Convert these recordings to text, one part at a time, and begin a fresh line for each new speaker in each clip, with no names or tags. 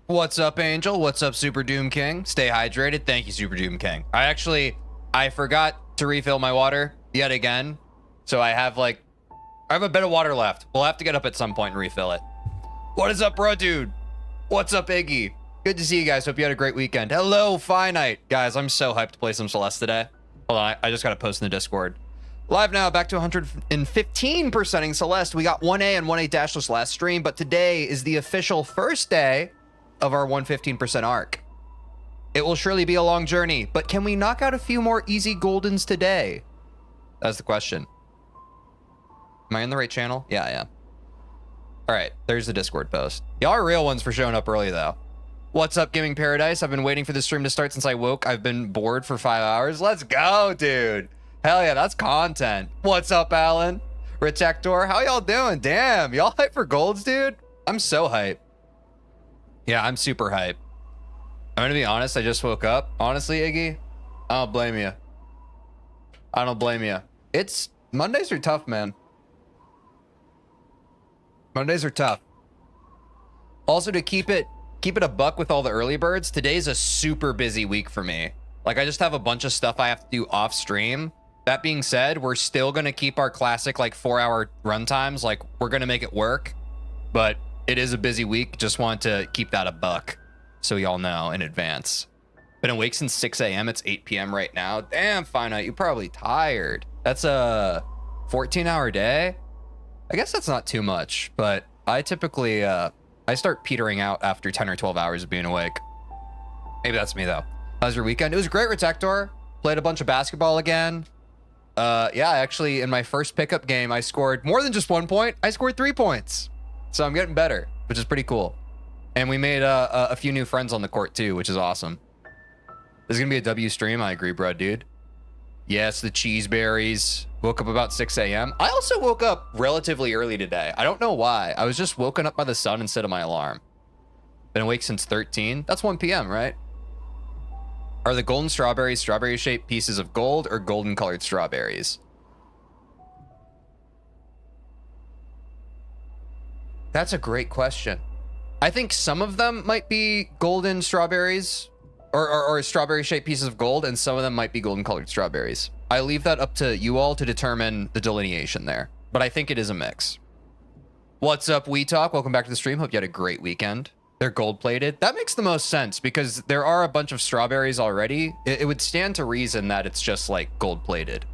What's up, Angel? What's up, Super Doom King? Stay hydrated. Thank you, Super Doom King. I forgot to refill my water yet again. So I have a bit of water left. We'll have to get up at some point and refill it. What is up, bro, dude? What's up, Iggy? Good to see you guys. Hope you had a great weekend. Hello, Finite. Guys, I'm so hyped to play some Celeste today. Hold on, I just got to post in the Discord. Live now, back to 115%ing Celeste. We got 1A and 1A dashless last stream, but today is the official first day of our 115% arc. It will surely be a long journey, but can we knock out a few more easy goldens today? That's the question. Am I in the right channel? Yeah, I am. All right, there's the Discord post. Y'all are real ones for showing up early, though. What's up, Gaming Paradise? I've been waiting for this stream to start since I woke. I've been bored for 5 hours. Let's go, dude. Hell yeah, that's content. What's up, Alan? Retector, how y'all doing? Damn, y'all hype for golds, dude? I'm so hype. Yeah, I'm super hype. I'm gonna be honest, I just woke up. Honestly, Iggy, I don't blame you. I don't blame you. Mondays are tough, man. Mondays are tough. Also, to keep it a buck with all the early birds, today's a super busy week for me. Like, I just have a bunch of stuff I have to do off stream. That being said, we're still gonna keep our classic 4-hour run times. Like, we're gonna make it work, but it is a busy week. Just want to keep that a buck so y'all know in advance. Been awake since 6 a.m. It's 8 p.m. right now. Damn, Finite, you're probably tired. That's a 14-hour day. I guess that's not too much, but I typically, I start petering out after 10 or 12 hours of being awake. Maybe that's me, though. How's your weekend? It was great, Retector. Played a bunch of basketball again. Yeah, actually, in my first pickup game, I scored more than just 1 point. I scored 3 points. So I'm getting better, which is pretty cool. And we made a few new friends on the court, too, which is awesome. This is going to be a W stream. I agree, bro, dude. Yes, the cheeseberries. Woke up about 6 a.m. I also woke up relatively early today. I don't know why. I was just woken up by the sun instead of my alarm. Been awake since 13. That's 1 p.m., right? Are the golden strawberries strawberry-shaped pieces of gold or golden-colored strawberries? That's a great question. I think some of them might be golden strawberries or strawberry-shaped pieces of gold, and some of them might be golden-colored strawberries. I leave that up to you all to determine the delineation there, but I think it is a mix. What's up, We Talk? Welcome back to the stream. Hope you had a great weekend. They're gold-plated. That makes the most sense because there are a bunch of strawberries already. It would stand to reason that it's just gold-plated.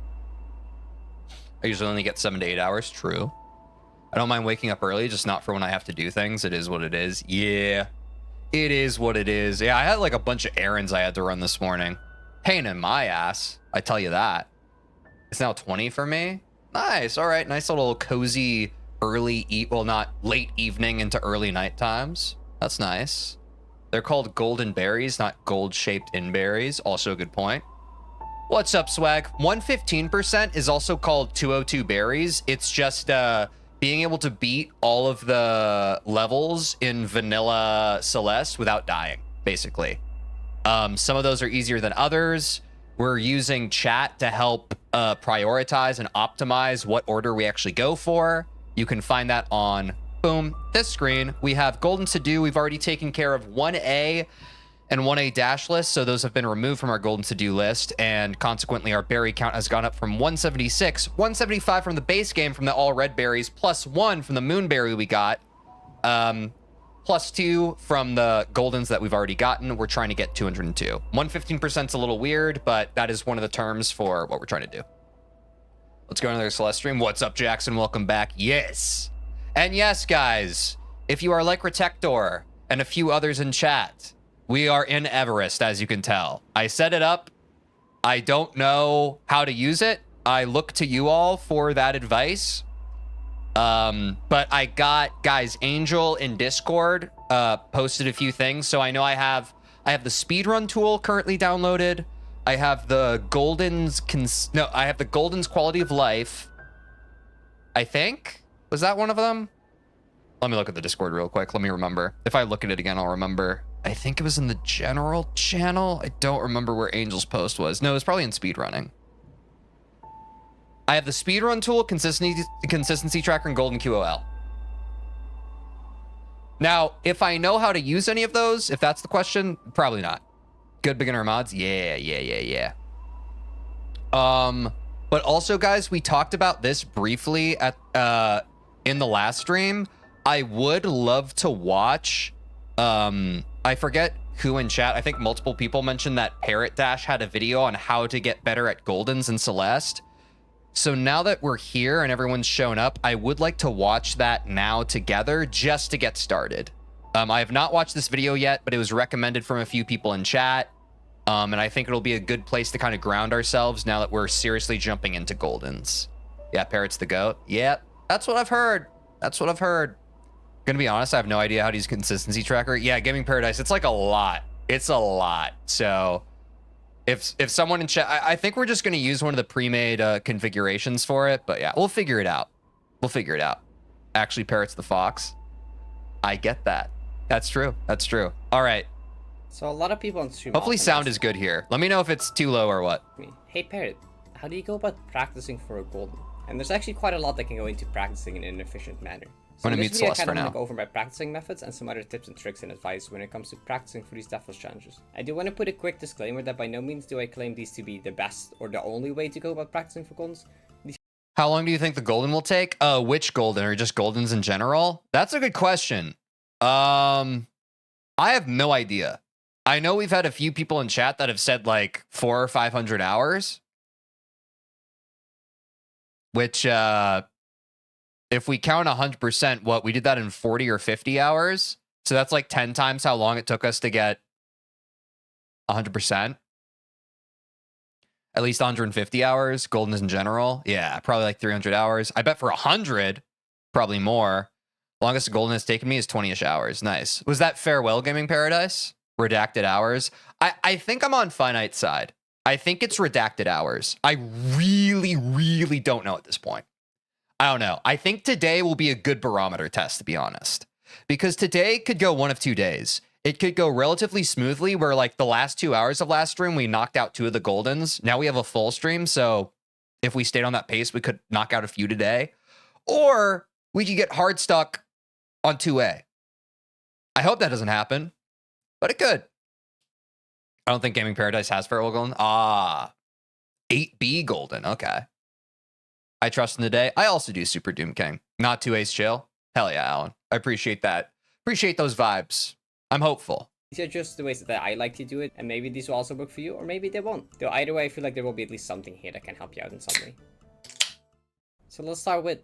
I usually only get 7 to 8 hours. True. I don't mind waking up early, just not for when I have to do things. It is what it is. Yeah, it is what it is. Yeah, I had a bunch of errands I had to run this morning. Pain in my ass, I tell you that. It's now 20 for me. Nice. All right. Nice little cozy not late evening into early night times. That's nice. They're called golden berries, not gold-shaped in-berries. Also a good point. What's up, Swag? 115% is also called 202 berries. It's just being able to beat all of the levels in vanilla Celeste without dying, basically. Some of those are easier than others. We're using chat to help prioritize and optimize what order we actually go for. You can find that on, boom, this screen. We have Golden To-Do. We've already taken care of 1A and 1A dashless, so those have been removed from our Golden To-Do list, and consequently our berry count has gone up from 176, 175 from the base game from the all red berries, plus 1 from the moonberry we got, plus 2 from the goldens that we've already gotten. We're trying to get 202. 115% is a little weird, but that is one of the terms for what we're trying to do. Let's go into their Celeste stream. What's up, Jackson? Welcome back. Yes. And yes, guys, if you are like Retector and a few others in chat, we are in Everest, as you can tell. I set it up. I don't know how to use it. I look to you all for that advice. But I got, guys, Angel in Discord posted a few things. So I know I have the speedrun tool currently downloaded. I have the I have the Golden's Quality of Life. I think. Was that one of them? Let me look at the Discord real quick. Let me remember. If I look at it again, I'll remember. I think it was in the general channel. I don't remember where Angel's post was. No, it was probably in speedrunning. I have the speedrun tool, consistency tracker, and golden QOL. Now, if I know how to use any of those, if that's the question, probably not. Good beginner mods? Yeah. But also, guys, we talked about this briefly at in the last stream. I would love to watch, I forget who in chat, I think multiple people mentioned that Parrot Dash had a video on how to get better at Goldens and Celeste. So now that we're here and everyone's shown up, I would like to watch that now together just to get started. I have not watched this video yet, but it was recommended from a few people in chat. And I think it'll be a good place to kind of ground ourselves now that we're seriously jumping into Goldens. Yeah, Parrot's the GOAT. Yep, that's what I've heard. That's what I've heard. Gonna be honest, I have no idea how to use consistency tracker. Yeah, Gaming Paradise, it's like a lot. It's a lot. So if someone in chat, I think we're just gonna use one of the pre-made configurations for it. But yeah, we'll figure it out. We'll figure it out. Actually, Parrot's the fox. I get that. That's true. That's true. All right.
So a lot of people on stream.
Hopefully sound is good here. Let me know if it's too low or what.
Hey Parrot, how do you go about practicing for a golden? And there's actually quite a lot that can go into practicing in an efficient manner. So
I'm gonna mute Celeste for now.
Go over my practicing methods and some other tips and tricks and advice when it comes to practicing for these Deathloss challenges. I do want to put a quick disclaimer that by no means do I claim these to be the best or the only way to go about practicing for goldens.
How long do you think the golden will take? Which golden, or just goldens in general? That's a good question. I have no idea. I know we've had a few people in chat that have said like 400 or 500 hours. Which, if we count 100%, what, we did that in 40 or 50 hours? So that's like 10 times how long it took us to get 100%. At least 150 hours, Goldens in general. Yeah, probably like 300 hours. I bet for 100, probably more. Longest Golden has taken me is 20-ish hours. Nice. Was that Farewell Gaming Paradise? Redacted hours? I think I'm on finite side. I think it's redacted hours. I really don't know at this point. I don't know. I think today will be a good barometer test, to be honest. Because today could go one of 2 days. It could go relatively smoothly where like the last 2 hours of last stream, we knocked out 2 of the Goldens. Now we have a full stream. So if we stayed on that pace, we could knock out a few today. Or we could get hard stuck on 2A. I hope that doesn't happen, but it could. I don't think Gaming Paradise has Farewell Golden. 8B Golden. Okay. I trust in the day. I also do Super Doom King. Not 2A's chill. Hell yeah, Alan. I appreciate that. Appreciate those vibes. I'm hopeful.
These are just the ways that I like to do it, and maybe these will also work for you, or maybe they won't. Though either way, I feel like there will be at least something here that can help you out in some way. So let's start with,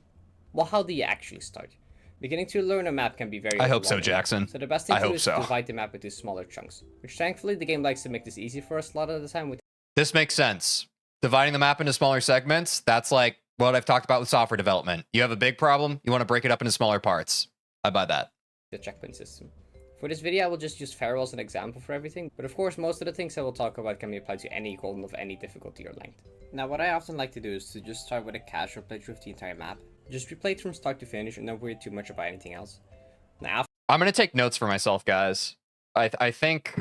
well, how do you actually start? Beginning to learn a map can be very
I hope so, Jackson.
So the best thing to do is to divide the map into smaller chunks, which thankfully the game likes to make this easy for us a lot of the time.
This makes sense. Dividing the map into smaller segments, that's like what I've talked about with software development. You have a big problem, you want to break it up into smaller parts. I buy that.
The checkpoint system. For this video, I will just use Farewell as an example for everything, but of course most of the things I will talk about can be applied to any golden of any difficulty or length. Now what I often like to do is to just start with a casual playthrough of the entire map. Just replay it from start to finish and don't worry too much about anything else. Now
I'm going to take notes for myself, guys. I think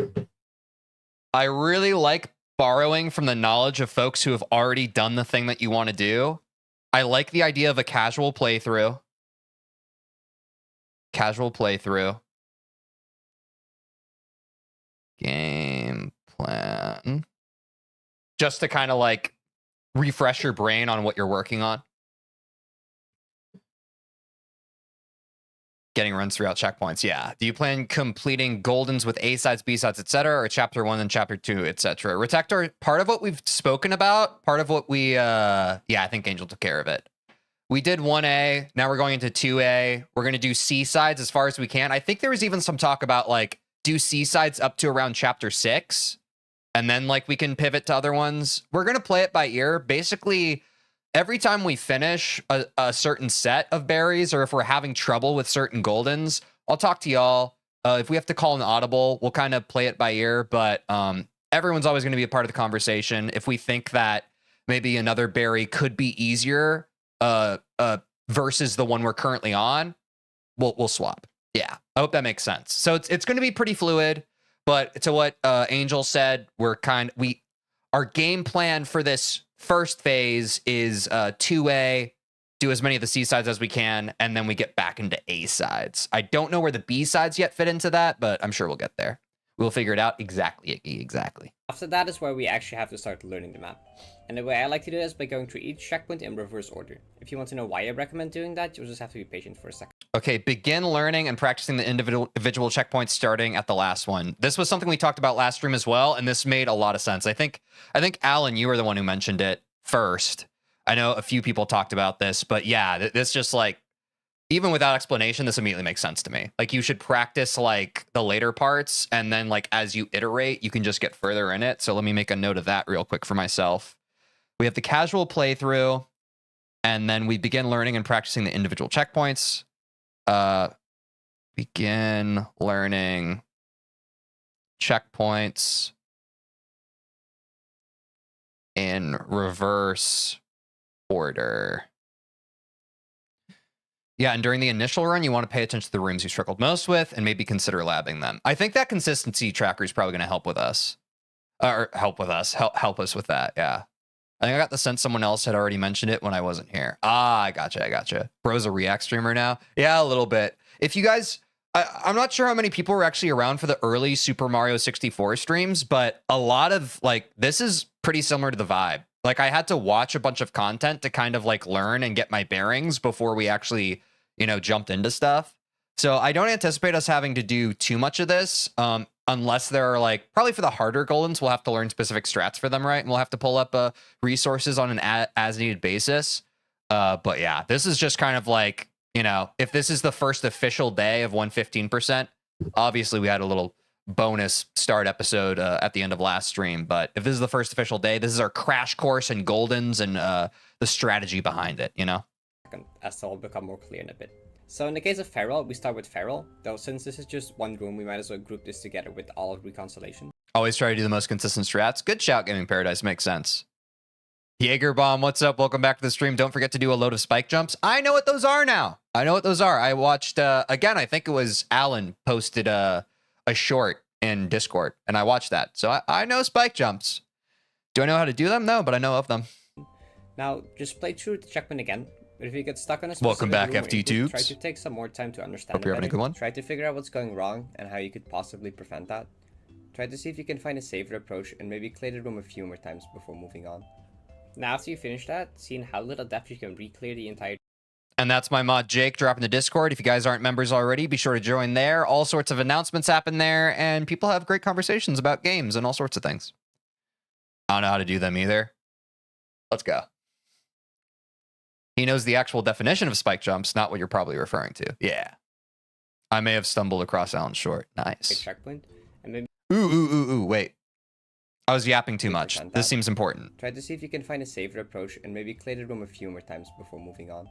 I really like borrowing from the knowledge of folks who have already done the thing that you want to do. I like the idea of a casual playthrough. Casual playthrough. Game plan. Just to kind of like refresh your brain on what you're working on. Getting runs throughout checkpoints. Yeah. Do you plan completing Goldens with A sides, B sides, etc., or chapter 1 and chapter 2, etc.? Retector, part of what we've spoken about, part of what we yeah, I think Angel took care of it. We did 1A, now we're going into 2A. We're going to do C sides as far as we can. I think there was even some talk about like do C sides up to around chapter 6, and then like we can pivot to other ones. We're going to play it by ear. Basically, every time we finish a certain set of berries, or if we're having trouble with certain Goldens, I'll talk to y'all. If we have to call an audible, we'll kind of play it by ear, but everyone's always going to be a part of the conversation. If we think that maybe another berry could be easier versus the one we're currently on, we'll swap. Yeah, I hope that makes sense. So it's going to be pretty fluid, but to what Angel said, our game plan for this first phase is 2A, do as many of the C sides as we can, and then we get back into A sides. I don't know where the B sides yet fit into that, but I'm sure we'll get there. We'll figure it out exactly.
After that is where we actually have to start learning the map. And the way I like to do this is by going through each checkpoint in reverse order. If you want to know why I recommend doing that, you'll just have to be patient for a second.
Okay, begin learning and practicing the individual checkpoints starting at the last one. This was something we talked about last stream as well, and this made a lot of sense. I think Alan, you were the one who mentioned it first. I know a few people talked about this, but yeah, this just like, even without explanation, this immediately makes sense to me. Like, you should practice like the later parts, and then like as you iterate, you can just get further in it. So let me make a note of that real quick for myself. We have the casual playthrough, and then we begin learning and practicing the individual checkpoints. Begin learning checkpoints in reverse order. Yeah, and during the initial run, you want to pay attention to the rooms you struggled most with and maybe consider labbing them. I think that consistency tracker is probably going to help with us. Help us with that, yeah. I think I got the sense someone else had already mentioned it when I wasn't here. Ah, I gotcha. Bro's a React streamer now. Yeah, a little bit. If you guys, I'm not sure how many people were actually around for the early Super Mario 64 streams, but a lot of like, this is pretty similar to the vibe. Like, I had to watch a bunch of content to kind of like learn and get my bearings before we actually, you know, jumped into stuff. So I don't anticipate us having to do too much of this. Unless there are like, probably for the harder Goldens, we'll have to learn specific strats for them, right? And we'll have to pull up resources on an as needed basis. But yeah, this is just kind of like, you know, if this is the first official day of 115%, obviously we had a little bonus start episode at the end of last stream. But if this is the first official day, this is our crash course in Goldens and the strategy behind it, you know?
As they'll become more clear in a bit. So in the case of Feral, we start with Feral, though since this is just one room, we might as well group this together with all of Reconciliation.
Always try to do the most consistent strats. Good shout, Gaming Paradise. Makes sense. Jaeger Bomb, what's up? Welcome back to the stream. Don't forget to do a load of spike jumps. I know what those are now. I watched, again, I think it was Alan posted a short in Discord, and I watched that. So I know spike jumps. Do I know how to do them? No, but I know of them.
Now, just play through the checkpoint again. But if you get stuck on a
welcome back,
room
FT Tubes.
Try to take some more time to understand.
Hope you're having a good one.
Try to figure out what's going wrong and how you could possibly prevent that. Try to see if you can find a safer approach and maybe clear the room a few more times before moving on. Now, after you finish that, seeing how little depth you can re-clear the entire.
And that's my mod Jake dropping the Discord. If you guys aren't members already, be sure to join there. All sorts of announcements happen there, and people have great conversations about games and all sorts of things. I don't know how to do them either. Let's go. He knows the actual definition of spike jumps, not what you're probably referring to. Yeah. I may have stumbled across Alan Short. Nice.
Checkpoint, and maybe.
Ooh, wait. I was yapping too much. This seems important.
Try to see if you can find a safer approach and maybe clear the room a few more times before moving on.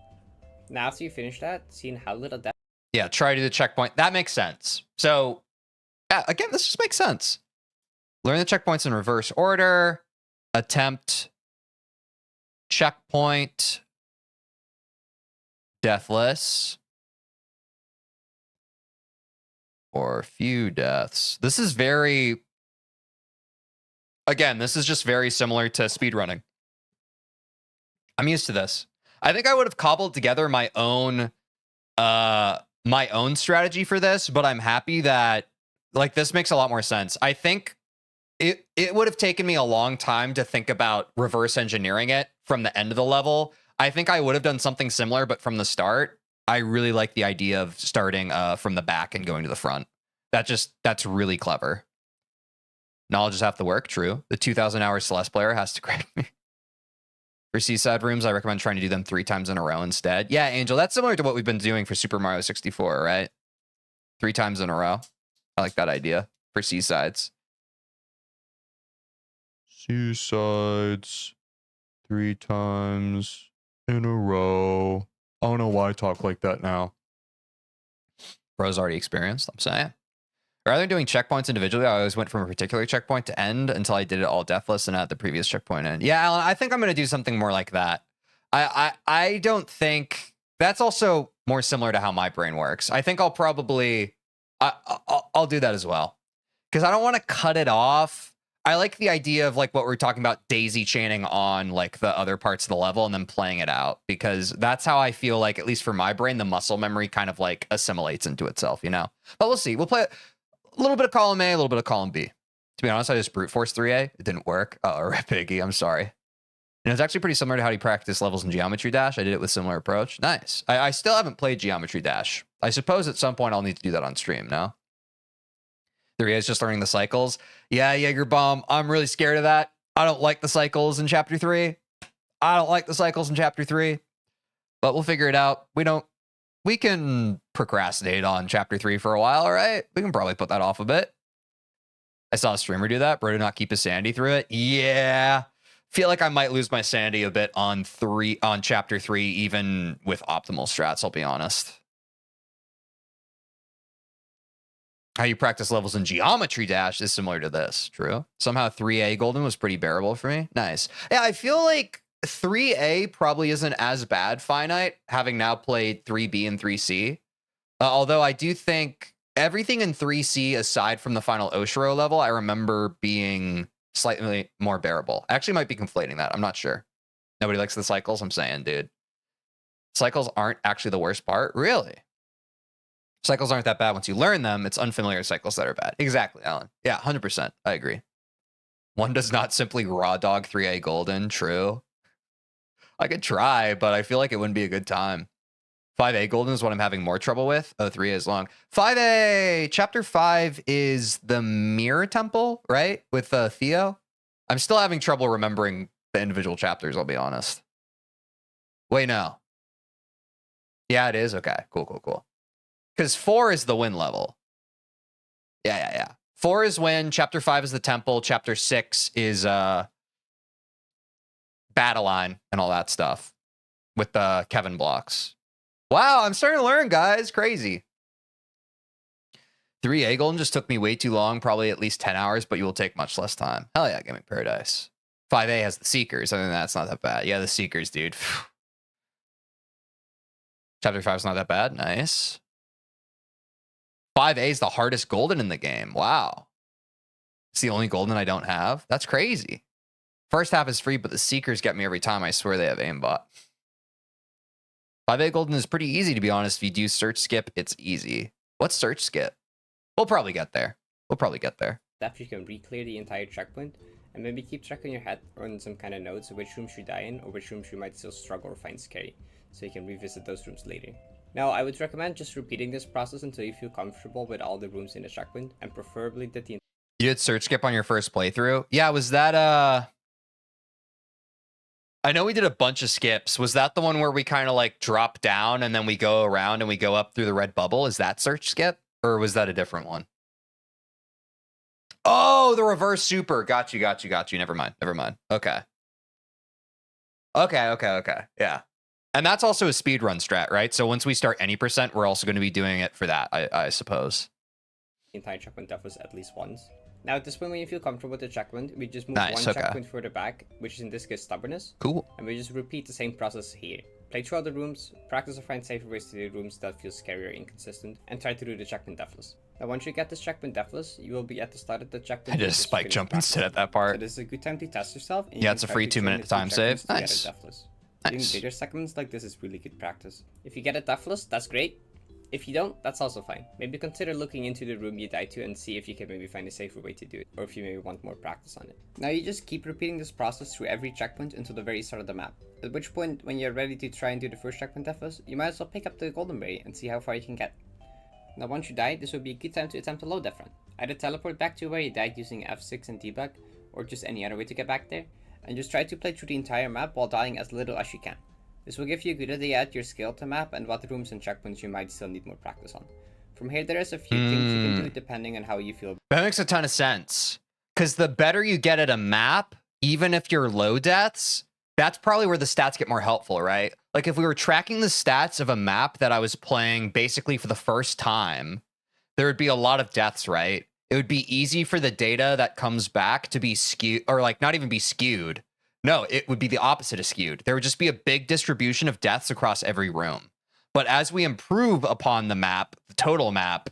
Now, after you finish that, seeing how little depth.
Yeah, try to do the checkpoint. That makes sense. So, yeah, again, this just makes sense. Learn the checkpoints in reverse order. Attempt. Checkpoint. Deathless. Or few deaths. This is very... Again, this is just very similar to speedrunning. I'm used to this. I think I would have cobbled together my own strategy for this, but I'm happy that like this makes a lot more sense. I think it would have taken me a long time to think about reverse engineering it from the end of the level. I think I would have done something similar, but from the start. I really like the idea of starting from the back and going to the front. That's really clever. Knowledge is half the work, true. The 2,000-hour Celeste player has to crack me. For seaside rooms, I recommend trying to do them 3 times in a row instead. Yeah, Angel, that's similar to what we've been doing for Super Mario 64, right? 3 times in a row. I like that idea for seasides. Seasides 3 times in a row. I don't know why I talk like that now. Bro's already experienced, I'm saying. Rather than doing checkpoints individually, I always went from a particular checkpoint to end until I did it all deathless and at the previous checkpoint end. Yeah, Alan, I think I'm going to do something more like that. I don't think... That's also more similar to how my brain works. I think I'll probably... I'll do that as well. Because I don't want to cut it off. I like the idea of like what we're talking about, daisy chaining on like the other parts of the level and then playing it out, because that's how I feel like, at least for my brain, the muscle memory kind of like assimilates into itself, you know? But we'll see. We'll play a little bit of column A, a little bit of column B. To be honest, I just brute force 3A. It didn't work. Oh, rip Iggy. I'm sorry. And it's actually pretty similar to how you practice levels in Geometry Dash. I did it with similar approach. Nice. I still haven't played Geometry Dash. I suppose at some point I'll need to do that on stream, no? 3A is just learning the cycles. Yeah, Jaeger Bomb. I'm really scared of that. I don't like the cycles in Chapter 3. I don't like the cycles in Chapter 3. But we'll figure it out. We can procrastinate on Chapter 3 for a while, all right? We can probably put that off a bit. I saw a streamer do that. Bro, did not keep his sanity through it. Yeah. Feel like I might lose my sanity a bit on Chapter 3, even with optimal strats, I'll be honest. How you practice levels in Geometry Dash is similar to this. True. Somehow 3A Golden was pretty bearable for me. Nice. Yeah, I feel like 3A probably isn't as bad finite, having now played 3B and 3C. Although I do think everything in 3C, aside from the final Oshiro level, I remember being slightly more bearable. I actually might be conflating that. I'm not sure. Nobody likes the cycles? I'm saying, dude. Cycles aren't actually the worst part. Really? Cycles aren't that bad once you learn them. It's unfamiliar cycles that are bad. Exactly, Alan. Yeah, 100%. I agree. One does not simply raw dog 3A Golden. True. I could try, but I feel like it wouldn't be a good time. 5A Golden is what I'm having more trouble with. Oh, 3A is long. 5A, Chapter 5 is the Mirror Temple, right? With Theo. I'm still having trouble remembering the individual chapters, I'll be honest. Wait, no. Yeah, it is? Okay, cool. Because 4 is the win level. Yeah. 4 is win. Chapter 5 is the temple. Chapter 6 is battle line and all that stuff with the Kevin blocks. Wow, I'm starting to learn, guys. Crazy. 3A Golden just took me way too long, probably at least 10 hours, but you will take much less time. Hell yeah, Gaming Paradise. 5A has the Seekers. I mean, that's not that bad. Yeah, the Seekers, dude. Chapter 5 is not that bad. Nice. 5A is the hardest golden in the game. Wow. It's the only golden I don't have. That's crazy. First half is free, but the Seekers get me every time. I swear they have aimbot. 5A Golden is pretty easy, to be honest. If you do search skip, it's easy. What's search skip? We'll probably get there.
After you can re-clear the entire checkpoint, and maybe keep track on your head or on some kind of notes of which rooms you die in, or which rooms you might still struggle or find scary, so you can revisit those rooms later. Now, I would recommend just repeating this process until you feel comfortable with all the rooms in the checkpoint, and preferably that the...
You did search skip on your first playthrough? Yeah, was that, I know we did a bunch of skips. Was that the one where we kind of like drop down and then we go around and we go up through the red bubble? Is that search skip? Or was that a different one? Oh, the reverse super. Got you. Never mind. Okay. Yeah. And that's also a speedrun strat, right? So once we start any percent, we're also going to be doing it for that, I suppose.
The entire checkpoint death at least once. Now at this point, when you feel comfortable with the checkpoint, we just move
Nice,
one
okay.
checkpoint further back, which is in this case stubbornness.
Cool.
And we just repeat the same process here. Play through other rooms, practice or find safer ways to do rooms that feel scary or inconsistent, and try to do the checkpoint deathless. Now once you get this checkpoint deathless, you will be at the start of the checkpoint.
I just spike jump instead at that part.
So this is a good time to test yourself. And
Yeah,
you
it's
can
a
try
free
to
2-minute
join the
time
two
save.
checkpoints to get it
Nice.
deathless.
Nice.
Doing bigger segments like this is really good practice. If you get it deathless, that's great. If you don't, that's also fine. Maybe consider looking into the room you died to and see if you can maybe find a safer way to do it, or if you maybe want more practice on it. Now you just keep repeating this process through every checkpoint until the very start of the map. At which point, when you're ready to try and do the first checkpoint deathless, you might as well pick up the golden berry and see how far you can get. Now once you die, this would be a good time to attempt a low death run. Either teleport back to where you died using F6 and debug, or just any other way to get back there, and just try to play through the entire map while dying as little as you can. This will give you a good idea at your skill to map and what rooms and checkpoints you might still need more practice on. From here, there is a few things you can do depending on how you feel.
That makes a ton of sense. Because the better you get at a map, even if you're low deaths, that's probably where the stats get more helpful, right? Like if we were tracking the stats of a map that I was playing basically for the first time, there would be a lot of deaths, right? It would be easy for the data that comes back to be skewed, or like not even be skewed. No, it would be the opposite of skewed. There would just be a big distribution of deaths across every room. But as we improve upon the map, the total map,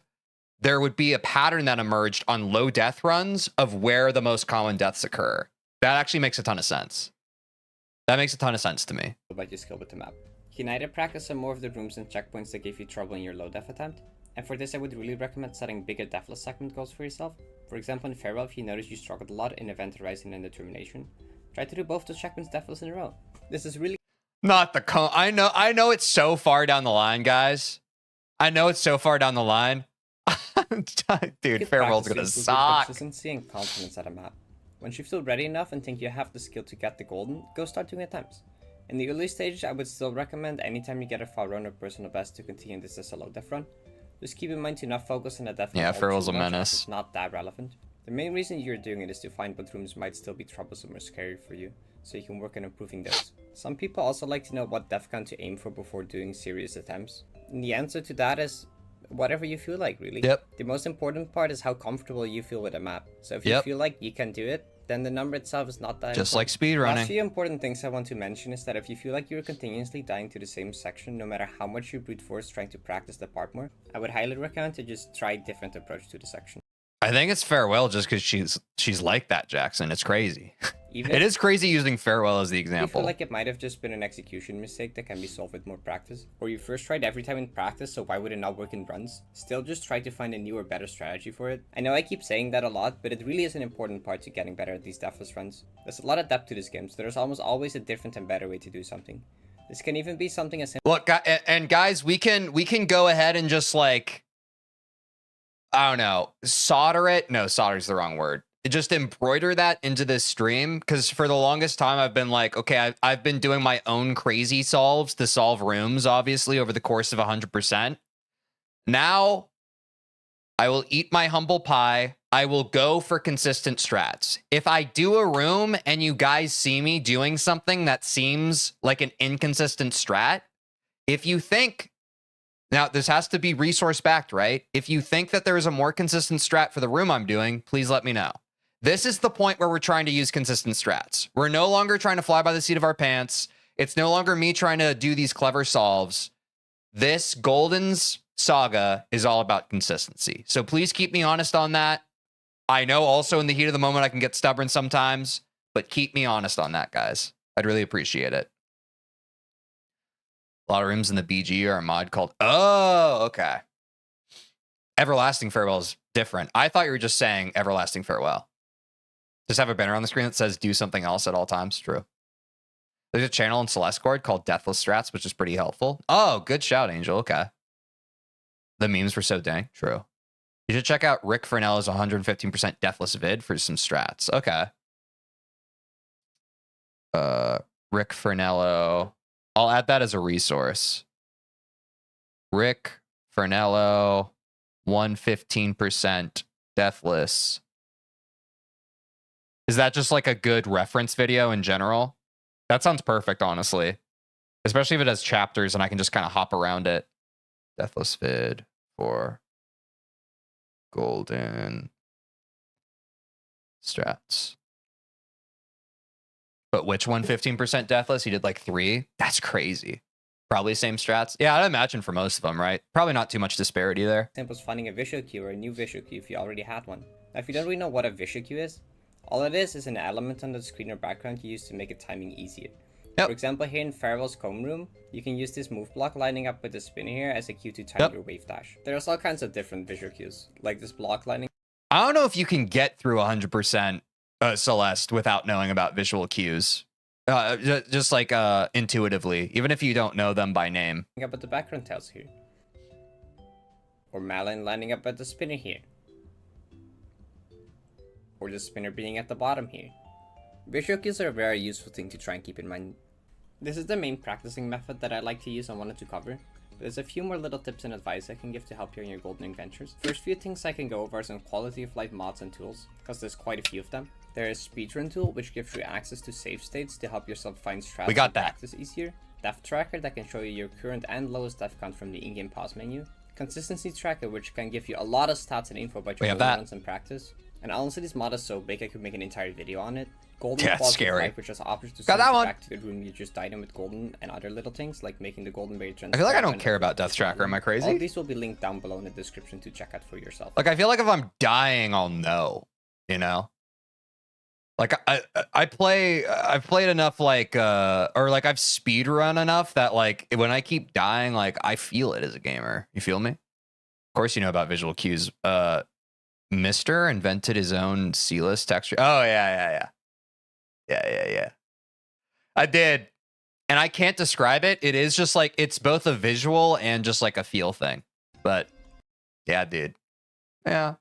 there would be a pattern that emerged on low death runs of where the most common deaths occur. That actually makes a ton of sense. That makes a ton of sense to me.
About your skill with the map. You can either practice some more of the rooms and checkpoints that give you trouble in your low def attempt, and for this I would really recommend setting bigger deathless segment goals for yourself. For example, in Farewell, if you notice you struggled a lot in Event Horizon and Determination, try to do both those checkpoints deathless in a row. This is really
not the I know it's so far down the line, guys. I know it's so far down the line. Dude, Farewell's gonna suck.
Consistency and confidence at a map. Once you feel ready enough and think you have the skill to get the golden, go start doing attempts. In the early stages, I would still recommend anytime you get a far run or personal best to continue this as a low def run. Just keep in mind to not focus on the def.
Yeah, Farewell's a menace.
It's not that relevant. The main reason you're doing it is to find what rooms might still be troublesome or scary for you, so you can work on improving those. Some people also like to know what def count to aim for before doing serious attempts. And the answer to that is whatever you feel like, really.
Yep.
The most important part is how comfortable you feel with a map. So if you feel like you can do it, then the number itself is not that
just
important.
like speedrunning.
Last few important things I want to mention is that if you feel like you're continuously dying to the same section, no matter how much you brute force trying to practice the part more, I would highly recommend to just try a different approach to the section.
I think it's Farewell just because she's like that, Jackson. It's crazy. It is crazy using Farewell as the example.
You feel like it might have just been an execution mistake that can be solved with more practice, or you first tried every time in practice, so why would it not work in runs? Still, just try to find a new or better strategy for it. I know I keep saying that a lot, but it really is an important part to getting better at these deathless runs. There's a lot of depth to this game, so there's almost always a different and better way to do something. This can even be something as simple.
Look, and guys, we can go ahead and just like, I don't know, solder it. No, solder's the wrong word. Just embroider that into this stream, because for the longest time I've been like, okay, I've been doing my own crazy solves to solve rooms, obviously, over the course of 100%. Now, I will eat my humble pie. I will go for consistent strats. If I do a room and you guys see me doing something that seems like an inconsistent strat, if you think, now this has to be resource backed, right? If you think that there is a more consistent strat for the room I'm doing, please let me know. This is the point where we're trying to use consistent strats. We're no longer trying to fly by the seat of our pants. It's no longer me trying to do these clever solves. This Golden's saga is all about consistency. So please keep me honest on that. I know also in the heat of the moment I can get stubborn sometimes, but keep me honest on that, guys. I'd really appreciate it. A lot of rooms in the BG are a mod called... Oh, okay. Everlasting Farewell is different. I thought you were just saying Everlasting Farewell. Just have a banner on the screen that says do something else at all times. True. There's a channel in Celeste called Deathless Strats, which is pretty helpful. Oh, good shout, Angel. Okay. The memes were so dang. True. You should check out Rick Fernell's 115% Deathless vid for some strats. Okay. Rick Fernello. I'll add that as a resource. Rick Fernello, 115% Deathless. Is that just like a good reference video in general? That sounds perfect, honestly. Especially if it has chapters and I can just kind of hop around it. Deathless vid for golden strats. But which one 15% deathless? He did like 3? That's crazy. Probably same strats. Yeah, I'd imagine for most of them, right? Probably not too much disparity there.
Simple as finding a visual cue or a new visual cue if you already had one. Now, if you don't really know what a visual cue is, all it is an element on the screen or background you use to make it timing easier.
Yep.
For example, here in Farewell's comb room, you can use this move block lining up with the spinner here as a cue to time your wave dash. There's all kinds of different visual cues, like this block lining.
I don't know if you can get through 100% Celeste without knowing about visual cues. Just like intuitively, even if you don't know them by name.
Up at the background tiles here. Or Malin lining up at the spinner here. Or the spinner being at the bottom here. Visual cues are a very useful thing to try and keep in mind. This is the main practicing method that I like to use and wanted to cover, but there's a few more little tips and advice I can give to help you in your golden adventures. First few things I can go over are some quality of life mods and tools, because there's quite a few of them. There is Speedrun tool, which gives you access to save states to help yourself find strats and practice easier. Death tracker that can show you your current and lowest death count from the in-game pause menu. Consistency tracker, which can give you a lot of stats and info about your runs and practice. And honestly, this mod is so big I could make an entire video on it. Golden
Yeah,
Quality
scary.
of Life, which has offers to
Got
send
that
you
one.
back to the room you just died in with Golden and other little things, like making the Golden very
I feel like I don't
transparent
care
and
about Death Tracker. Am I
All
crazy?
of these will be linked down below in the description to check out for yourself.
Like, I feel like if I'm dying, I'll know, you know? Like, I've played enough, like, or like I've speed run enough that, like, when I keep dying, like, I feel it as a gamer. You feel me? Of course you know about visual cues. Mister invented his own C-list texture. Oh, yeah. I did. And I can't describe it. It is just like, it's both a visual and just like a feel thing. But yeah, dude. Yeah.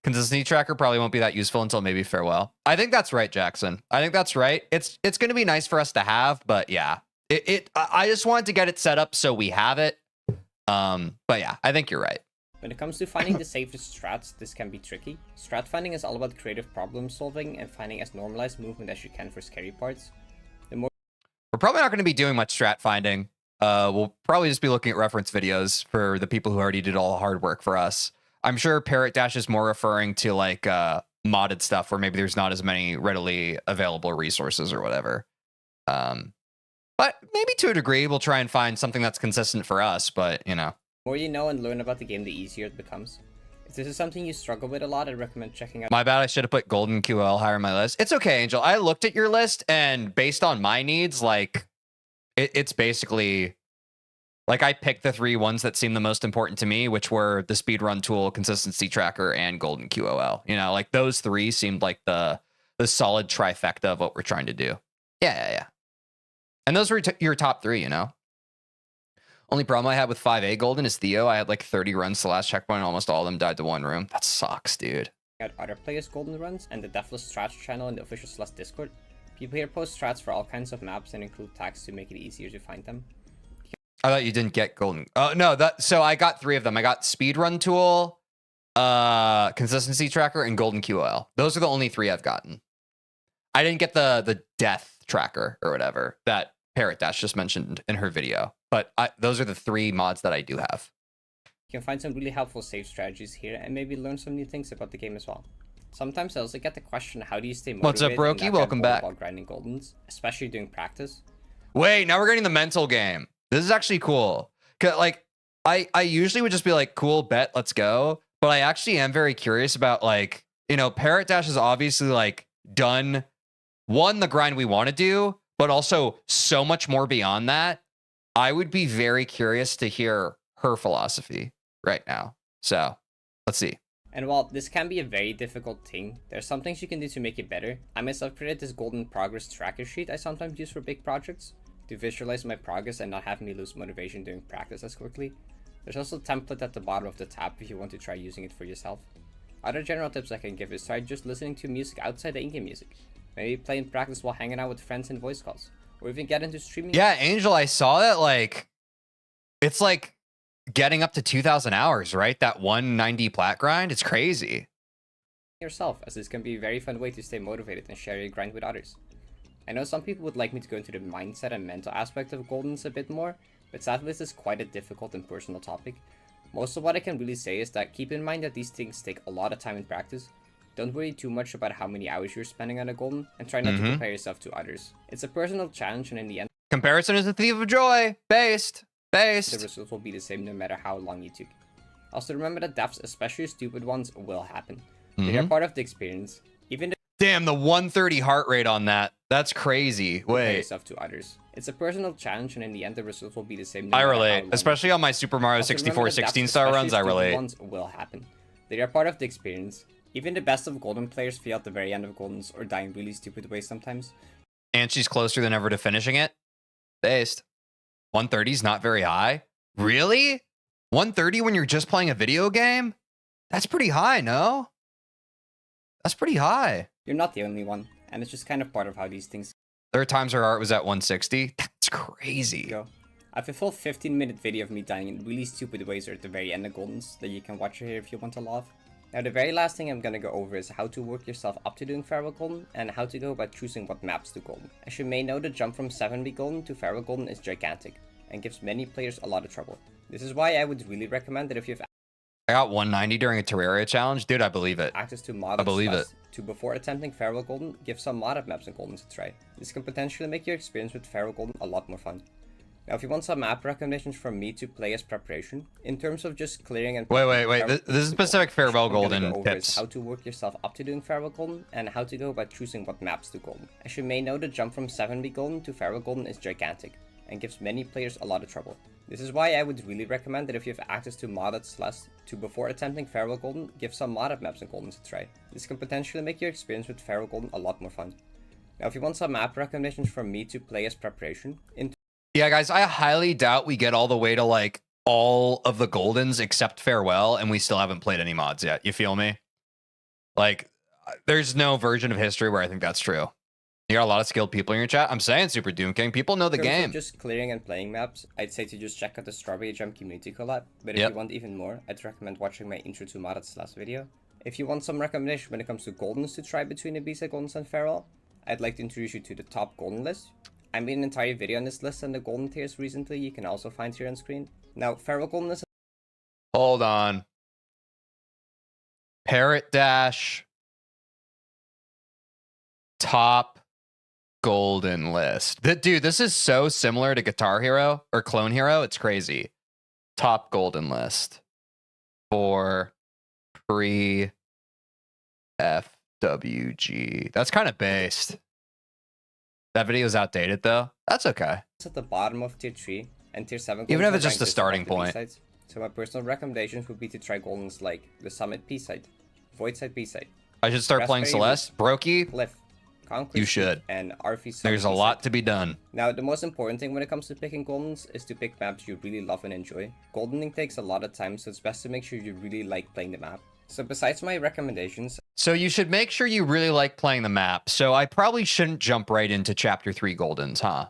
Consistency tracker probably won't be that useful until maybe farewell. I think that's right, Jackson. I think that's right. It's going to be nice for us to have, but yeah, I just wanted to get it set up so we have it. But yeah, I think you're right.
When it comes to finding the safest strats, this can be tricky. Strat finding is all about creative problem solving and finding as normalized movement as you can for scary parts.
We're probably not going to be doing much strat finding. We'll probably just be looking at reference videos for the people who already did all the hard work for us. I'm sure Parrot Dash is more referring to like modded stuff where maybe there's not as many readily available resources or whatever. But maybe to a degree, we'll try and find something that's consistent for us. But, you know.
The more you know and learn about the game, the easier it becomes. If this is something you struggle with a lot, I'd recommend checking out...
My bad, I should have put Golden QL higher on my list. It's okay, Angel. I looked at your list, and based on my needs, like, it's basically... Like, I picked the 3 ones that seemed the most important to me, which were the speedrun tool, consistency tracker, and Golden QOL. You know, like, those 3 seemed like the solid trifecta of what we're trying to do. Yeah. And those were your top 3, you know? Only problem I had with 5A Golden is Theo. I had like 30 runs to last checkpoint, and almost all of them died to 1 room. That sucks, dude.
Out other players' Golden runs and the Deathless Strats channel in the official Celeste Discord. People here post strats for all kinds of maps and include tags to make it easier to find them.
I thought you didn't get Golden. Oh, no. So I got 3 of them. I got speedrun tool, consistency tracker, and Golden QOL. Those are the only 3 I've gotten. I didn't get the death tracker or whatever that Parrot Dash just mentioned in her video. But those are the 3 mods that I do have.
You can find some really helpful save strategies here and maybe learn some new things about the game as well. Sometimes I also get the question, how do you stay motivated?
What's up, Brokey? Welcome back.
While grinding Goldens, especially during practice.
Wait, now we're getting the mental game. This is actually cool. 'Cause, like, I usually would just be like, cool, bet, let's go. But I actually am very curious about, like, you know, Parrot Dash has obviously, like, done, the grind we want to do, but also so much more beyond that. I would be very curious to hear her philosophy right now. So, let's see.
And while this can be a very difficult thing, there are some things you can do to make it better. I myself created this Golden Progress tracker sheet I sometimes use for big projects to visualize my progress and not have me lose motivation during practice as quickly. There's also a template at the bottom of the tab if you want to try using it for yourself. Other general tips I can give is try just listening to music outside the in-game music. Maybe play in practice while hanging out with friends in voice calls. Or even get into streaming.
Yeah, Angel, I saw that, like, it's like getting up to 2,000 hours, right? That 190 plat grind, it's crazy.
Yourself, as this can be a very fun way to stay motivated and share your grind with others. I know some people would like me to go into the mindset and mental aspect of Goldens a bit more, but sadly this is quite a difficult and personal topic. Most of what I can really say is that keep in mind that these things take a lot of time in practice. Don't worry too much about how many hours you're spending on a Golden, and try not to compare yourself to others. It's a personal challenge, and in the end,
comparison is a thief of joy. Based.
The results will be the same no matter how long you took. Also remember that deaths, especially stupid ones, will happen. They are part of the experience. Even
Damn, the 130 heart rate on that. That's crazy. Wait.
yourself to others. It's a personal challenge, and in the end, the results will be the same.
I relate, especially on my Super Mario 64 16-star runs. I relate.
Ones will happen. They are part of the experience. Even the best of Golden players fail at the very end of Goldens or die in really stupid ways sometimes.
And she's closer than ever to finishing it. Based. 130 is not very high. Really? 130 when you're just playing a video game? That's pretty high, no? That's pretty high.
You're not the only one, and it's just kind of part of how these things
There are times her art was at 160. That's crazy.
go. I have a full 15-minute video of me dying in really stupid ways at the very end of Goldens that you can watch here if you want to laugh. Now the very last thing I'm gonna go over is how to work yourself up to doing Farewell Golden, and how to go about choosing what maps to Golden. As you may know, the jump from 7B Golden to Farewell Golden is gigantic, and gives many players a lot of trouble. This is why I would really recommend that if you have
I got 190 during a Terraria challenge. Dude, I believe it.
access to modded
I believe
Celeste, to before attempting Feral Golden, give some modded maps in Golden a try. This can potentially make your experience with Feral Golden a lot more fun. Now, if you want some map recommendations from me to play as preparation, in terms of just clearing and...
Wait. This is specific Farewell Golden tips.
How to work yourself up to doing Feral Golden, and how to go about choosing what maps to Golden. As you may know, the jump from 7B Golden to Feral Golden is gigantic, and gives many players a lot of trouble. This is why I would really recommend that if you have access to modded Celeste, to before attempting Feral Golden, give some modded maps in Golden a try. This can potentially make your experience with Feral Golden a lot more fun. Now, if you want some map recommendations from me to play as preparation,
yeah, guys, I highly doubt we get all the way to like all of the Goldens except Farewell, and we still haven't played any mods yet. You feel me? Like, there's no version of history where I think that's true. You got a lot of skilled people in your chat. I'm saying, Super Doom King, people know the game.
Just clearing and playing maps, I'd say to just check out the Strawberry Jump community collab. But if you want even more, I'd recommend watching my intro to modded Celeste video. If you want some recommendation when it comes to Goldens to try between Ibiza Goldens and Feral, I'd like to introduce you to the top Golden list. I made an entire video on this list and the Golden tiers recently, you can also find here on screen. Now, Feral Golden is...
Hold on. Parrot Dash. Top Golden list. Dude, this is so similar to Guitar Hero or Clone Hero. It's crazy. Top Golden list for pre FWG. That's kind of based. That video is outdated though. That's okay.
It's at the bottom of tier 3 and tier 7.
Even if it's just a starting point.
So my personal recommendations would be to try Goldens like the Summit P side, Void side B side.
I should start playing Celeste, Brokey.
Cliff, Concrete,
you should.
And Arfi.
There's a lot to be done.
Now, the most important thing when it comes to picking Goldens is to pick maps you really love and enjoy. Goldening takes a lot of time, so it's best to make sure you really like playing the map. So besides my recommendations...
So you should make sure you really like playing the map. So I probably shouldn't jump right into Chapter 3 Goldens, huh?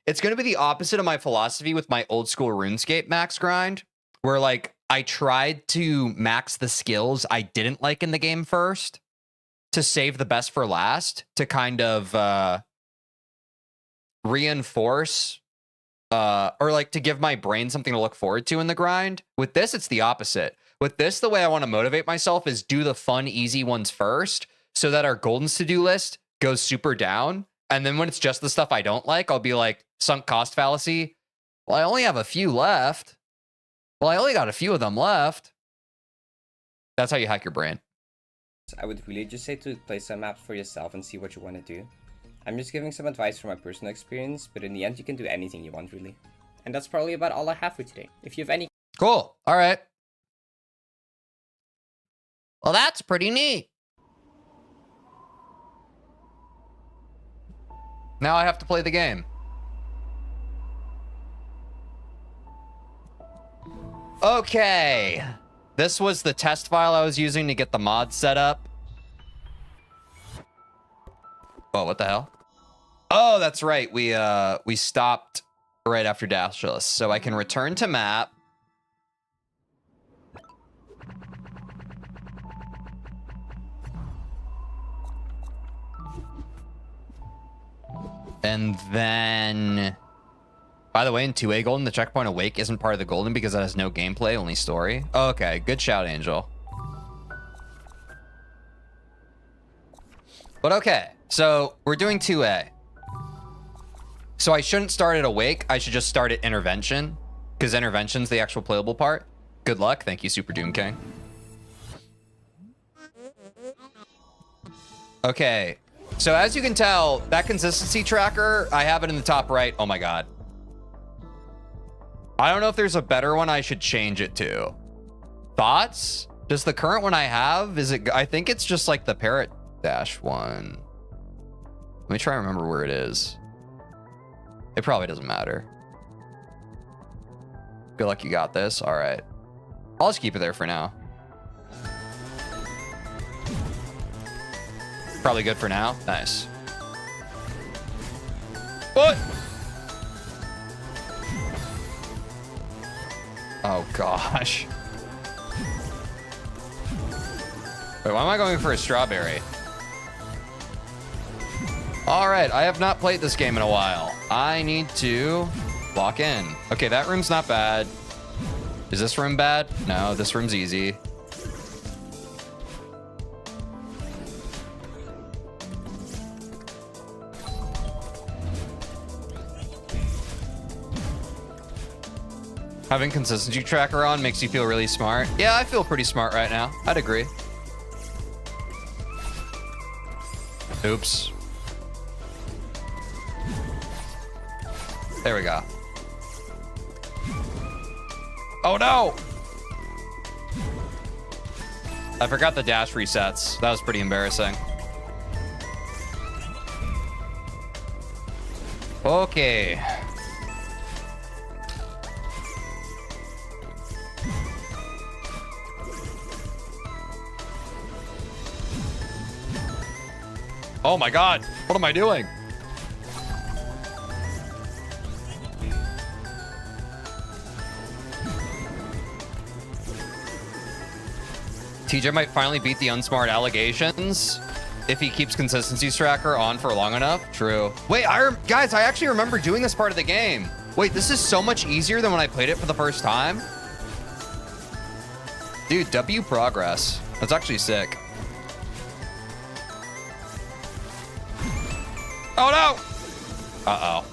It's going to be the opposite of my philosophy with my old school RuneScape max grind, where like I tried to max the skills I didn't like in the game first to save the best for last, to kind of reinforce or like to give my brain something to look forward to in the grind. With this, it's the opposite. With this, the way I want to motivate myself is do the fun, easy ones first so that our Goldens to-do list goes super down. And then when it's just the stuff I don't like, I'll be like, sunk cost fallacy. Well, I only have a few left. Well, I only got a few of them left. That's how you hack your brain.
I would really just say to play some maps for yourself and see what you want to do. I'm just giving some advice from my personal experience, but in the end, you can do anything you want, really. And that's probably about all I have for today. If you have any...
Cool. All right. Well, that's pretty neat. Now I have to play the game. Okay. This was the test file I was using to get the mod set up. Oh, what the hell? Oh, that's right. We stopped right after Dashless. So I can return to map. And then, by the way, in 2A Golden, the checkpoint awake isn't part of the Golden because it has no gameplay, only story. Okay, good shout, Angel. But okay, so we're doing 2A. So I shouldn't start at awake. I should just start at intervention because intervention's the actual playable part. Good luck. Thank you, Super Doom King. Okay. So as you can tell, that consistency tracker, I have it in the top right. Oh my God. I don't know if there's a better one I should change it to. Thoughts? Does the current one I have, is it, I think it's just like the Parrot Dash one. Let me try and remember where it is. It probably doesn't matter. Good luck, you got this. All right. I'll just keep it there for now. Probably good for now. Nice. What? Oh, gosh. Wait, why am I going for a strawberry? All right, I have not played this game in a while. I need to lock in. Okay, that room's not bad. Is this room bad? No, this room's easy. Having consistency tracker on makes you feel really smart. Yeah, I feel pretty smart right now. I'd agree. Oops. There we go. Oh no! I forgot the dash resets. That was pretty embarrassing. Okay. Oh my god, what am I doing? TJ might finally beat the unsmart allegations if he keeps consistency tracker on for long enough. True. Wait, guys, I actually remember doing this part of the game. Wait, this is so much easier than when I played it for the first time. Dude, W progress. That's actually sick. Oh no! Uh-oh.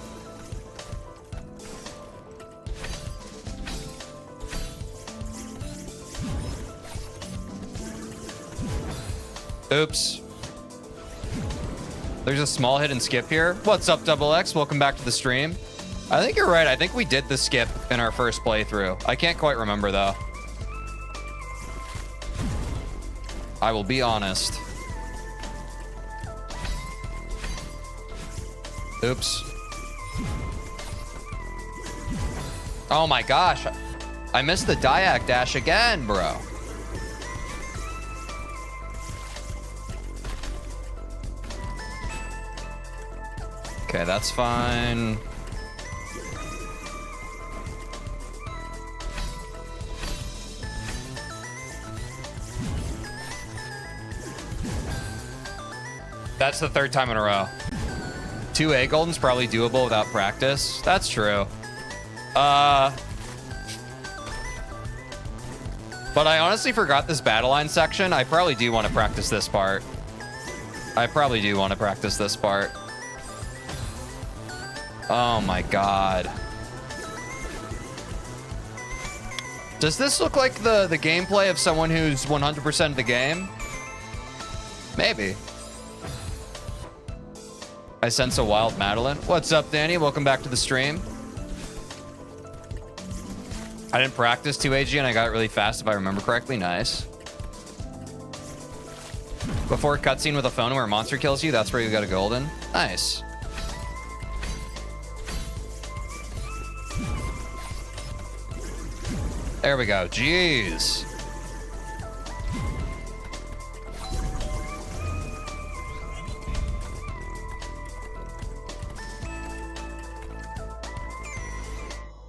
Oops. There's a small hit and skip here. What's up, Double X? Welcome back to the stream. I think you're right. I think we did the skip in our first playthrough. I can't quite remember, though. I will be honest. Oops. Oh my gosh. I missed the Diac dash again, bro. Okay, that's fine. That's the third time in a row. 2A Golden's probably doable without practice. That's true. But I honestly forgot this battle line section. I probably do want to practice this part. Oh my god. Does this look like the gameplay of someone who's 100% of the game? Maybe. I sense a wild Madeline. What's up, Danny? Welcome back to the stream. I didn't practice 2AG and I got it really fast if I remember correctly. Nice. Before cutscene with a phone where a monster kills you, that's where you got a golden. Nice. There we go. Jeez.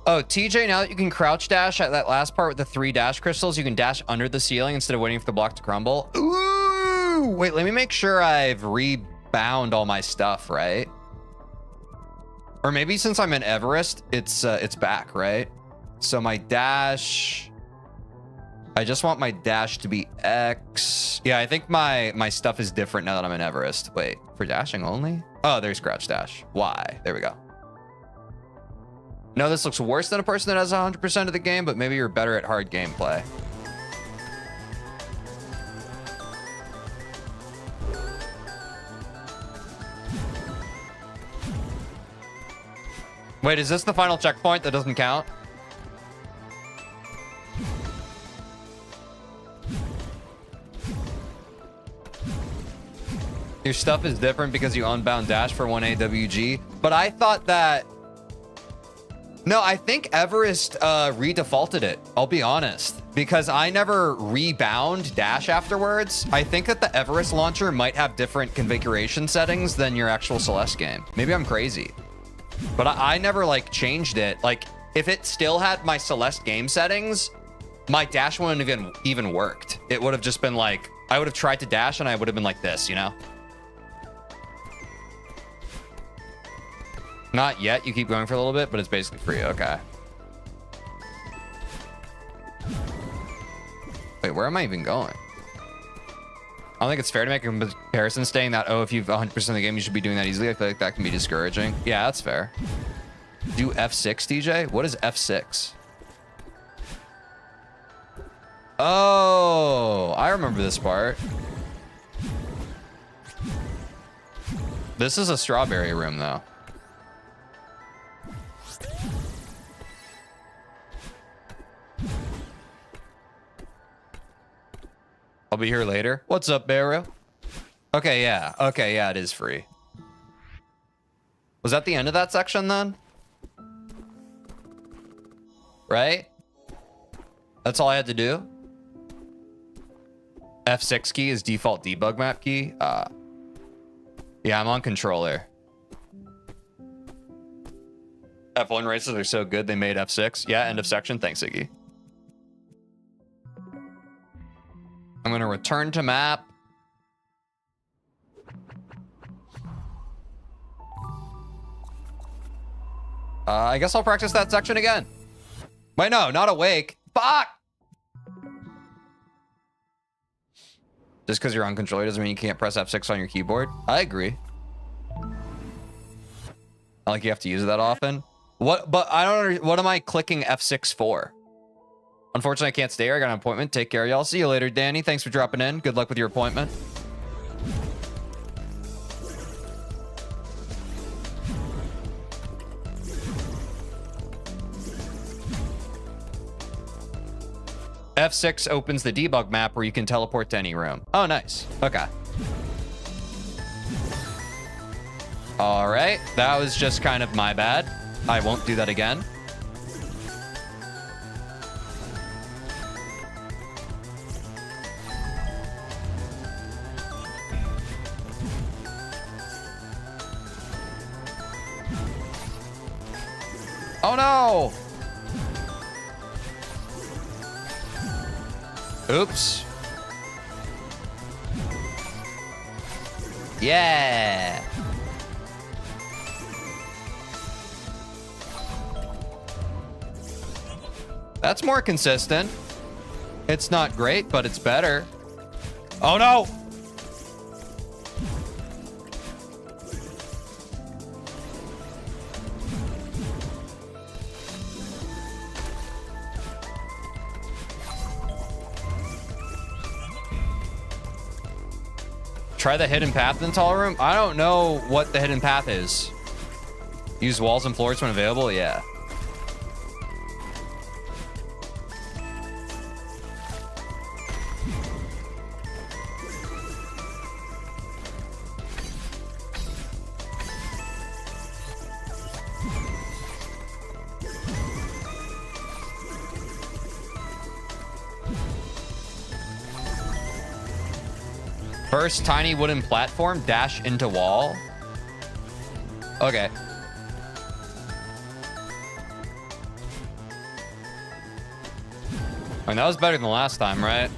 Oh, TJ, now that you can crouch dash at that last part with the 3 dash crystals, you can dash under the ceiling instead of waiting for the block to crumble. Ooh! Wait, let me make sure I've rebound all my stuff, right? Or maybe since I'm in Everest, it's back, right? So my dash... I just want my dash to be X. Yeah, I think my stuff is different now that I'm in Everest. Wait, for dashing only? Oh, there's crouch dash. Why? There we go. No, this looks worse than a person that has 100% of the game, but maybe you're better at hard gameplay. Wait, is this the final checkpoint that doesn't count? Your stuff is different because you unbound dash for 1 AWG, but I thought that... No, I think Everest redefaulted it. I'll be honest, because I never rebound dash afterwards. I think that the Everest launcher might have different configuration settings than your actual Celeste game. Maybe I'm crazy, but I never like changed it. Like if it still had my Celeste game settings, my dash wouldn't have even worked. It would have just been like, I would have tried to dash and I would have been like this, you know? Not yet. You keep going for a little bit, but it's basically free. Okay. Wait, where am I even going? I don't think it's fair to make a comparison saying that, oh, if you've 100% of the game, you should be doing that easily. I feel like that can be discouraging. Yeah, that's fair. Do F6, DJ? What is F6? Oh, I remember this part. This is a strawberry room, though. I'll be here later. What's up, Barrow? Okay, yeah. Okay, yeah, it is free. Was that the end of that section, then? Right? That's all I had to do? F6 key is default debug map key. Yeah, I'm on controller. F1 races are so good they made F6. Yeah, end of section. Thanks, Iggy. I'm going to return to map. I guess I'll practice that section again. Wait, no, not awake. Fuck! Just because you're on controller doesn't mean you can't press F6 on your keyboard. I agree. Not like you have to use it that often. What? But I don't. What am I clicking F6 for? Unfortunately, I can't stay here. I got an appointment. Take care, y'all. See you later, Danny. Thanks for dropping in. Good luck with your appointment. F6 opens the debug map where you can teleport to any room. Oh, nice. Okay. All right. That was just kind of my bad. I won't do that again. Oh, no. Oops. Yeah. That's more consistent. It's not great, but it's better. Oh, no. Try the hidden path in the tall room. I don't know what the hidden path is. Use walls and floors when available. Yeah. First tiny wooden platform, dash into wall. Okay. I mean, that was better than the last time, right?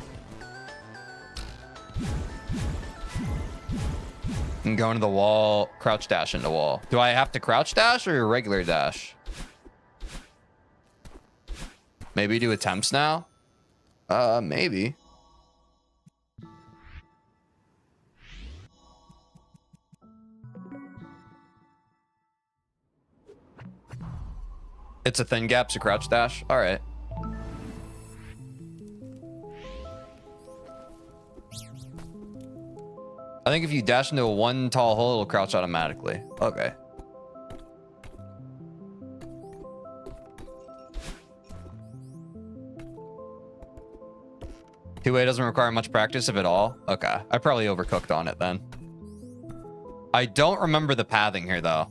And go into the wall, crouch dash into wall. Do I have to crouch dash or regular dash? Maybe do attempts now? Maybe. It's a thin gap, so crouch dash. All right. I think if you dash into a one tall hole, it'll crouch automatically. Okay. Two-way doesn't require much practice, if at all. Okay. I probably overcooked on it then. I don't remember the pathing here, though.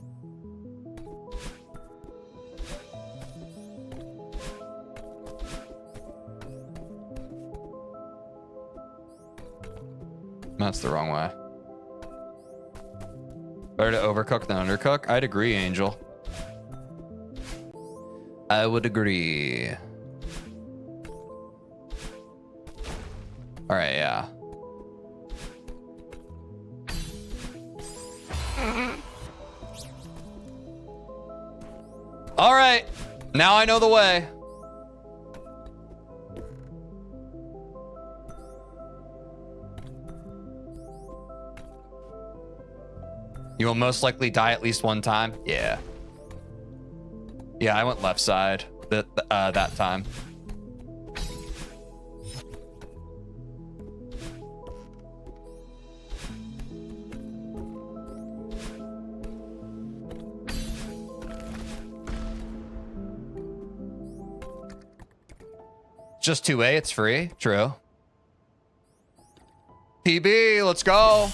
That's the wrong way. Better to overcook than undercook? I'd agree, Angel. I would agree. All right, yeah. All right, now I know the way. You will most likely die at least one time. Yeah. Yeah, I went left side that time. just 2A, it's free. True. PB, let's go.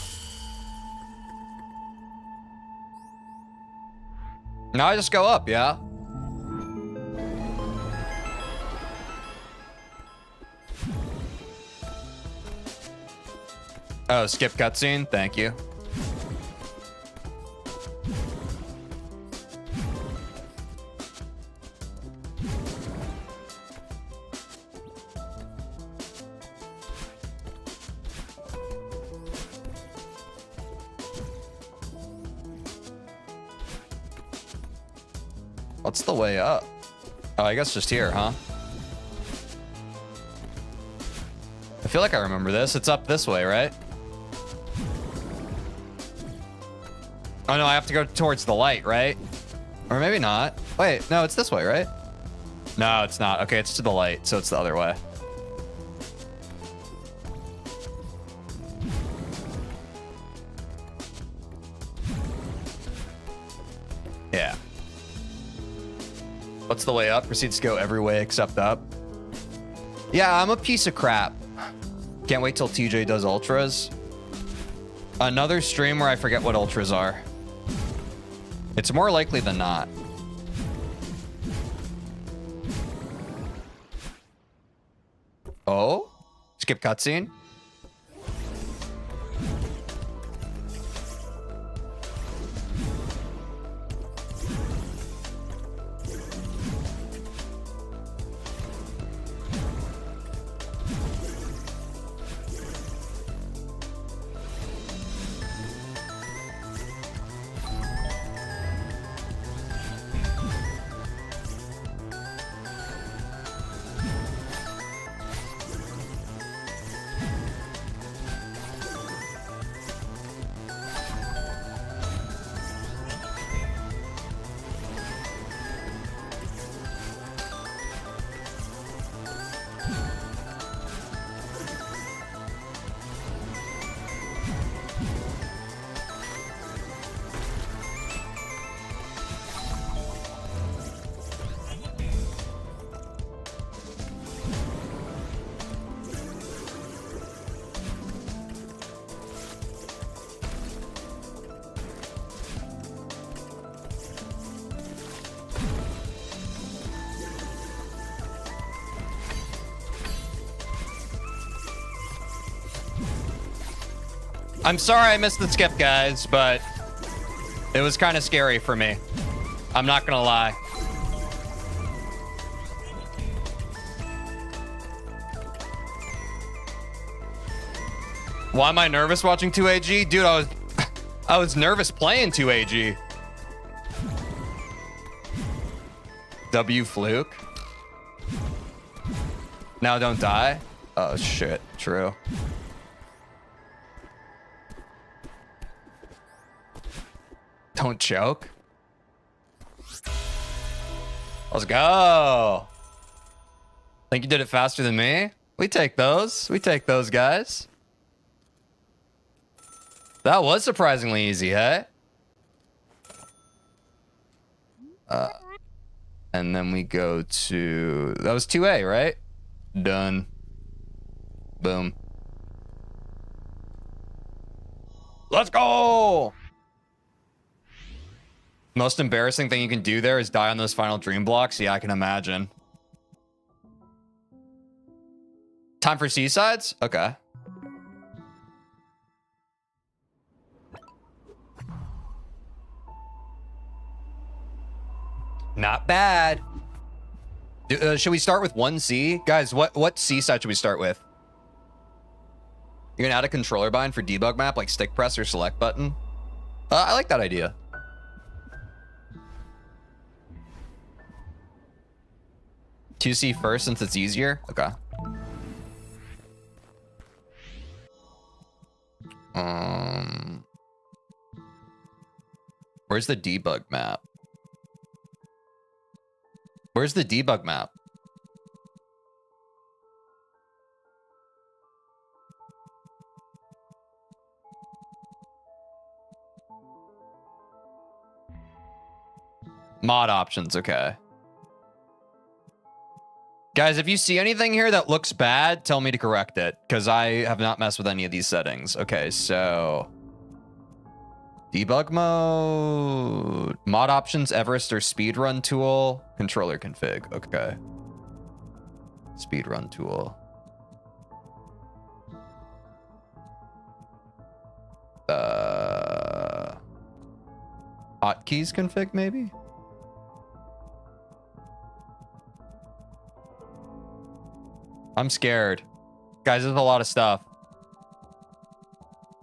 Now I just go up, yeah. Oh, skip cutscene. Thank you. What's the way up? Oh, I guess just here, huh? I feel like I remember this. It's up this way, right? Oh no, I have to go towards the light, right? Or maybe not. Wait, no, it's this way, right? No, it's not. Okay, it's to the light, so it's the other way. Yeah. What's the way up? Proceeds to go every way except up. Yeah, I'm a piece of crap. Can't wait till TJ does ultras. Another stream where I forget what ultras are. It's more likely than not. Oh? Skip cutscene? I'm sorry I missed the skip, guys, but it was kind of scary for me. I'm not gonna lie. Why am I nervous watching 2AG? Dude, I was nervous playing 2AG. W fluke. Now don't die. Oh shit, true. Don't choke. Let's go. Think you did it faster than me? We take those. We take those, guys. That was surprisingly easy, hey? And then we go to... That was 2A, right? Done. Boom. Let's go! Most embarrassing thing you can do there is die on those final dream blocks. Yeah, I can imagine. Time for seasides? Okay. Not bad. Should we start with 1C? Guys, what seaside should we start with? You're gonna add a controller bind for debug map, like stick press or select button? I like that idea. 2C first since it's easier? Okay. Where's the debug map? Where's the debug map? Mod options, okay. Guys, if you see anything here that looks bad, tell me to correct it, because I have not messed with any of these settings. Okay, so debug mode, mod options, Everest or speedrun tool, controller config. Okay, speedrun tool. Hotkeys config maybe. I'm scared. Guys, there's a lot of stuff.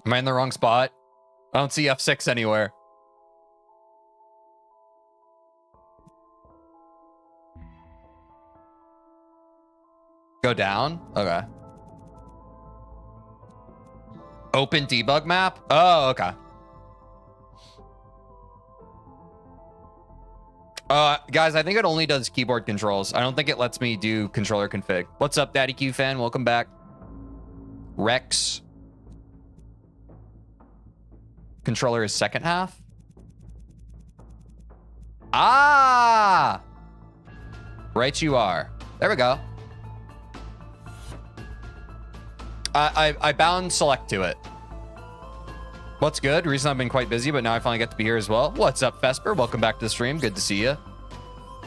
Am I in the wrong spot? I don't see F6 anywhere. Go down? Okay. Open debug map? Oh, okay. Guys, I think it only does keyboard controls. I don't think it lets me do controller config. What's up, Daddy Q fan? Welcome back. Rex. Controller is second half. Ah! Right you are. There we go. I bound select to it. What's good? Reason I've been quite busy, but now I finally get to be here as well. What's up, Vesper? Welcome back to the stream. Good to see you.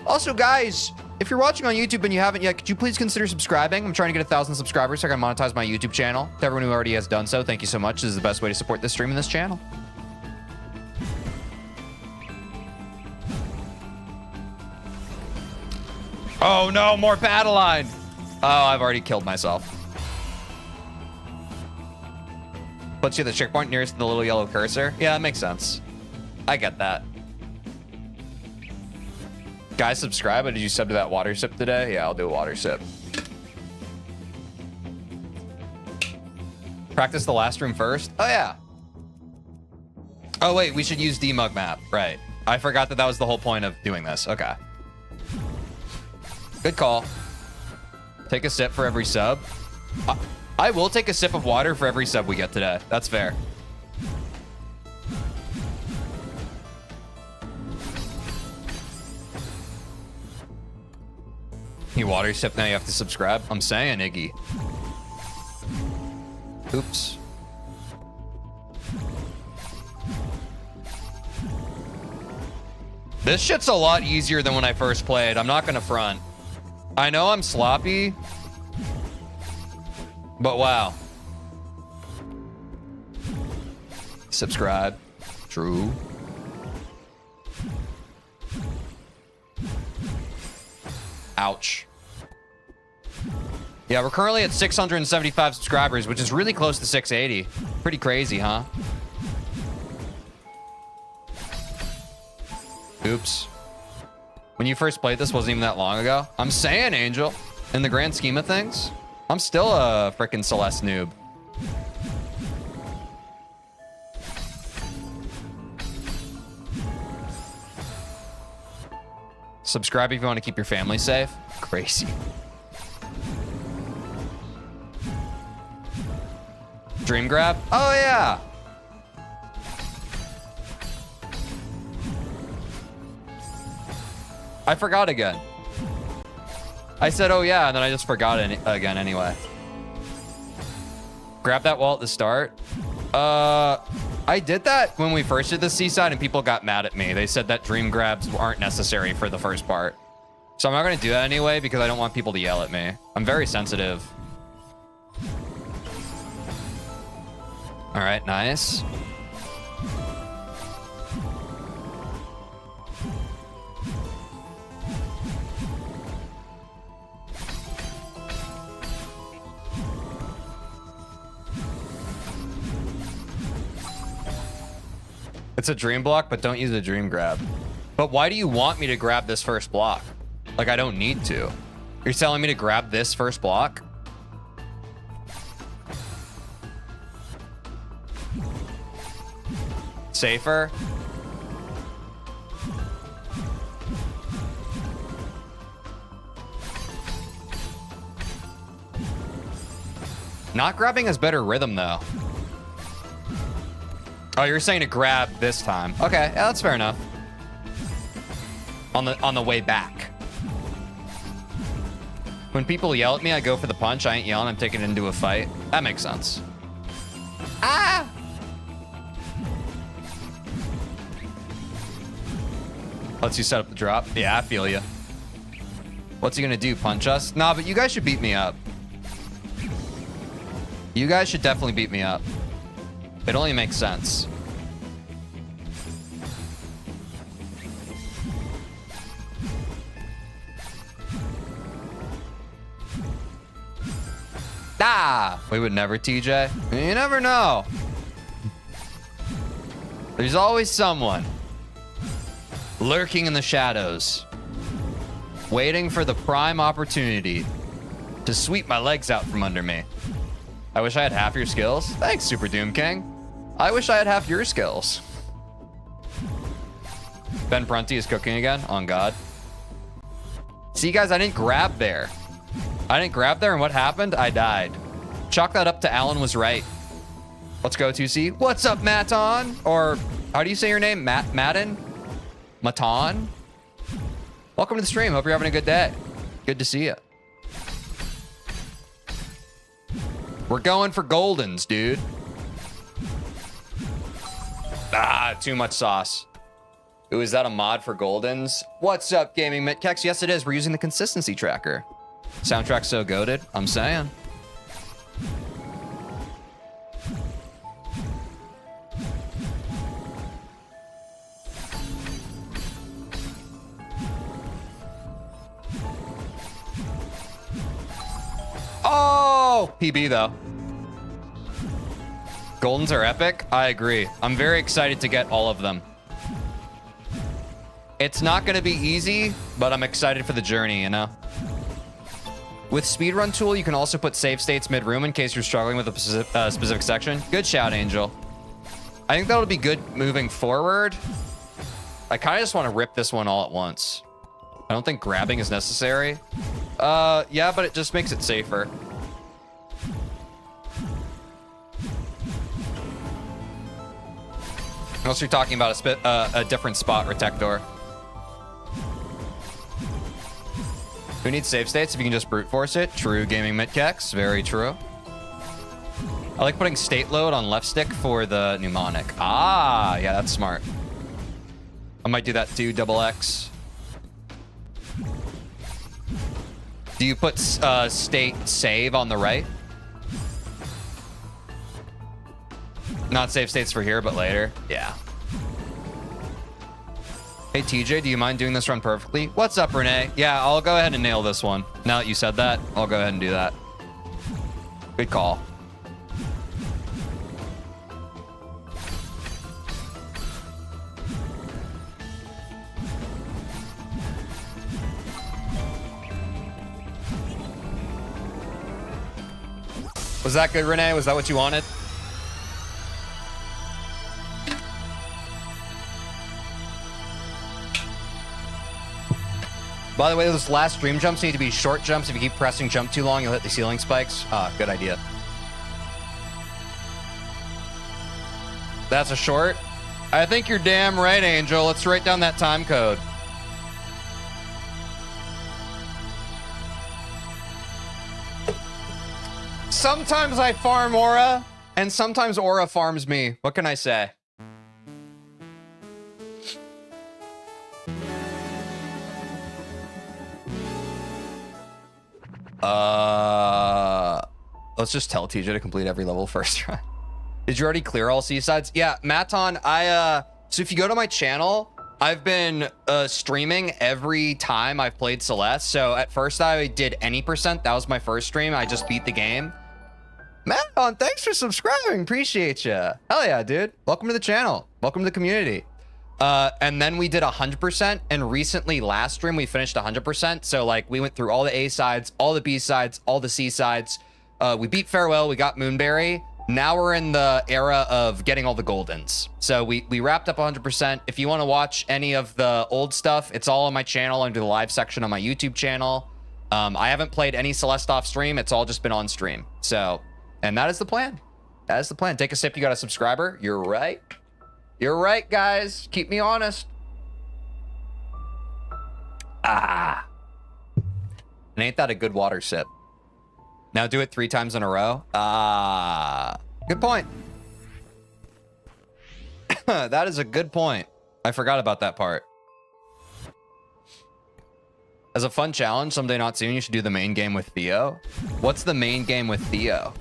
Also, guys, if you're watching on YouTube and you haven't yet, could you please consider subscribing? I'm trying to get 1,000 subscribers so I can monetize my YouTube channel. To everyone who already has done so, thank you so much. This is the best way to support this stream and this channel. Oh no, more battle line. Oh, I've already killed myself. Puts you at the checkpoint nearest to the little yellow cursor. Yeah, that makes sense. I get that. Guys, subscribe. Did you sub to that water sip today? Yeah, I'll do a water sip. Practice the last room first. Oh, yeah. Oh, wait, we should use demug map. Right. I forgot that that was the whole point of doing this. Okay. Good call. Take a sip for every sub. I will take a sip of water for every sub we get today. That's fair. You water sip, now you have to subscribe. I'm saying, Iggy. Oops. This shit's a lot easier than when I first played. I'm not gonna front. I know I'm sloppy, but wow. Subscribe. True. Ouch. Yeah, we're currently at 675 subscribers, which is really close to 680. Pretty crazy, huh? Oops. When you first played this wasn't even that long ago. I'm saying, Angel, in the grand scheme of things, I'm still a freaking Celeste noob. Subscribe if you want to keep your family safe. Crazy. Dream grab? Oh, yeah. I forgot again. I said, oh yeah, and then I just forgot it again anyway. Grab that wall at the start. I did that when we first did the seaside and people got mad at me. They said that dream grabs aren't necessary for the first part. So I'm not gonna do that anyway because I don't want people to yell at me. I'm very sensitive. All right, nice. It's a dream block, but don't use a dream grab. But why do you want me to grab this first block? Like, I don't need to. You're telling me to grab this first block? Safer? Not grabbing has better rhythm, though. Oh, you're saying to grab this time. Okay, yeah, that's fair enough. On the way back. When people yell at me, I go for the punch. I ain't yelling. I'm taking it into a fight. That makes sense. Ah! Lets you set up the drop. Yeah, I feel you. What's he gonna do? Punch us? Nah, but you guys should beat me up. You guys should definitely beat me up. It only makes sense. Ah! We would never, TJ. You never know. There's always someone lurking in the shadows, waiting for the prime opportunity to sweep my legs out from under me. I wish I had half your skills. Thanks, Super Doom King. I wish I had half your skills. Ben Prunty is cooking again? On God. See, guys, I didn't grab there. And what happened? I died. Chalk that up to Alan was right. Let's go, 2C. What's up, Maton? Or how do you say your name? Madden? Maton? Welcome to the stream. Hope you're having a good day. Good to see you. We're going for Goldens, dude. Ah, too much sauce. Ooh, is that a mod for Goldens? What's up, Gaming Mitkex? Yes, it is. We're using the consistency tracker. Soundtrack's so goated. I'm saying. Oh, PB though. Goldens are epic. I agree. I'm very excited to get all of them. It's not going to be easy, but I'm excited for the journey, you know? With speedrun tool, you can also put save states mid-room in case you're struggling with a specific section. Good shout, Angel. I think that'll be good moving forward. I kind of just want to rip this one all at once. I don't think grabbing is necessary. Yeah, but it just makes it safer. Unless you're talking about a different spot, Retector. Who needs save states if you can just brute force it? True, Gaming Mitkex. Very true. I like putting state load on left stick for the mnemonic. Ah, yeah, that's smart. I might do that too, double X. Do you put state save on the right? Not save states for here, but later. Yeah. Hey, TJ, do you mind doing this run perfectly? What's up, Renee? Yeah, I'll go ahead and nail this one. Now that you said that, I'll go ahead and do that. Good call. Was that good, Renee? Was that what you wanted? By the way, those last stream jumps need to be short jumps. If you keep pressing jump too long, you'll hit the ceiling spikes. Ah, good idea. That's a short? I think you're damn right, Angel. Let's write down that time code. Sometimes I farm Aura, and sometimes Aura farms me. What can I say? Let's just tell TJ to complete every level first try. Did you already clear all seasides? Yeah, Maton, so if you go to my channel, I've been streaming every time I've played Celeste. So at first I did any %. That was my first stream. I just beat the game. Maton, thanks for subscribing. Appreciate you. Hell yeah, dude. Welcome to the channel. Welcome to the community. And then we did 100%, and recently last stream we finished 100%. So like we went through all the A sides, all the B sides, all the C sides. We beat Farewell, we got Moonberry. Now we're in the era of getting all the Goldens. So we wrapped up 100%. If you want to watch any of the old stuff, it's all on my channel under the live section on my YouTube channel. I haven't played any Celeste off stream. It's all just been on stream. So, and that is the plan. That is the plan. Take a sip, you got a subscriber. You're right. You're right, guys. Keep me honest. Ah. And ain't that a good water sip? Now do it 3 times in a row. Good point. That is a good point. I forgot about that part. As a fun challenge, someday not soon, you should do the main game with Theo. What's the main game with Theo?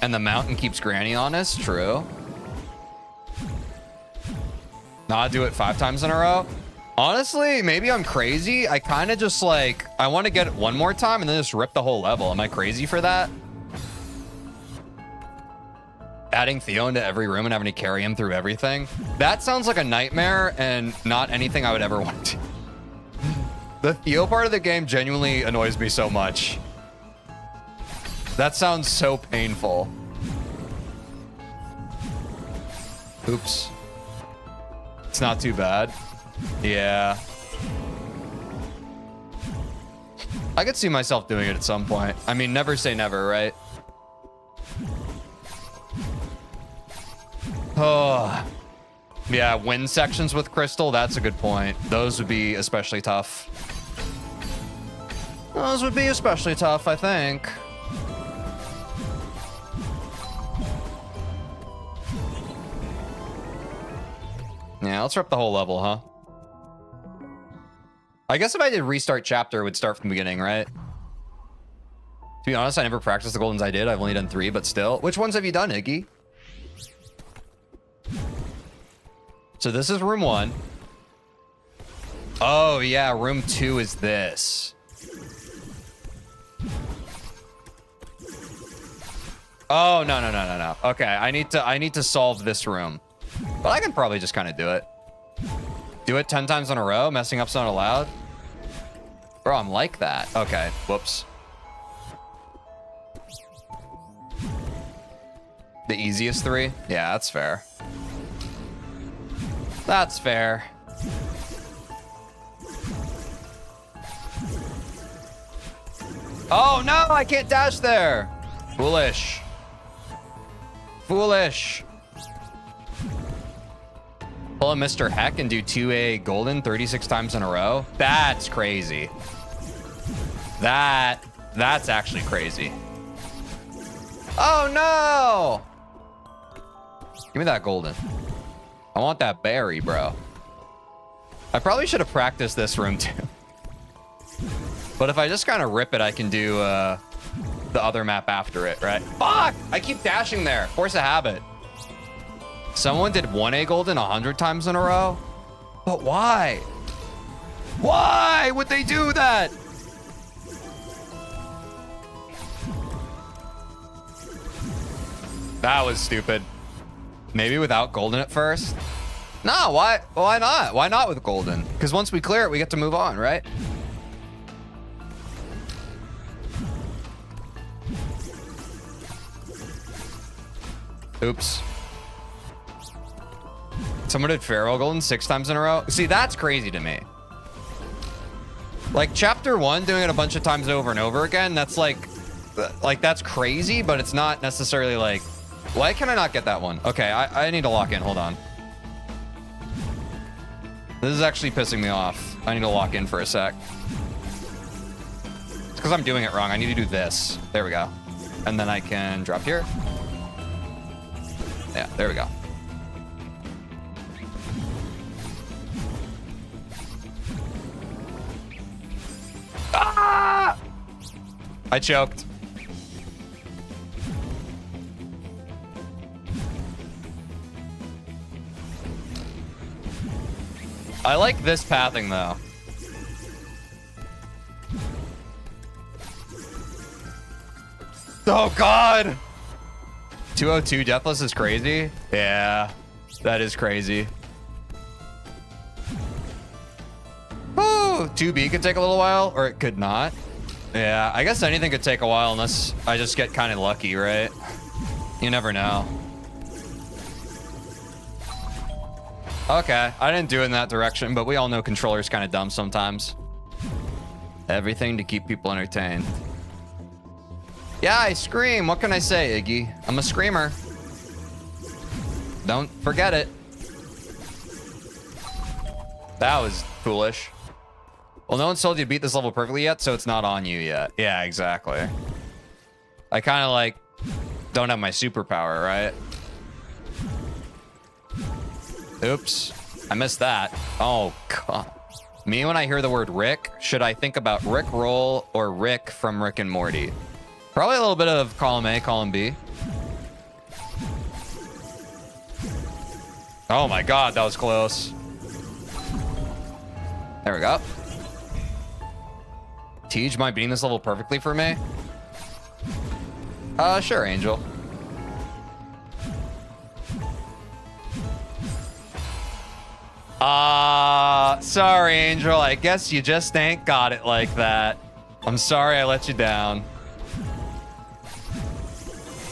And the mountain keeps Granny honest? True. Nah, do it 5 times in a row. Honestly, maybe I'm crazy. I kind of just like, I want to get it one more time and then just rip the whole level. Am I crazy for that? Adding Theo into every room and having to carry him through everything. That sounds like a nightmare and not anything I would ever want to. The Theo part of the game genuinely annoys me so much. That sounds so painful. Oops. It's not too bad. Yeah. I could see myself doing it at some point. I mean, never say never, right? Oh. Yeah, wind sections with Crystal, that's a good point. Those would be especially tough. Those would be especially tough, I think. Yeah, let's rip the whole level, huh? I guess if I did restart chapter, it would start from the beginning, right? To be honest, I never practiced the goldens I did. I've only done 3, but still. Which ones have you done, Iggy? So this is room 1. Oh, yeah, room 2 is this. Oh, no. Okay, I need to solve this room. But I can probably just kind of do it. Do it 10 times in a row? Messing up's not allowed? Bro, I'm like that. Okay, whoops. The easiest 3? Yeah, that's fair. That's fair. Oh, no, I can't dash there. Foolish. Foolish. Pull a Mr. Heck and do 2A golden 36 times in a row? That's crazy. That's actually crazy. Oh, no! Give me that golden. I want that berry, bro. I probably should have practiced this room, too. But if I just kind of rip it, I can do the other map after it, right? Fuck! I keep dashing there. Force a habit. Someone did 1A golden 100 times in a row? But why? Why would they do that? That was stupid. Maybe without golden at first? No, why not? Why not with golden? Because once we clear it, we get to move on, right? Oops. Someone did Pharaoh golden 6 times in a row. See, that's crazy to me. Like chapter 1, doing it a bunch of times over and over again, that's like that's crazy, but it's not necessarily like, why can I not get that one? Okay, I need to lock in. Hold on. This is actually pissing me off. I need to lock in for a sec. It's because I'm doing it wrong. I need to do this. There we go. And then I can drop here. Yeah, there we go. Ah! I choked. I like this pathing though. Oh God! 202 Deathless is crazy. Yeah, that is crazy. Ooh, 2B could take a little while, or it could not. Yeah, I guess anything could take a while unless I just get kind of lucky, right? You never know. Okay, I didn't do it in that direction, but we all know controller's kind of dumb sometimes. Everything to keep people entertained. Yeah, I scream. What can I say, Iggy? I'm a screamer. Don't forget it. That was foolish. Well, no one's told you to beat this level perfectly yet, so it's not on you yet. Yeah, exactly. I kind of like don't have my superpower, right? Oops. I missed that. Oh, God. Me, when I hear the word Rick, should I think about Rick Roll or Rick from Rick and Morty? Probably a little bit of column A, column B. Oh my God, that was close. There we go. Tej, mind beating this level perfectly for me? Sure, Angel. Sorry, Angel. I guess you just ain't got it like that. I'm sorry I let you down.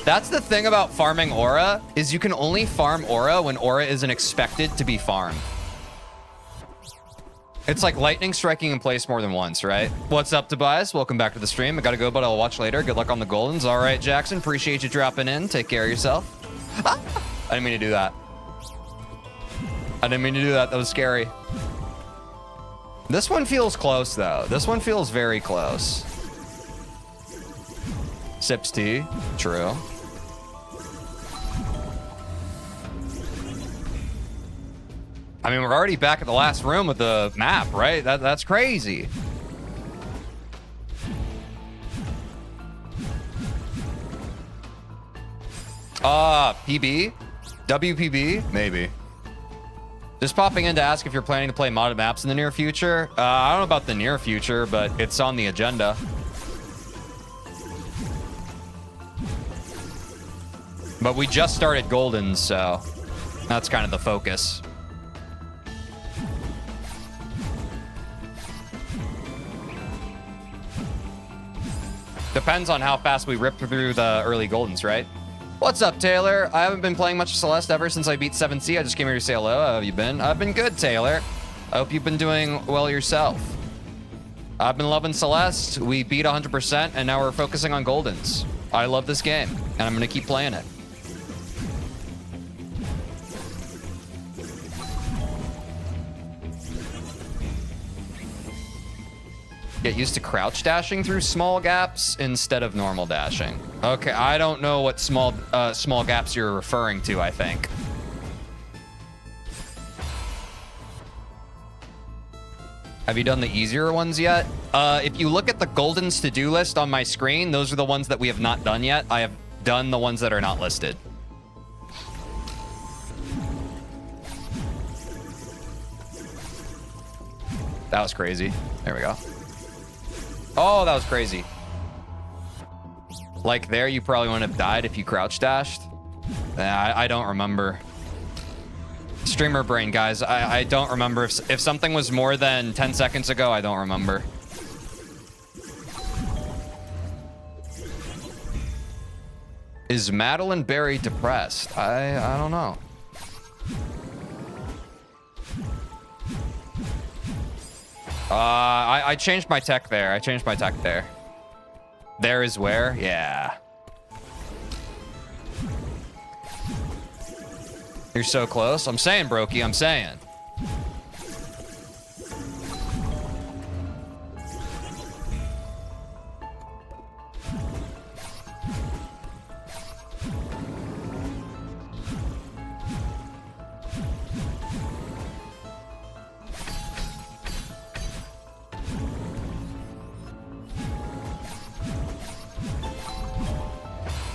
That's the thing about farming aura, is you can only farm aura when aura isn't expected to be farmed. It's like lightning striking in place more than once, right? What's up, Tobias? Welcome back to the stream. I gotta go, but I'll watch later. Good luck on the Goldens. All right, Jackson. Appreciate you dropping in. Take care of yourself. Ah! I didn't mean to do that. I didn't mean to do that. That was scary. This one feels close, though. This one feels very close. Sips tea. True. I mean, we're already back at the last room with the map, right? That's crazy. PB? WPB? Maybe. Just popping in to ask if you're planning to play modded maps in the near future. I don't know about the near future, but it's on the agenda. But we just started Golden, so that's kind of the focus. Depends on how fast we rip through the early Goldens, right? What's up, Taylor? I haven't been playing much Celeste ever since I beat 7C. I just came here to say hello. How have you been? I've been good, Taylor. I hope you've been doing well yourself. I've been loving Celeste. We beat 100%, and now we're focusing on Goldens. I love this game, and I'm going to keep playing it. Get used to crouch dashing through small gaps instead of normal dashing. Okay, I don't know what small gaps you're referring to, I think. Have you done the easier ones yet? If you look at the Golden's to-do list on my screen, those are the ones that we have not done yet. I have done the ones that are not listed. That was crazy. There we go. Oh, that was crazy. Like there, you probably wouldn't have died if you crouch dashed. I don't remember. Streamer brain, guys. I don't remember. If something was more than 10 seconds ago, I don't remember. Is Madeline Berry depressed? I don't know. I changed my tech there. I changed my tech there. There is where? Yeah. You're so close. I'm saying, Brokey. I'm saying.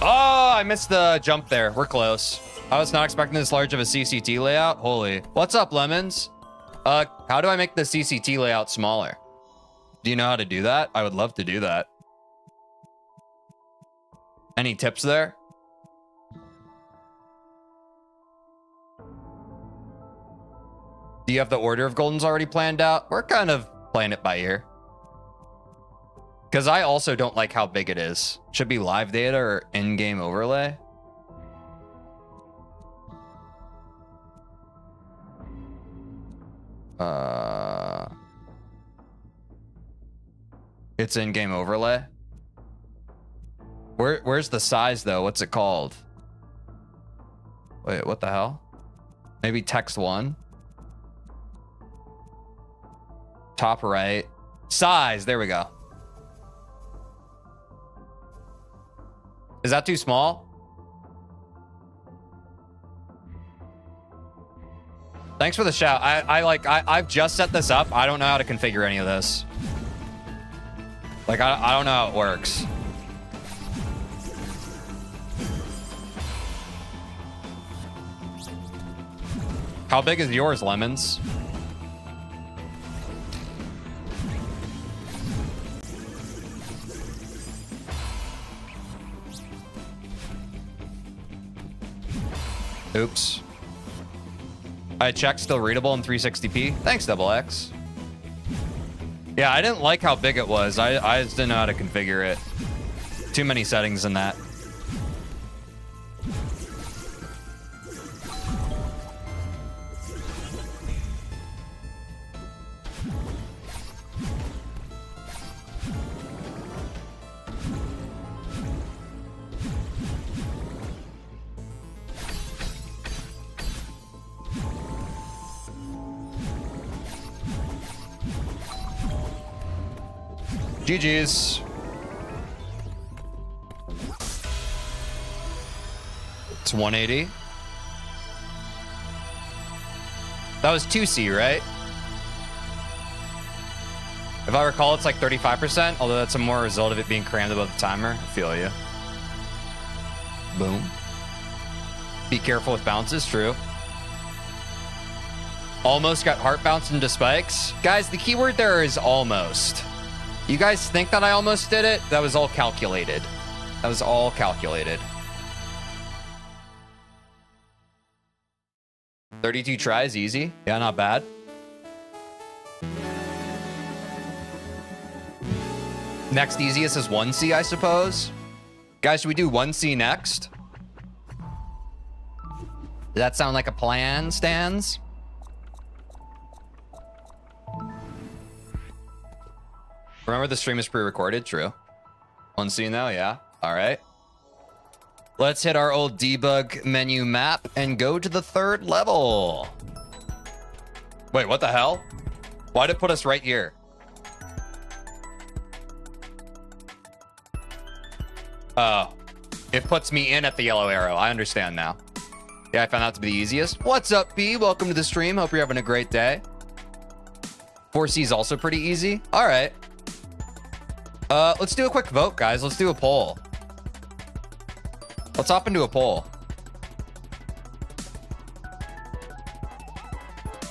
Oh, I missed the jump there. We're close. I was not expecting this large of a CCT layout. Holy. What's up, Lemons? How do I make the CCT layout smaller? Do you know how to do that? I would love to do that. Any tips there? Do you have the order of Goldens already planned out? We're kind of playing it by ear. Because I also don't like how big it is. Should be live data or in-game overlay. It's in-game overlay. Where's the size though? What's it called? Wait, what the hell? Maybe text one. Top right. Size. There we go. Is that too small? Thanks for the shout. I've just set this up. I don't know how to configure any of this. Like, I don't know how it works. How big is yours, Lemons? Oops. I checked, still readable in 360p. Thanks, Double X. Yeah, I didn't like how big it was. I just didn't know how to configure it. Too many settings in that. GG's. It's 180. That was 2C, right? If I recall, it's like 35%, although that's a more result of it being crammed above the timer. I feel you. Boom. Be careful with bounces, true. Almost got heart bounced into spikes. Guys, the keyword there is almost. You guys think that I almost did it? That was all calculated. That was all calculated. 32 tries, easy. Yeah, not bad. Next easiest is 1C, I suppose. Guys, should we do 1C next? Does that sound like a plan, Stans? Remember the stream is pre-recorded? True. 1C now, yeah. All right. Let's hit our old debug menu map and go to the 3rd level. Wait, what the hell? Why'd it put us right here? Oh, it puts me in at the yellow arrow. I understand now. Yeah, I found that to be the easiest. What's up, B? Welcome to the stream. Hope you're having a great day. 4C is also pretty easy. All right. Let's do a quick vote, guys. Let's do a poll. Let's hop into a poll.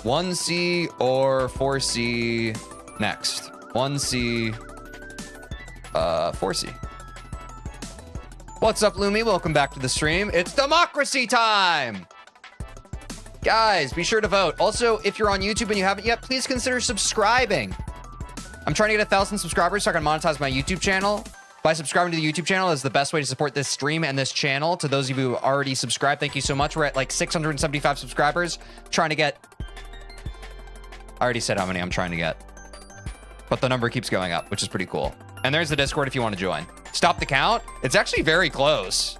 1C or 4C next? 1C, 4C. What's up, Lumi? Welcome back to the stream. It's democracy time! Guys, be sure to vote. Also, if you're on YouTube and you haven't yet, please consider subscribing. I'm trying to get 1,000 subscribers so I can monetize my YouTube channel. By subscribing to the YouTube channel is the best way to support this stream and this channel. To those of you who already subscribed, thank you so much. We're at like 675 subscribers. Trying to get... I already said how many I'm trying to get. But the number keeps going up, which is pretty cool. And there's the Discord if you want to join. Stop the count? It's actually very close.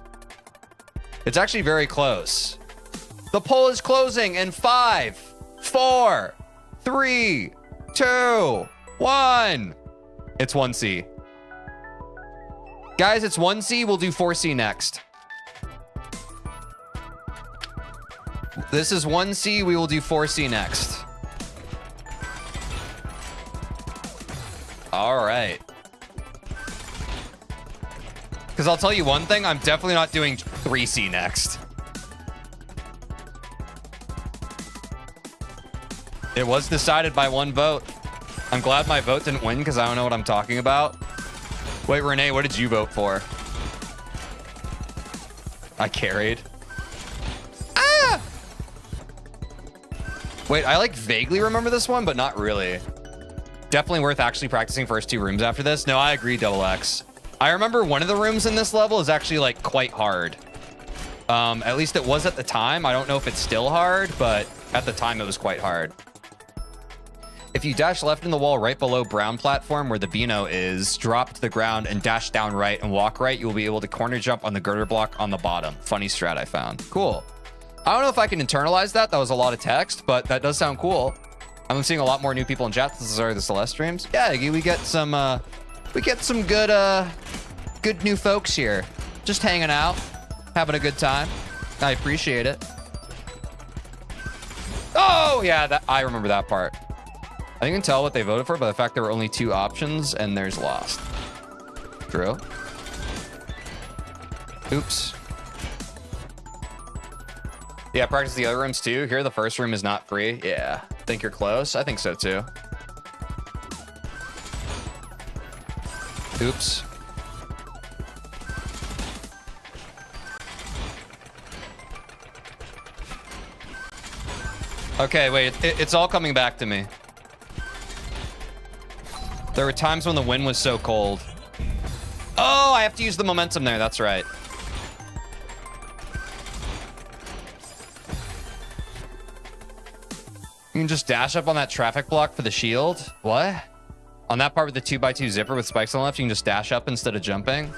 It's actually very close. The poll is closing in 5, 4, 3, 2... 1. It's 1C. Guys, it's 1C. We'll do 4C next. This is 1C. We will do 4C next. All right. Because I'll tell you one thing. I'm definitely not doing 3C next. It was decided by 1 vote. I'm glad my vote didn't win because I don't know what I'm talking about. Wait, Renee, what did you vote for? I carried. Ah! Wait, I like vaguely remember this one, but not really. Definitely worth actually practicing first 2 rooms after this. No, I agree, Double X. I remember one of the rooms in this level is actually like quite hard. At least it was at the time. I don't know if it's still hard, but at the time it was quite hard. If you dash left in the wall right below brown platform where the Beano is, drop to the ground and dash down right and walk right, you will be able to corner jump on the girder block on the bottom. Funny strat I found. Cool. I don't know if I can internalize that. That was a lot of text, but that does sound cool. I'm seeing a lot more new people in chat. This is the Celeste streams. Yeah, we get some good new folks here. Just hanging out, having a good time. I appreciate it. Oh yeah, I remember that part. I think you can tell what they voted for by the fact there were only 2 options and there's lost. True. Oops. Yeah, practice the other rooms too. Here, the first room is not free. Yeah. Think you're close? I think so too. Oops. Okay, wait. It's all coming back to me. There were times when the wind was so cold. Oh, I have to use the momentum there. That's right. You can just dash up on that traffic block for the shield. What? On that part with the 2x2 zipper with spikes on the left, you can just dash up instead of jumping.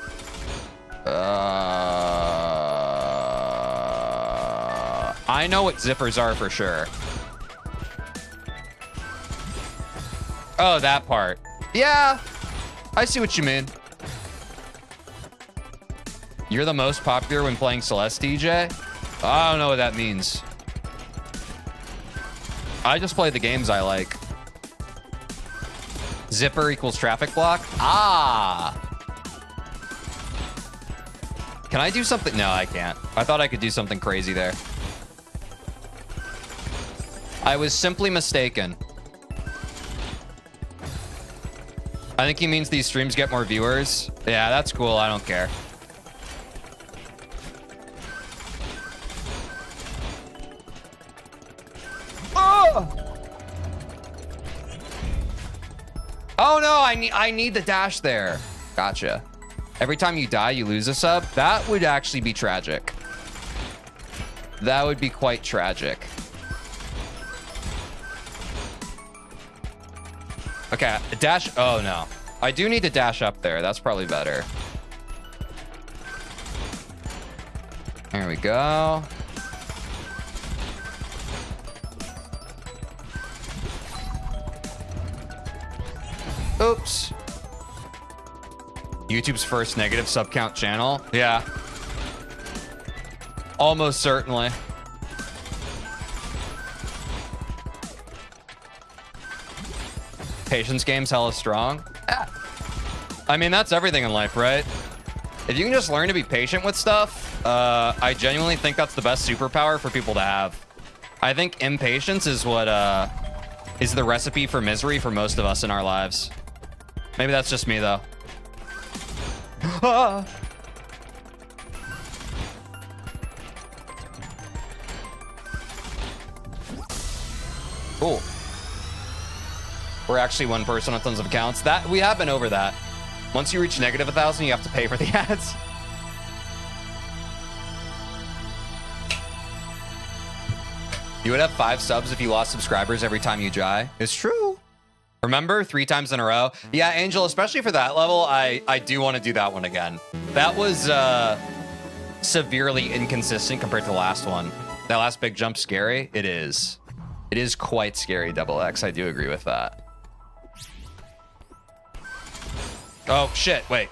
I know what zippers are for sure. Oh, that part. Yeah, I see what you mean. You're the most popular when playing Celeste, DJ? I don't know what that means. I just play the games I like. Zipper equals traffic block? Ah! Can I do something? No, I can't. I thought I could do something crazy there. I was simply mistaken. I think he means these streams get more viewers. Yeah, that's cool. I don't care. Oh no, I need the dash there. Gotcha. Every time you die, you lose a sub. That would actually be tragic. That would be quite tragic. Okay, dash. Oh no. I do need to dash up there. That's probably better. There we go. Oops. YouTube's first negative sub count channel. Yeah. Almost certainly. Patience game's hella strong. I mean, that's everything in life, right? If you can just learn to be patient with stuff, I genuinely think that's the best superpower for people to have. I think impatience is what is the recipe for misery for most of us in our lives. Maybe that's just me, though. Ah! Cool. We're actually one person on tons of accounts. That we have been over that. Once you reach negative 1,000, you have to pay for the ads. You would have 5 subs if you lost subscribers every time you die. It's true. Remember, 3 times in a row? Yeah, Angel, especially for that level, I do want to do that one again. That was severely inconsistent compared to the last one. That last big jump scary? It is. It is quite scary, Double X. I do agree with that. Oh, shit. Wait.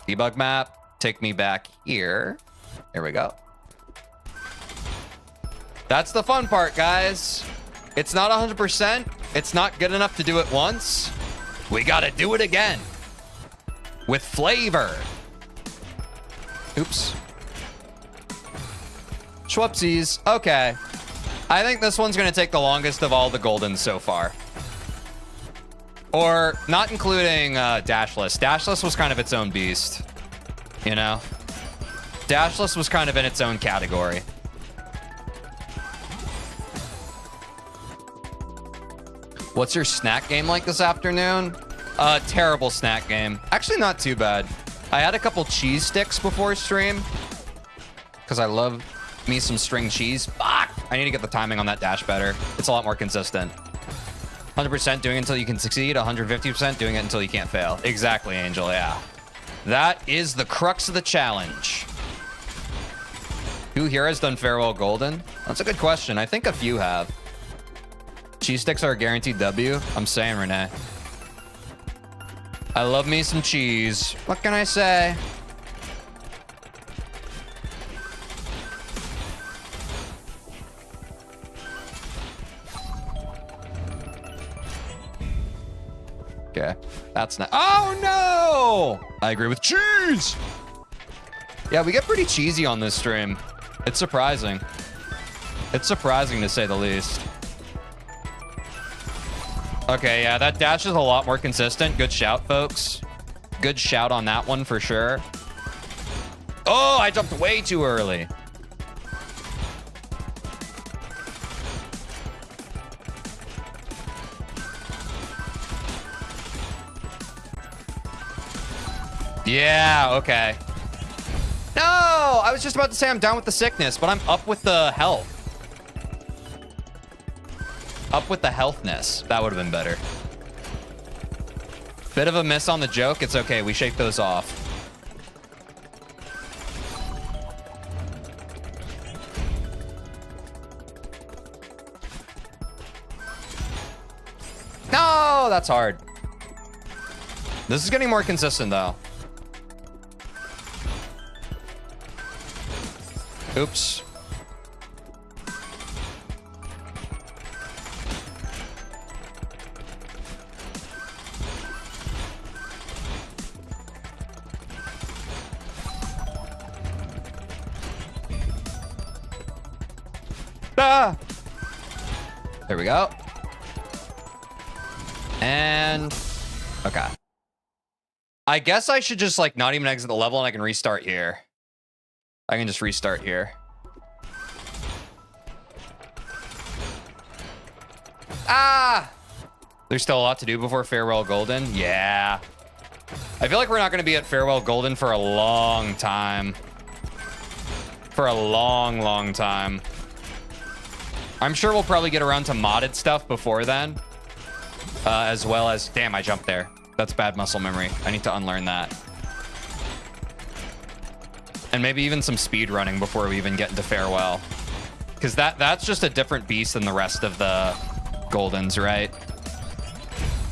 Debug map. Take me back here. There we go. That's the fun part, guys. It's not 100%. It's not good enough to do it once. We gotta do it again. With flavor. Oops. Schwupsies. Okay. I think this one's gonna take the longest of all the goldens so far. Or not including Dashless. Dashless was kind of its own beast. You know? Dashless was kind of in its own category. What's your snack game like this afternoon? Terrible snack game. Actually, not too bad. I had a couple cheese sticks before stream. Because I love me some string cheese. Fuck! I need to get the timing on that dash better. It's a lot more consistent. 100% doing it until you can succeed. 150% doing it until you can't fail. Exactly, Angel, yeah. That is the crux of the challenge. Who here has done Farewell Golden? That's a good question. I think a few have. Cheese sticks are a guaranteed W. I'm saying, Renee. I love me some cheese. What can I say? Okay, that's not. Oh no! I agree with cheese. Yeah, we get pretty cheesy on this stream. It's surprising. It's surprising to say the least. Okay, yeah, that dash is a lot more consistent. Good shout, folks. Good shout on that one for sure. Oh, I jumped way too early. Yeah, okay. No, I was just about to say I'm down with the sickness, but I'm up with the health. Up with the healthness. That would have been better. Bit of a miss on the joke. It's okay. We shake those off. No, that's hard. This is getting more consistent, though. Oops. Ah! There we go. And okay. I guess I should just like not even exit the level and I can restart here. I can just restart here. Ah! There's still a lot to do before Farewell Golden. Yeah. I feel like we're not going to be at Farewell Golden for a long time. For a long, long time. I'm sure we'll probably get around to modded stuff before then. As well as... Damn, I jumped there. That's bad muscle memory. I need to unlearn that. And maybe even some speed running before we even get into Farewell. Because that's just a different beast than the rest of the Goldens, right?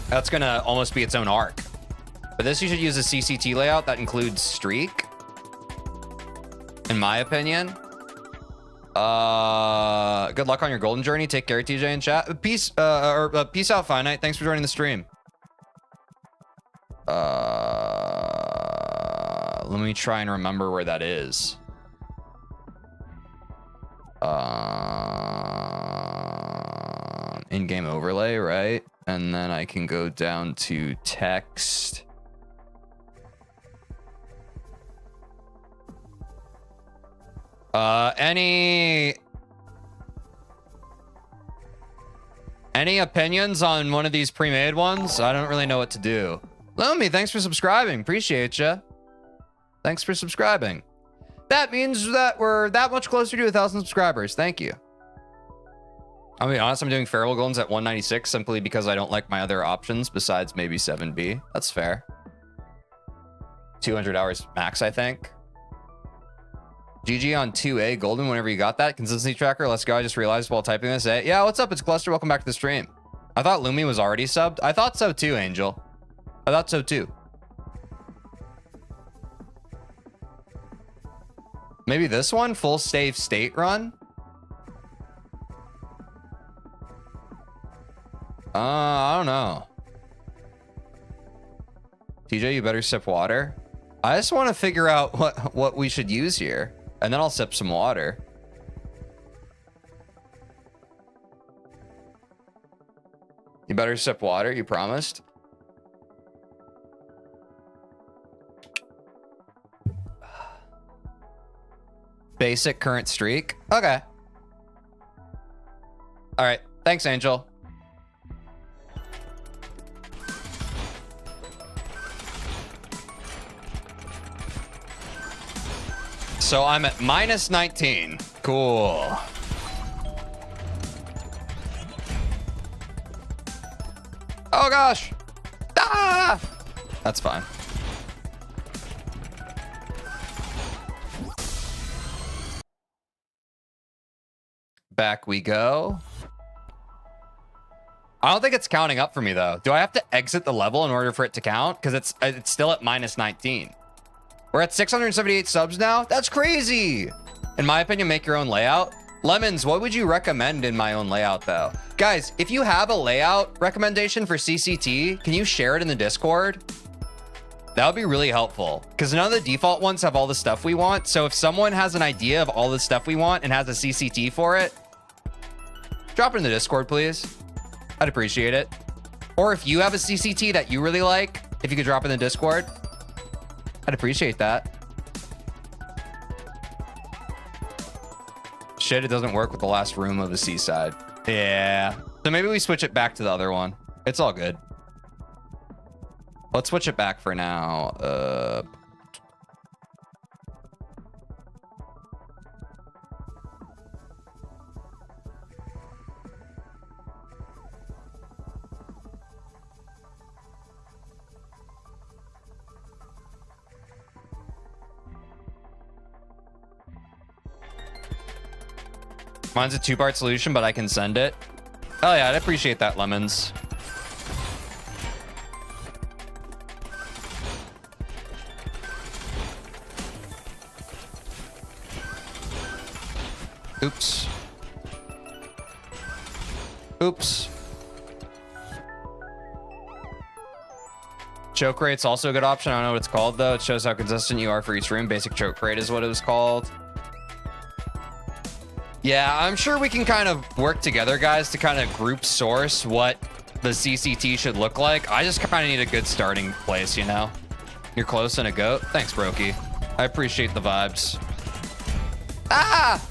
That's going to almost be its own arc. But this, you should use a CCT layout that includes Streak. In my opinion. Good luck on your golden journey. Take care, TJ in chat. Peace out, Finite. Thanks for joining the stream. Let me try and remember where that is. In-game overlay, right? And then I can go down to text. Any opinions on one of these pre-made ones? I don't really know what to do. Lomi, thanks for subscribing. Appreciate ya. Thanks for subscribing. That means that we're that much closer to 1,000 subscribers. Thank you. I'll be honest, I'm doing Farewell Goldens at 196 simply because I don't like my other options besides maybe 7B. That's fair. 200 hours max, I think. GG on 2A Golden whenever you got that. Consistency tracker, let's go. I just realized while typing this. Hey, yeah, what's up? It's Cluster. Welcome back to the stream. I thought Lumi was already subbed. I thought so too, Angel. I thought so too. Maybe this one? Full save state run? I don't know. TJ, you better sip water. I just want to figure out what we should use here. And then I'll sip some water. You better sip water, you promised? Basic current streak. Okay. All right. Thanks, Angel. So I'm at minus 19. Cool. Oh gosh. Ah! That's fine. Back we go. I don't think it's counting up for me though. Do I have to exit the level in order for it to count? Because it's still at -19. We're at 678 subs now. That's crazy. In my opinion, make your own layout. Lemons, what would you recommend in my own layout though? Guys, if you have a layout recommendation for CCT, can you share it in the Discord? That would be really helpful because none of the default ones have all the stuff we want. So if someone has an idea of all the stuff we want and has a CCT for it, drop it in the Discord, please. I'd appreciate it. Or if you have a CCT that you really like, if you could drop in the Discord, I'd appreciate that. Shit, it doesn't work with the last room of the seaside. Yeah. So maybe we switch it back to the other one. It's all good. Let's switch it back for now. Mine's a 2-part solution, but I can send it. Oh yeah, I'd appreciate that, Lemons. Oops. Oops. Choke rate's also a good option. I don't know what it's called though. It shows how consistent you are for each room. Basic choke rate is what it was called. Yeah, I'm sure we can kind of work together, guys, to kind of group source what the CCT should look like. I just kind of need a good starting place, you know? You're close and a goat. Thanks, Brokey. I appreciate the vibes. Ah!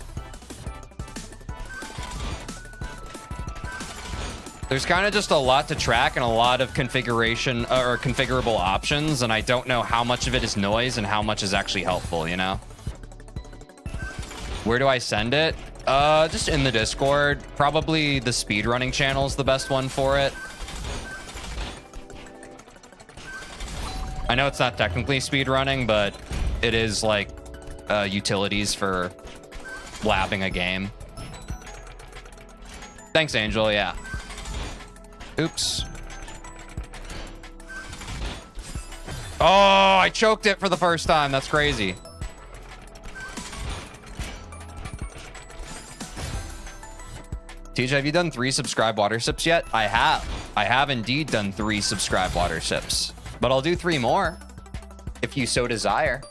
There's kind of just a lot to track and a lot of configuration or configurable options, and I don't know how much of it is noise and how much is actually helpful, you know? Where do I send it? Just in the Discord. Probably the speedrunning channel is the best one for it. I know it's not technically speedrunning, but it is like utilities for labbing a game. Thanks, Angel. Yeah. Oops. Oh, I choked it for the first time. That's crazy. TJ, have you done 3 subscribe water sips yet? I have. I have indeed done 3 subscribe water sips, but I'll do 3 more if you so desire.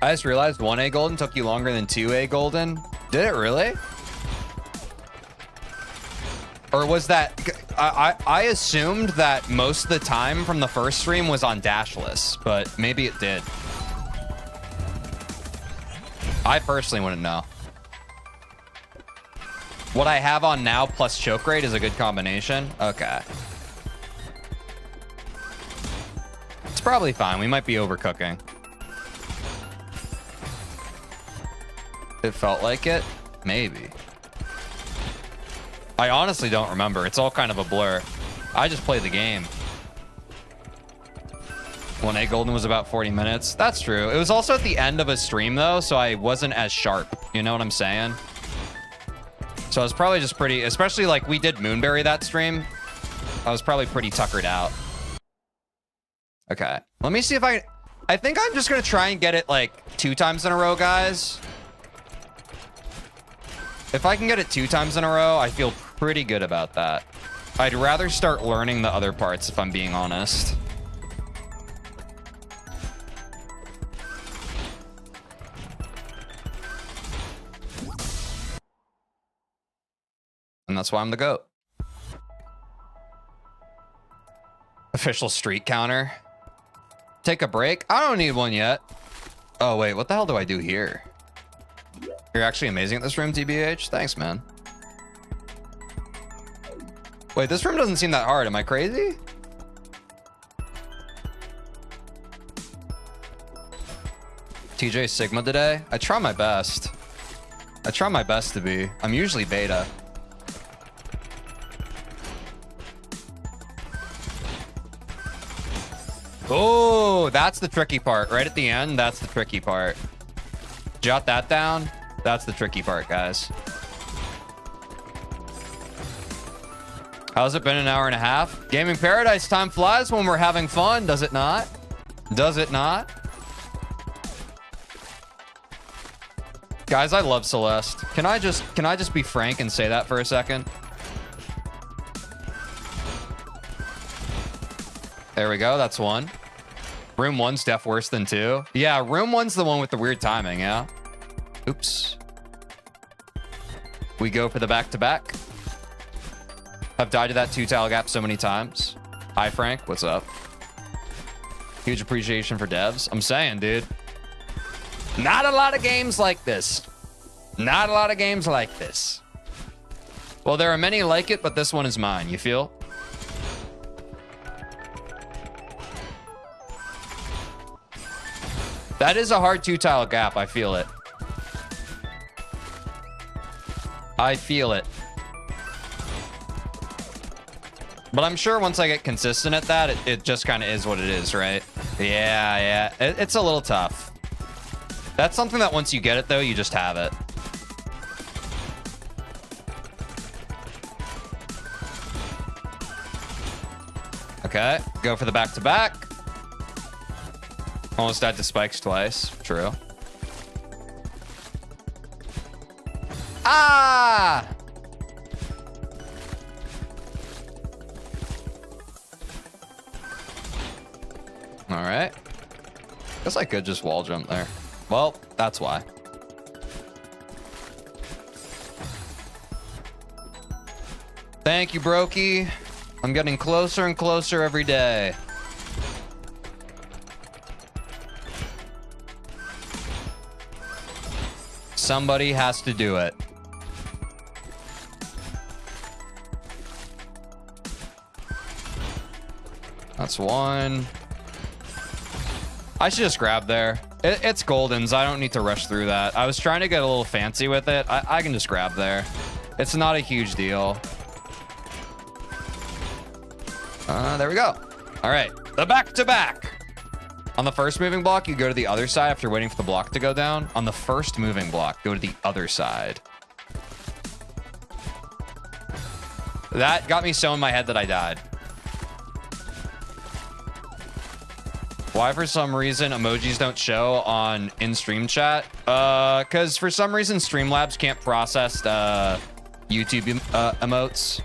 I just realized 1A golden took you longer than 2A golden. Did it really? Or was that... I assumed that most of the time from the first stream was on dashless, but maybe it did. I personally wouldn't know. What I have on now plus choke rate is a good combination. Okay. It's probably fine. We might be overcooking. It felt like it? Maybe. I honestly don't remember. It's all kind of a blur. I just play the game. 1A golden was about 40 minutes. That's true. It was also at the end of a stream though, so I wasn't as sharp. You know what I'm saying? So I was probably just pretty, especially like we did Moonberry that stream. I was probably pretty tuckered out. Okay. Let me see if I think I'm just going to try and get it like 2 times in a row, guys. If I can get it 2 times in a row, I feel pretty good about that. I'd rather start learning the other parts if I'm being honest. And that's why I'm the GOAT. Official streak counter. Take a break? I don't need one yet. Oh, wait. What the hell do I do here? You're actually amazing at this room, TBH. Thanks, man. Wait, this room doesn't seem that hard. Am I crazy? TJ Sigma today? I try my best. I try my best to be. I'm usually beta. Oh, that's the tricky part. Right at the end, that's the tricky part. Jot that down. That's the tricky part, guys. How's it been an hour and a half? Gaming Paradise, time flies when we're having fun, does it not? Does it not? Guys, I love Celeste. Can I just be frank and say that for a second? There we go, that's one. Room 1's def worse than 2. Yeah, room 1's the one with the weird timing, yeah. Oops. We go for the back-to-back. I've died to that 2-tile gap so many times. Hi, Frank. What's up? Huge appreciation for devs. I'm saying, dude. Not a lot of games like this. Not a lot of games like this. Well, there are many like it, but this one is mine. You feel? That is a hard 2-tile gap. I feel it. I feel it. But I'm sure once I get consistent at that, it just kind of is what it is, right? Yeah. It's a little tough. That's something that once you get it, though, you just have it. Okay, go for the back-to-back. Almost died to spikes twice. True. Ah! All right. Guess I could just wall jump there. Well, that's why. Thank you, Brokey. I'm getting closer and closer every day. Somebody has to do it. That's one. I should just grab there. It's Golden's. I don't need to rush through that. I was trying to get a little fancy with it. I can just grab there. It's not a huge deal. There we go. All right. The back-to-back. On the first moving block, you go to the other side after waiting for the block to go down. On the first moving block, go to the other side. That got me so in my head that I died. Why, for some reason, emojis don't show on in-stream chat? Because for some reason, Streamlabs can't process YouTube emotes.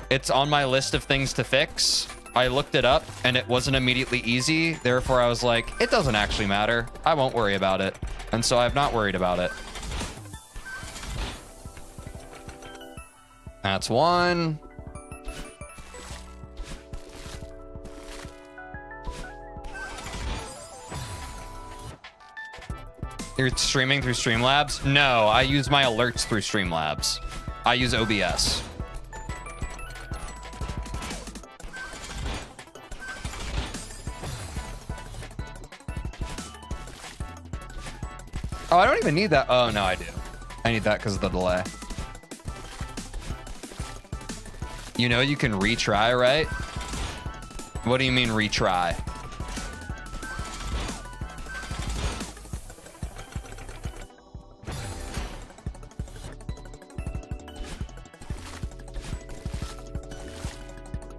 It's on my list of things to fix. I looked it up, and it wasn't immediately easy. Therefore, I was like, it doesn't actually matter. I won't worry about it. And so I've not worried about it. That's one. You're streaming through Streamlabs? No, I use my alerts through Streamlabs. I use OBS. Oh, I don't even need that. Oh, no, I do. I need that because of the delay. You know you can retry, right? What do you mean retry?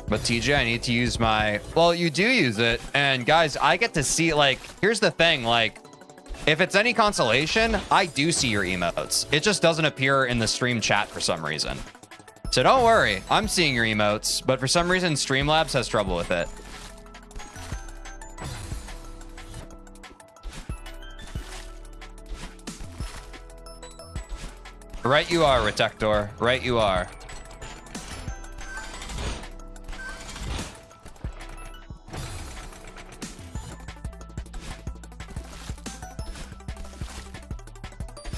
But TJ, I need to use my... Well, you do use it. And guys, I get to see, like... Here's the thing, like... If it's any consolation, I do see your emotes. It just doesn't appear in the stream chat for some reason. So don't worry, I'm seeing your emotes. But for some reason, Streamlabs has trouble with it. Right you are, Retector. Right you are.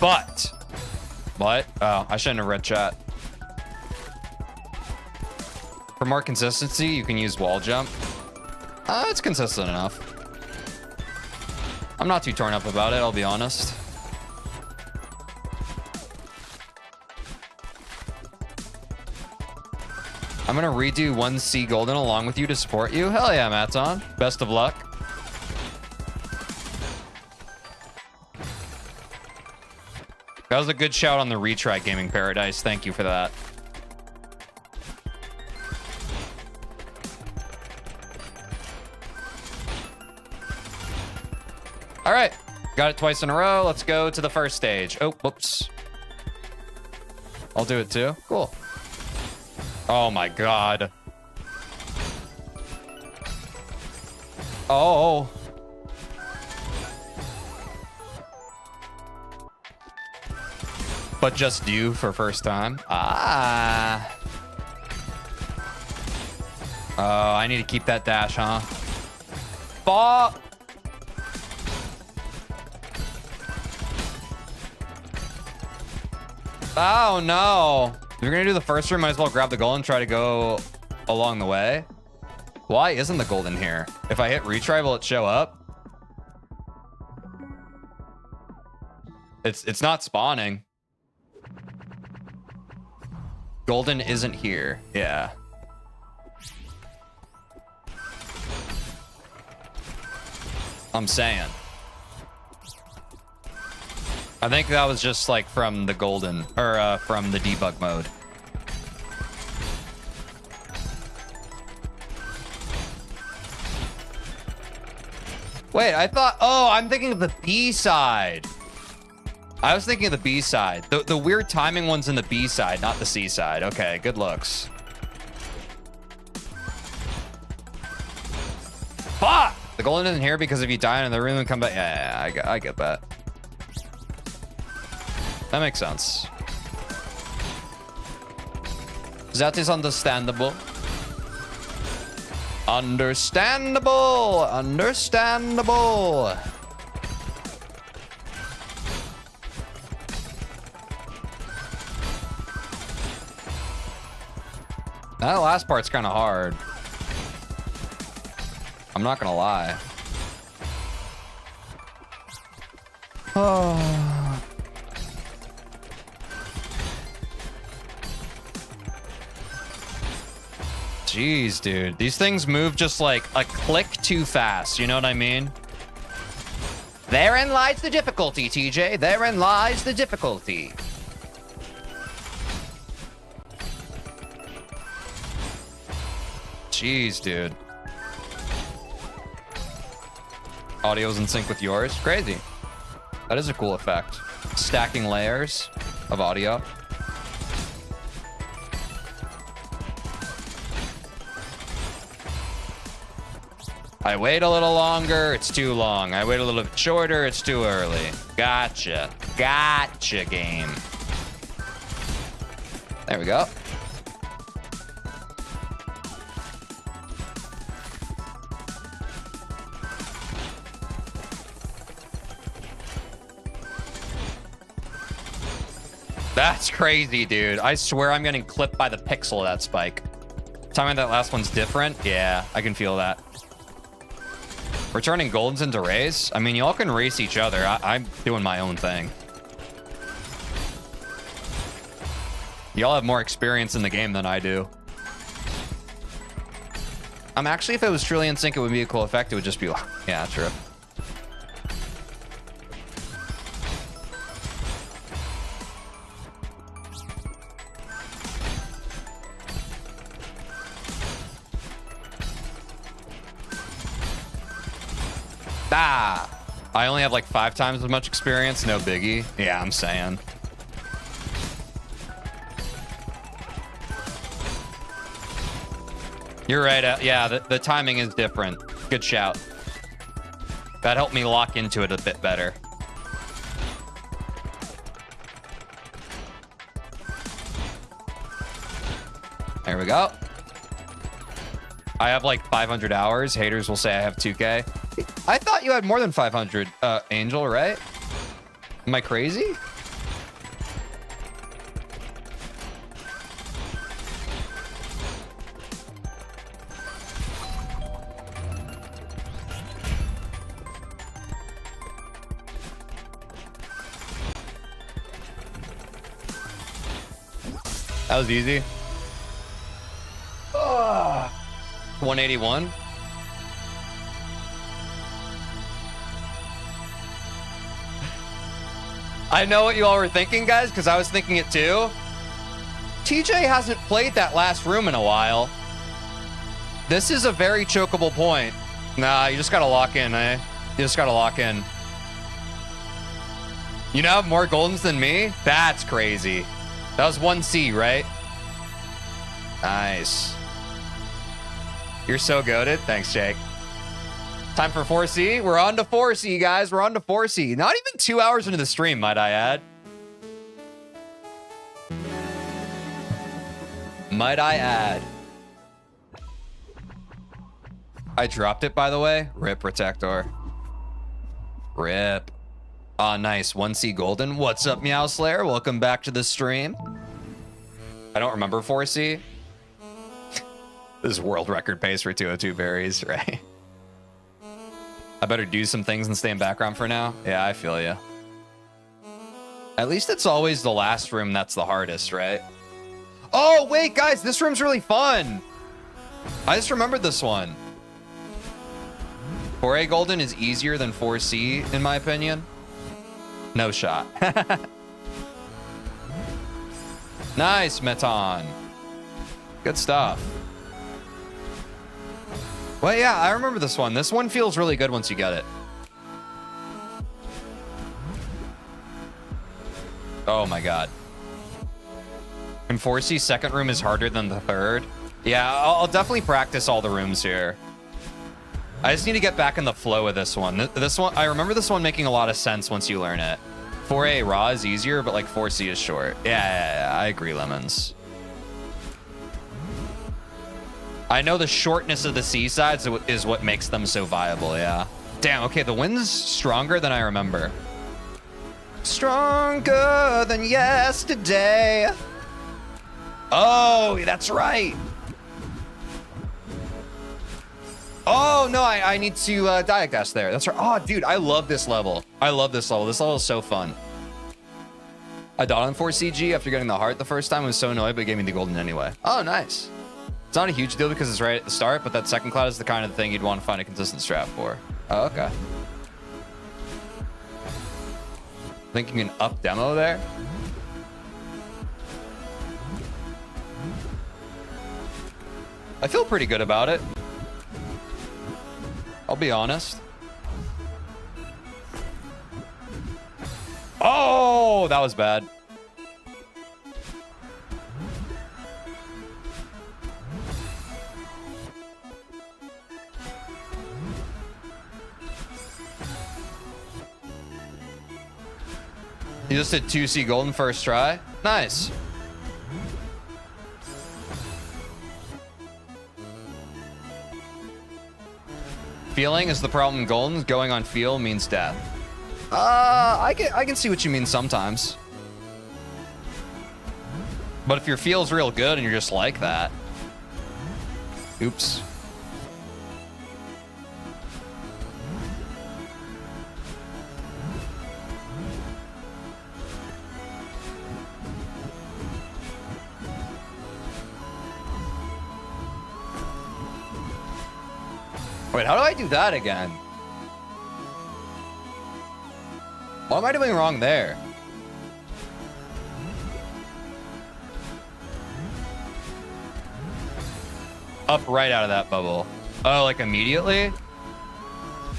But, what? Oh, I shouldn't have read chat. For more consistency, you can use wall jump. It's consistent enough. I'm not too torn up about it, I'll be honest. I'm gonna redo 1C Golden along with you to support you. Hell yeah, Maton. Best of luck. That was a good shout on the retry, Gaming Paradise. Thank you for that. All right, got it twice in a row. Let's go to the first stage. Oh, whoops. I'll do it too. Cool. Oh my God. Oh. But just you for first time. Ah. Oh, I need to keep that dash, huh? Ball. Oh no. If you're gonna do the first room, might as well grab the gold and try to go along the way. Why isn't the golden here? If I hit retry, will it show up? It's not spawning. Golden isn't here. Yeah. I'm saying. I think that was just like from the golden, or from the debug mode. Wait, I thought, oh, I'm thinking of the B side. I was thinking of the B side. The weird timing one's in the B side, not the C side. Okay, good looks. Fuck! The golden isn't here because if you die in the room and come back, yeah, I get that. That makes sense. That is understandable. Understandable. Understandable. That last part's kind of hard. I'm not gonna lie. Oh. Jeez, dude. These things move just like a click too fast. You know what I mean? Therein lies the difficulty, TJ. Therein lies the difficulty. Jeez, dude. Audio's in sync with yours. Crazy. That is a cool effect. Stacking layers of audio. I wait a little longer, it's too long. I wait a little bit shorter, it's too early. Gotcha. Gotcha, game. There we go. That's crazy, dude. I swear I'm getting clipped by the pixel of that spike. Timing that last one's different. Yeah, I can feel that. We're turning goldens into rays. I mean, y'all can race each other. I'm doing my own thing. Y'all have more experience in the game than I do. Actually, if it was truly in sync, it would be a cool effect. It would just be like, yeah, true. Ah, I only have like 5 times as much experience. No biggie. Yeah, I'm saying. You're right. Yeah, the timing is different. Good shout. That helped me lock into it a bit better. There we go. I have like 500 hours. Haters will say I have 2K. I thought you had more than 500, Angel, right? Am I crazy? That was easy. 181. I know what you all were thinking, guys, because I was thinking it too. TJ hasn't played that last room in a while. This is a very chokeable point. Nah, you just gotta lock in, eh? You just gotta lock in. You now have more goldens than me? That's crazy. That was 1C, right? Nice. You're so goated. Thanks, Jake. Time for 4C. We're on to 4C, guys. We're on to 4C. Not even 2 hours into the stream, might I add. Might I add. I dropped it, by the way. Rip, Protector. Rip. Ah, nice. 1C Golden. What's up, Meow Slayer? Welcome back to the stream. I don't remember 4C. This is world record pace for 202 berries, right? I better do some things and stay in background for now. Yeah, I feel you. At least it's always the last room that's the hardest, right? Oh, wait, guys, this room's really fun. I just remembered this one. 4A Golden is easier than 4C, in my opinion. No shot. Nice, Meton. Good stuff. Well, yeah, I remember this one. This one feels really good once you get it. Oh my god. In 4C, second room is harder than the third. Yeah, I'll definitely practice all the rooms here. I just need to get back in the flow of this one. This one, I remember this one making a lot of sense once you learn it. 4A raw is easier, but like 4C is short. Yeah, I agree, Lemons. I know the shortness of the C sides is what makes them so viable, yeah. Damn, okay, the wind's stronger than I remember. Stronger than yesterday. Oh, that's right. Oh, no, I need to diagnose there. That's right. Oh, dude, I love this level. I love this level. This level is so fun. I died on 4CG after getting the heart the first time. I was so annoyed, but it gave me the golden anyway. Oh, nice. It's not a huge deal because it's right at the start, but that second cloud is the kind of thing you'd want to find a consistent strat for. Oh, okay. Thinking an up demo there? I feel pretty good about it. I'll be honest. Oh, that was bad. You just did 2C golden first try? Nice. Feeling is the problem in golden. Going on feel means death. I can see what you mean sometimes. But if your feel's real good and you're just like that. Oops. Wait, how do I do that again? What am I doing wrong there? Up right out of that bubble. Oh, like immediately?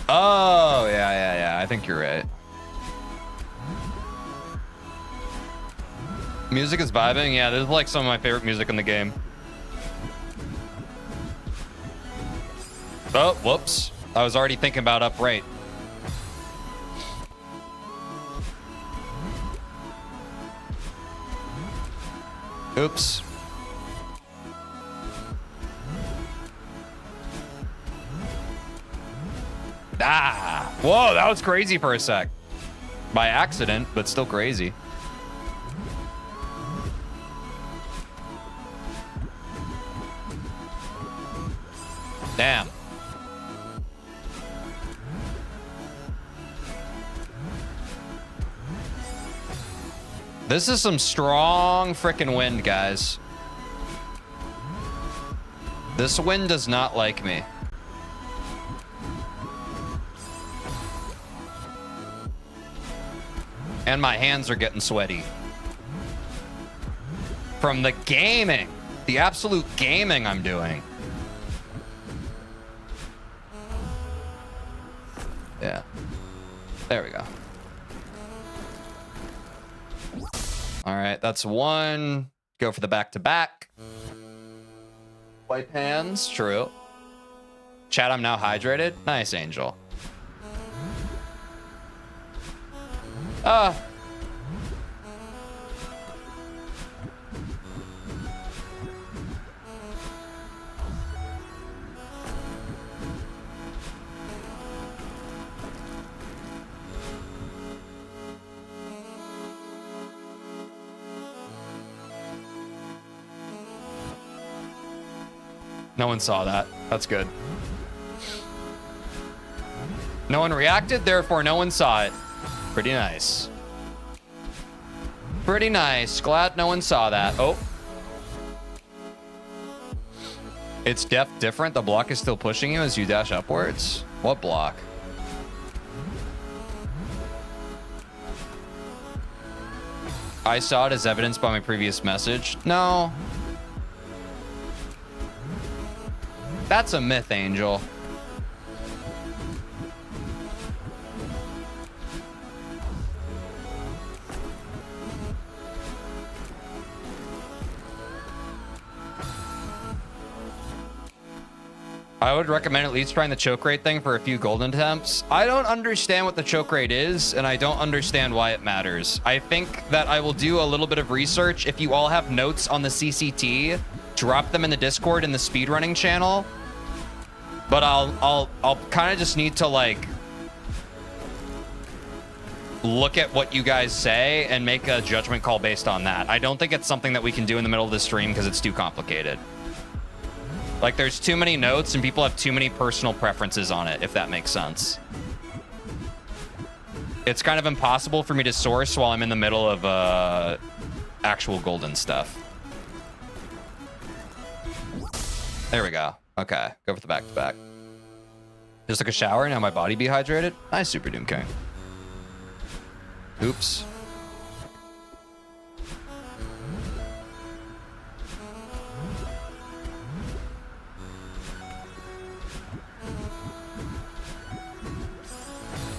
Oh, yeah. I think you're right. Music is vibing. Yeah, this is like some of my favorite music in the game. Oh, whoops. I was already thinking about up right. Oops. Ah! Whoa, that was crazy for a sec. By accident, but still crazy. Damn. This is some strong frickin' wind, guys. This wind does not like me. And my hands are getting sweaty. From the gaming. The absolute gaming I'm doing. Yeah. There we go. All right, that's one. Go for the back-to-back. Wipe hands, true. Chat, I'm now hydrated. Nice, Angel. No one saw that. That's good. No one reacted, therefore no one saw it. Pretty nice. Pretty nice. Glad no one saw that. Oh. It's different. The block is still pushing you as you dash upwards. What block? I saw it as evidenced by my previous message. No. That's a myth, Angel. I would recommend at least trying the choke rate thing for a few golden attempts. I don't understand what the choke rate is, and I don't understand why it matters. I think that I will do a little bit of research. If you all have notes on the CCT, drop them in the Discord in the speedrunning channel. But I'll kind of just need to like look at what you guys say and make a judgment call based on that. I don't think it's something that we can do in the middle of the stream because it's too complicated. Like there's too many notes and people have too many personal preferences on it, if that makes sense. It's kind of impossible for me to source while I'm in the middle of actual golden stuff. There we go. Okay, go for the back-to-back. Just took a shower, now my body be hydrated. Nice, Super Doom King. Oops.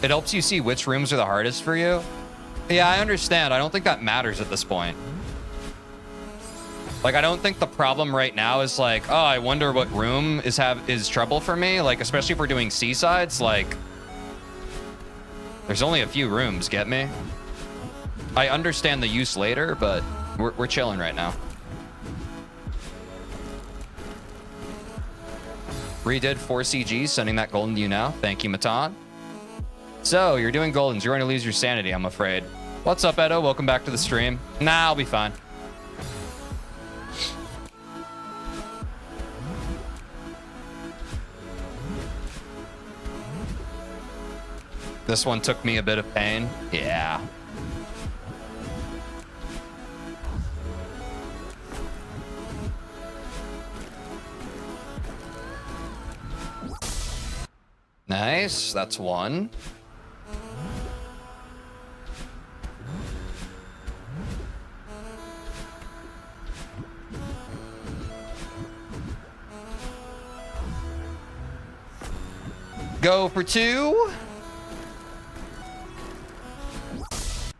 It helps you see which rooms are the hardest for you. Yeah, I understand. I don't think that matters at this point. Like, I don't think the problem right now is like, oh, I wonder what room is trouble for me. Like, especially if we're doing seasides, like, there's only a few rooms, get me? I understand the use later, but we're chilling right now. Redid 4CG, sending that golden to you now. Thank you, Matan. So, you're doing goldens. You're going to lose your sanity, I'm afraid. What's up, Edo? Welcome back to the stream. Nah, I'll be fine. This one took me a bit of pain. Yeah. Nice. That's one. Go for two.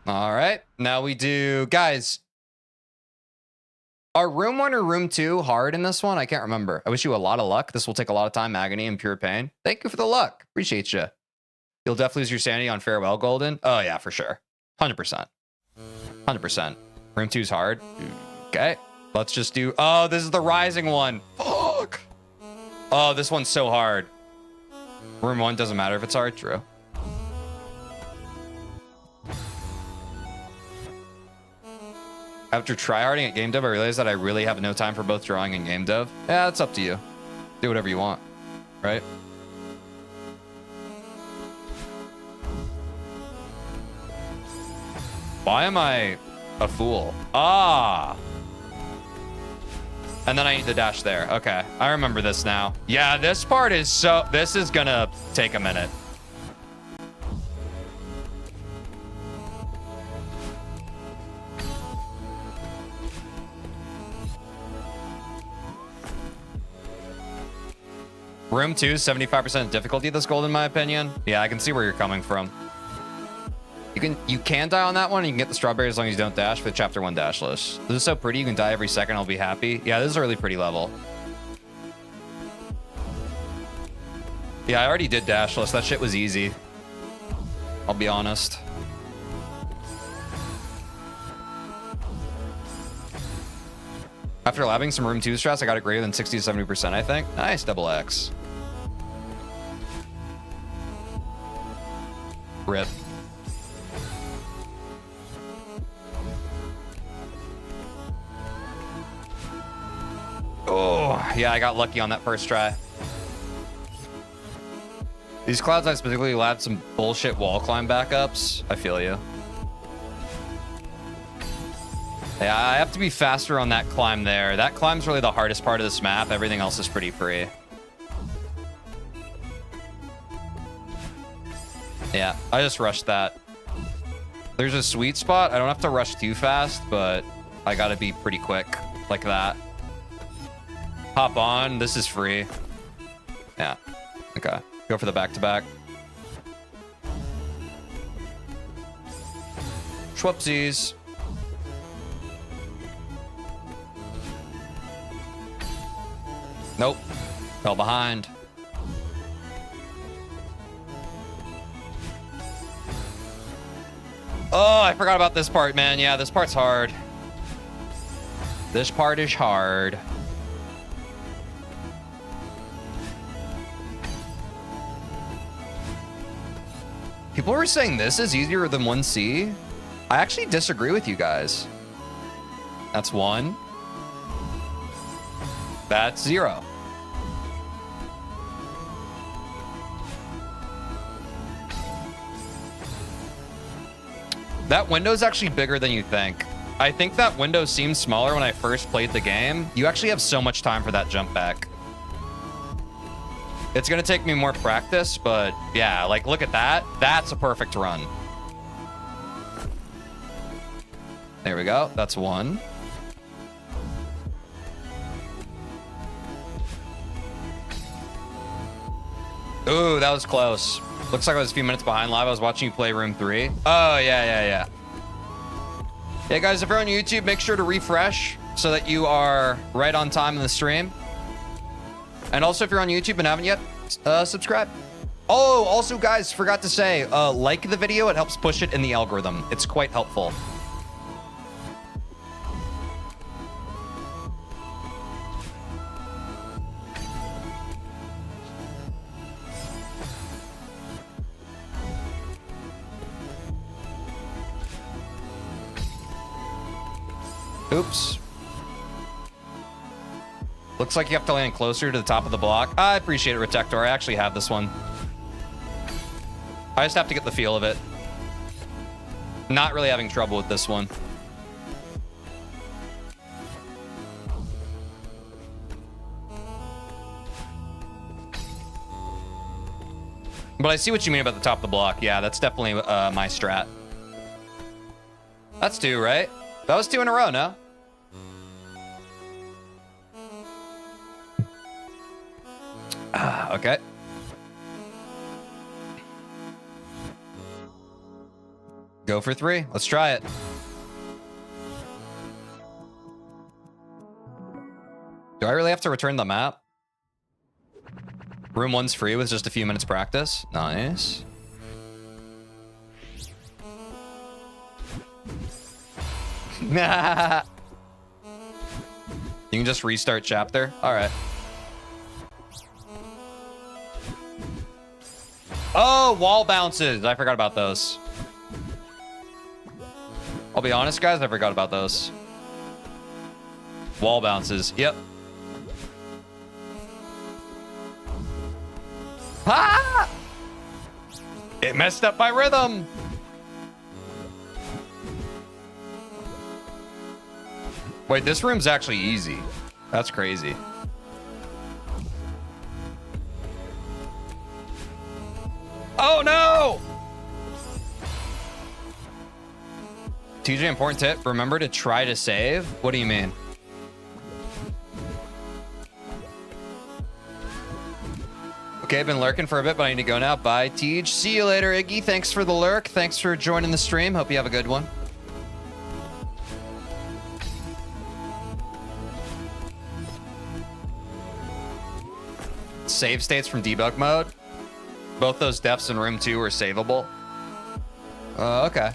All right. Now we do, guys. Are room one or room two hard in this one? I can't remember. I wish you a lot of luck. This will take a lot of time, agony, and pure pain. Thank you for the luck. Appreciate you. You'll definitely lose your sanity on farewell, golden. Oh yeah, for sure. 100%. 100%. Room two's hard. Okay. Let's just do, oh, this is the rising one. Fuck. Oh, this one's so hard. Room one doesn't matter if it's hard. True. After tryharding at game dev, I realized that I really have no time for both drawing and game dev. Yeah, it's up to you. Do whatever you want, right? Why am I a fool? Ah! And then I need to dash there. Okay, I remember this now. Yeah, this part is so... This is gonna take a minute. Room 2, 75% difficulty this gold, in my opinion. Yeah, I can see where you're coming from. You can die on that one, and you can get the strawberry as long as you don't dash with chapter 1 dashless. This is so pretty, you can die every second, I'll be happy. Yeah, this is a really pretty level. Yeah, I already did dashless. That shit was easy. I'll be honest. After labbing some room 2 strats, I got it greater than 60 to 70%, I think. Nice, double X. Rip. Oh, yeah, I got lucky on that first try. These clouds, I specifically labbed some bullshit wall climb backups. I feel you. Yeah, I have to be faster on that climb there. That climb's really the hardest part of this map. Everything else is pretty free. Yeah, I just rushed that. There's a sweet spot. I don't have to rush too fast, but I gotta be pretty quick like that. Hop on. This is free. Yeah. Okay. Go for the back-to-back. Schwupsies. Nope. Fell behind. Oh, I forgot about this part, man. Yeah, this part's hard. This part is hard. People were saying this is easier than 1C. I actually disagree with you guys. That's 1. That's 0. That window's actually bigger than you think. I think that window seemed smaller when I first played the game. You actually have so much time for that jump back. It's gonna take me more practice, but yeah, like look at that. That's a perfect run. There we go. That's 1. Ooh, that was close. Looks like I was a few minutes behind live. I was watching you play room 3. Oh, yeah. Yeah, guys, if you're on YouTube, make sure to refresh so that you are right on time in the stream. And also, if you're on YouTube and haven't yet, subscribe. Oh, also, guys, forgot to say, like the video. It helps push it in the algorithm. It's quite helpful. Oops. Looks like you have to land closer to the top of the block. I appreciate it, Retector. I actually have this one. I just have to get the feel of it. Not really having trouble with this one. But I see what you mean about the top of the block. Yeah, that's definitely my strat. That's 2, right? That was 2 in a row, no? Okay. Go for 3. Let's try it. Do I really have to return the map? Room 1's free with just a few minutes practice. Nice. You can just restart chapter. All right. Oh, wall bounces. I forgot about those. I'll be honest, guys. I forgot about those. Wall bounces. Yep. Ah! It messed up my rhythm. Wait, this room's actually easy. That's crazy. Oh no! TJ, important tip. Remember to try to save. What do you mean? Okay, I've been lurking for a bit, but I need to go now. Bye, Tej. See you later, Iggy. Thanks for the lurk. Thanks for joining the stream. Hope you have a good one. Save states from debug mode. Both those deaths in room 2 are savable. Okay.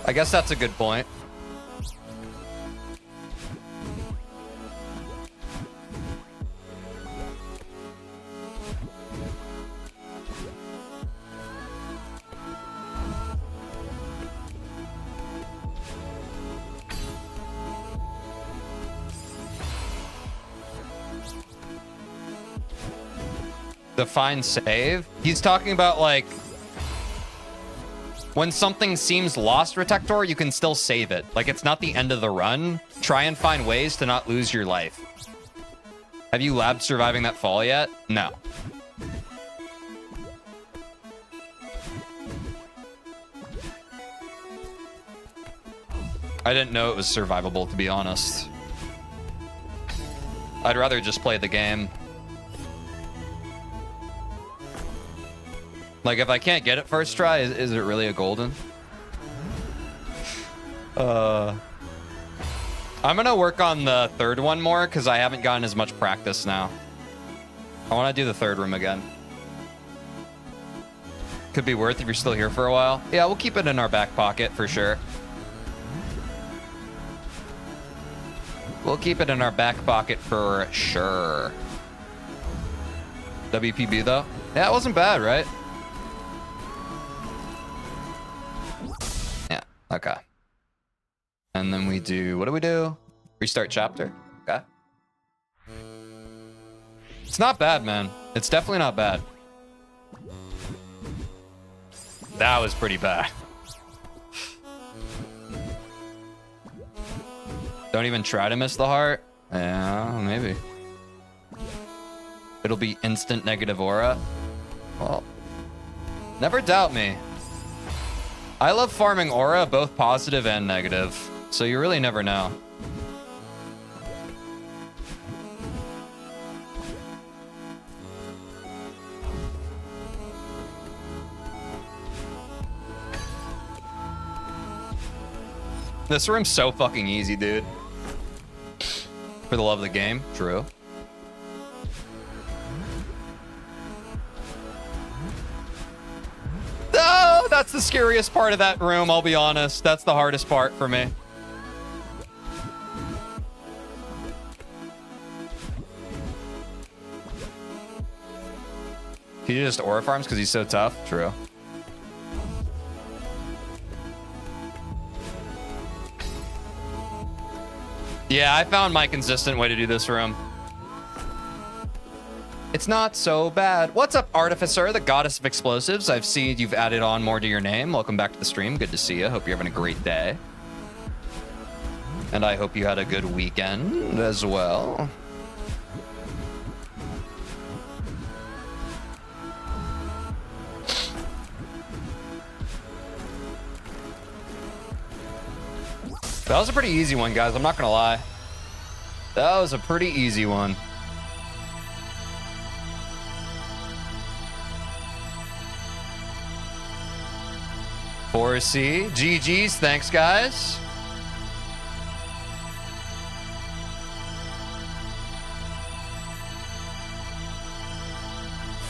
I guess that's a good point. Define save. He's talking about like when something seems lost, Retector, you can still save it. Like it's not the end of the run. Try and find ways to not lose your life. Have you labbed surviving that fall yet? No. I didn't know it was survivable, to be honest. I'd rather just play the game. Like, if I can't get it first try, is it really a golden? I'm gonna work on the third one more, because I haven't gotten as much practice now. I want to do the third room again. Could be worth if you're still here for a while. Yeah, we'll keep it in our back pocket, for sure. We'll keep it in our back pocket for sure. WPB, though? Yeah, it wasn't bad, right? Yeah, okay. And then we do, what do? Restart chapter. Okay. It's not bad, man. It's definitely not bad. That was pretty bad. Don't even try to miss the heart. Yeah, maybe. It'll be instant negative aura. Well, never doubt me. I love farming aura, both positive and negative. So you really never know. This room's so fucking easy, dude. For the love of the game, true. Oh, that's the scariest part of that room, I'll be honest. That's the hardest part for me. He just aura farms because he's so tough? True. Yeah, I found my consistent way to do this room. It's not so bad. What's up, Artificer, the goddess of explosives? I've seen you've added on more to your name. Welcome back to the stream. Good to see you. Hope you're having a great day. And I hope you had a good weekend as well. That was a pretty easy one, guys. I'm not gonna lie. That was a pretty easy one. Four C. GG's. Thanks, guys.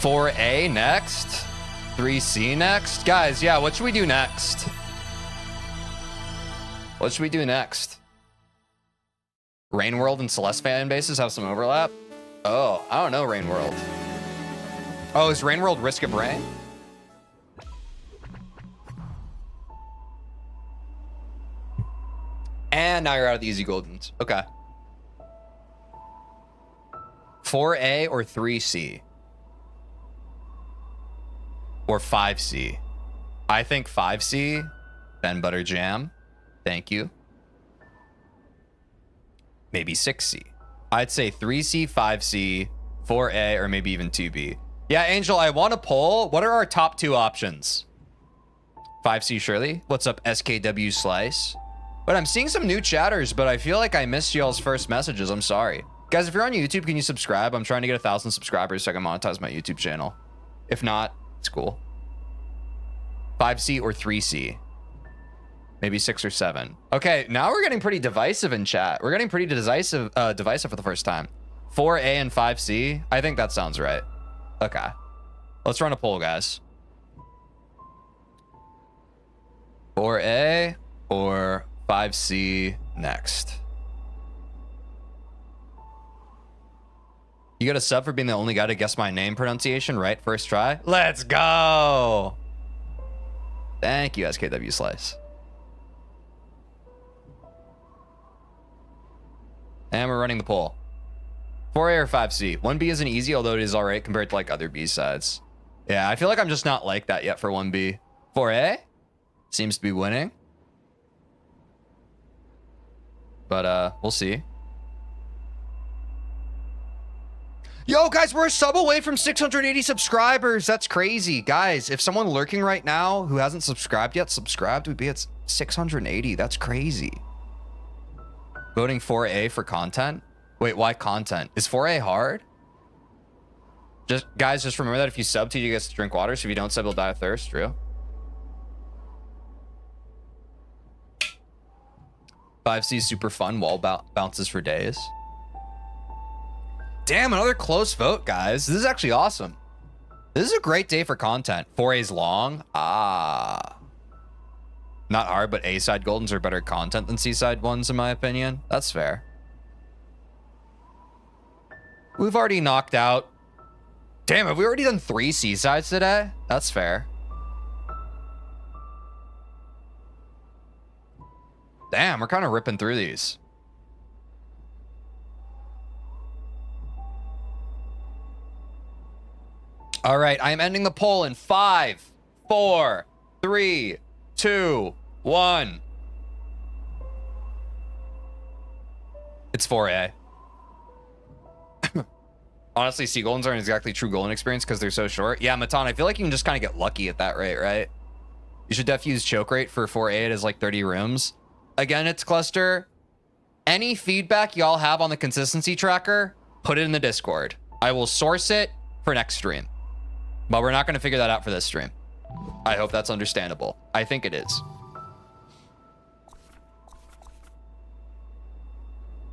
Four A next. 3C next. Guys, yeah, what should we do next? What should we do next? Rain World and Celeste fan bases have some overlap? Oh, I don't know Rain World. Oh, is Rain World Risk of Rain? And now you're out of the easy goldens. Okay. 4A or 3C? Or 5C? I think 5C. Ben Butter Jam. Thank you. maybe 6C. I'd say 3C, 5C, 4A, or maybe even 2B. Yeah, Angel, I want to poll. What are our top 2 options? 5C Shirley. What's up, SKW Slice? But I'm seeing some new chatters, but I feel like I missed y'all's first messages. I'm sorry. Guys, if you're on YouTube, can you subscribe? I'm trying to get 1,000 subscribers so I can monetize my YouTube channel. If not, it's cool. 5C or 3C? Maybe 6 or 7. Okay, now we're getting pretty divisive in chat. We're getting pretty divisive for the first time. 4A and 5C? I think that sounds right. Okay. Let's run a poll, guys. 4A or 5C next? You got a sub for being the only guy to guess my name pronunciation right first try? Let's go! Thank you, SKW Slice. And we're running the poll. 4A or 5C? 1B isn't easy, although it is alright compared to like other B-sides. Yeah, I feel like I'm just not like that yet for 1B. 4A? Seems to be winning. But we'll see. Yo, guys, we're a sub away from 680 subscribers. That's crazy. Guys, if someone lurking right now who hasn't subscribed yet, subscribed, would be at 680. That's crazy. Voting 4A for content? Wait, why content? Is 4A hard? Guys, just remember that if you sub, TJ gets to drink water. So if you don't sub, you'll die of thirst. True. 5C is super fun. Wall bounces for days. Damn, another close vote, guys. This is actually awesome. This is a great day for content. 4A is long. Ah. Not hard, but A-side Goldens are better content than C-side ones, in my opinion. That's fair. We've already knocked out... Damn, have we already done 3 C-sides today? That's fair. Damn, we're kind of ripping through these. All right, I am ending the poll in 5, 4, 3, 2, 1. It's 4A. Honestly, sea Goldens aren't exactly true Golden experience because they're so short. Yeah, Matan, I feel like you can just kind of get lucky at that rate, right? You should def use choke rate for 4A. It is like 30 rooms. Again, it's cluster. Any feedback y'all have on the consistency tracker, put it in the Discord. I will source it for next stream. But we're not going to figure that out for this stream. I hope that's understandable. I think it is.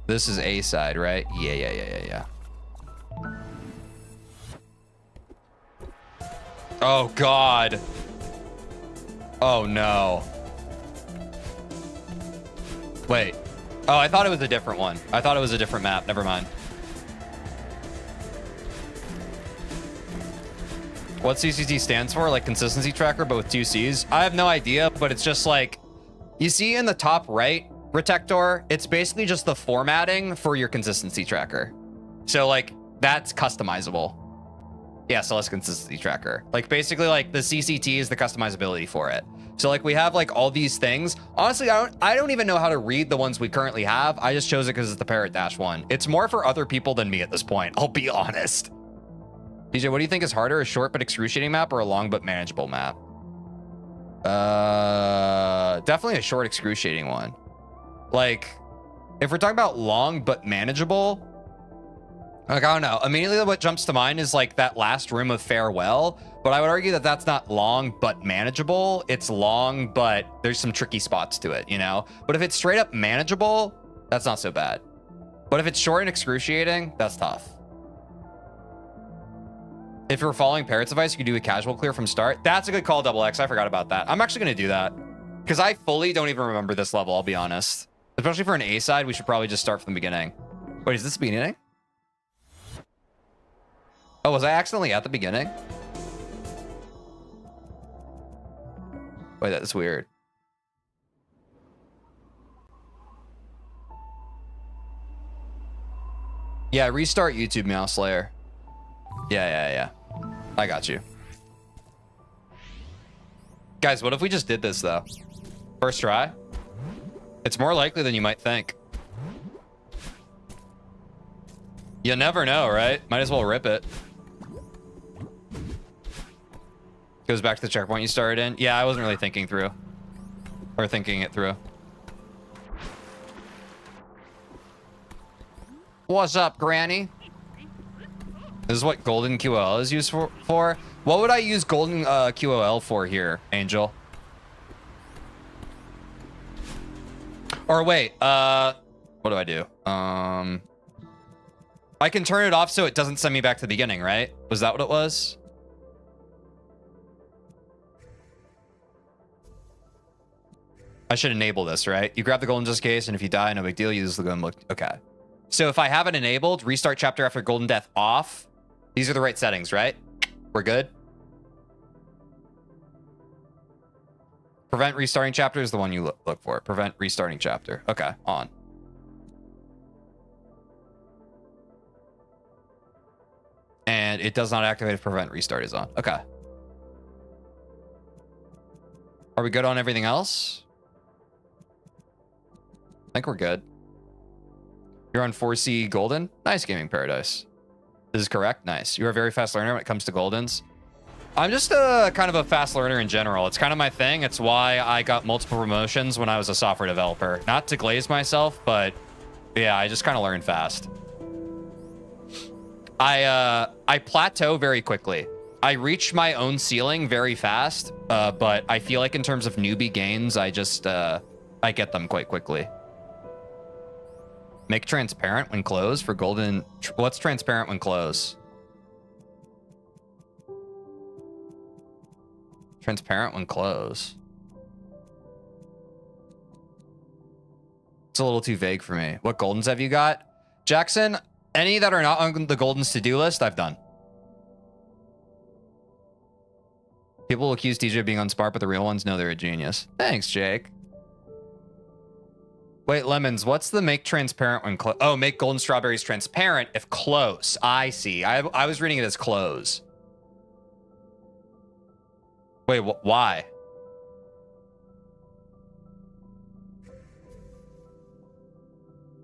This is A side, right? Yeah. Oh, God. Oh, no. Wait. Oh, I thought it was a different one. I thought it was a different map. Never mind. What CCT stands for? Like consistency tracker, but with 2 C's? I have no idea, but it's just like... You see in the top right, Protector, it's basically just the formatting for your consistency tracker. So, like, that's customizable. Yeah, Celeste consistency tracker. Like, basically, like, the CCT is the customizability for it. So, like, we have, like, all these things. Honestly, I don't even know how to read the ones we currently have. I just chose it because it's the Parrot Dash one. It's more for other people than me at this point. I'll be honest. DJ, what do you think is harder? A short but excruciating map or a long but manageable map? Definitely a short excruciating one. Like, if we're talking about long but manageable... Like, I don't know. Immediately what jumps to mind is like that last room of Farewell, but I would argue that that's not long but manageable. It's long, but there's some tricky spots to it, you know? But if it's straight up manageable, that's not so bad. But if it's short and excruciating, that's tough. If you're following Parrot's advice, you could do a casual clear from start. That's a good call, Double X. I forgot about that. I'm actually going to do that because I fully don't even remember this level, I'll be honest. Especially for an A side, we should probably just start from the beginning. Wait, is this the beginning? Oh, was I accidentally at the beginning? Wait, that's weird. Yeah, restart YouTube, Meow Slayer. Yeah. I got you. Guys, what if we just did this, though? First try? It's more likely than you might think. You never know, right? Might as well rip it. Goes back to the checkpoint you started in. Yeah, I wasn't really thinking through. Or thinking it through. What's up, Granny? This is what golden QOL is used for. What would I use golden QOL for here, Angel? Or wait, what do I do? I can turn it off so it doesn't send me back to the beginning, right? Was that what it was? I should enable this, right? You grab the golden just in case, and if you die, no big deal. You use the golden. Okay. So if I have it enabled, restart chapter after golden death off. These are the right settings, right? We're good. Prevent restarting chapter is the one you look for. Prevent restarting chapter. Okay, on. And it does not activate if prevent restart is on. Okay. Are we good on everything else? I think we're good. You're on 4C Golden? Nice, Gaming Paradise. This is correct? Nice. You're a very fast learner when it comes to Goldens. I'm just kind of a fast learner in general. It's kind of my thing. It's why I got multiple promotions when I was a software developer. Not to glaze myself, but yeah, I just kind of learn fast. I plateau very quickly. I reach my own ceiling very fast, but I feel like in terms of newbie gains, I just I get them quite quickly. Make transparent when closed for golden. What's transparent when closed? Transparent when closed. It's a little too vague for me. What goldens have you got? Jackson, any that are not on the goldens to-do list, I've done. People will accuse TJ of being unsmart, but the real ones know they're a genius. Thanks, Jake. Wait, Lemons, what's the make transparent when close? Oh, make golden strawberries transparent if close. I see. I was reading it as close. Wait, why?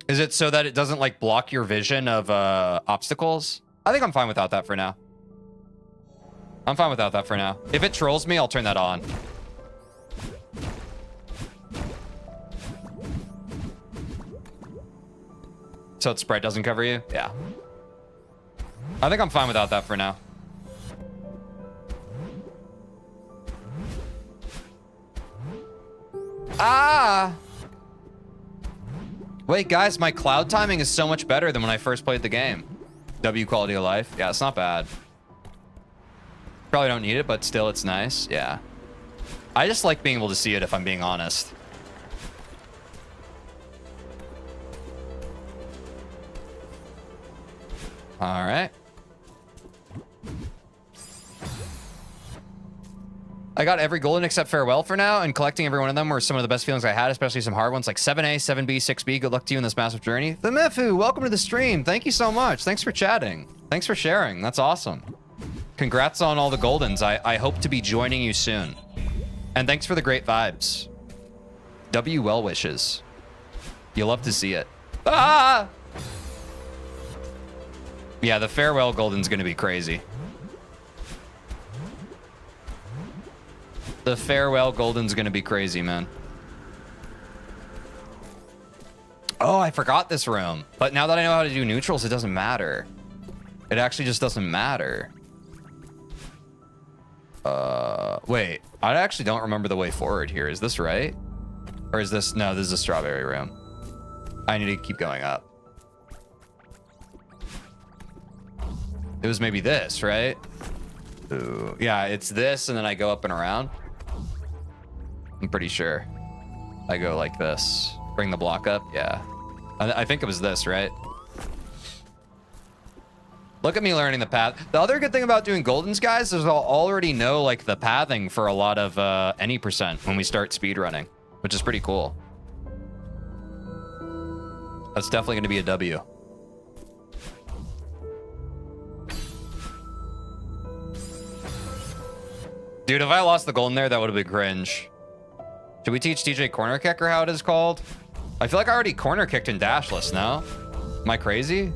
Is it so that it doesn't like block your vision of obstacles? I think I'm fine without that for now. I'm fine without that for now. If it trolls me, I'll turn that on. So its sprite doesn't cover you? Yeah. I think I'm fine without that for now. Ah! Wait, guys, my cloud timing is so much better than when I first played the game. W quality of life. Yeah, it's not bad. Probably don't need it, but still, it's nice. Yeah. I just like being able to see it, if I'm being honest. All right. I got every golden except farewell for now, and collecting every one of them were some of the best feelings I had, especially some hard ones like 7A, 7B, 6B. Good luck to you in this massive journey. The Mifu, welcome to the stream. Thank you so much. Thanks for chatting. Thanks for sharing. That's awesome. Congrats on all the goldens. I hope to be joining you soon. And thanks for the great vibes. W well wishes. You'll love to see it. Ah! Yeah, the farewell golden's gonna be crazy. The farewell golden's gonna be crazy, man. Oh, I forgot this room. But now that I know how to do neutrals, it doesn't matter. It actually just doesn't matter. Wait. I actually don't remember the way forward here. Is this right? Or is this... No, this is a strawberry room. I need to keep going up. It was maybe this, right? Ooh. Yeah, it's this, and then I go up and around. I'm pretty sure. I go like this. Bring the block up. Yeah. I think it was this, right? Look at me learning the path. The other good thing about doing goldens, guys, is I'll already know like the pathing for a lot of any percent when we start speedrunning, which is pretty cool. That's definitely going to be a W. Dude, if I lost the golden there, that would have been cringe. Should we teach TJ corner kick or how it is called? I feel like I already corner kicked in dashless, no? Am I crazy?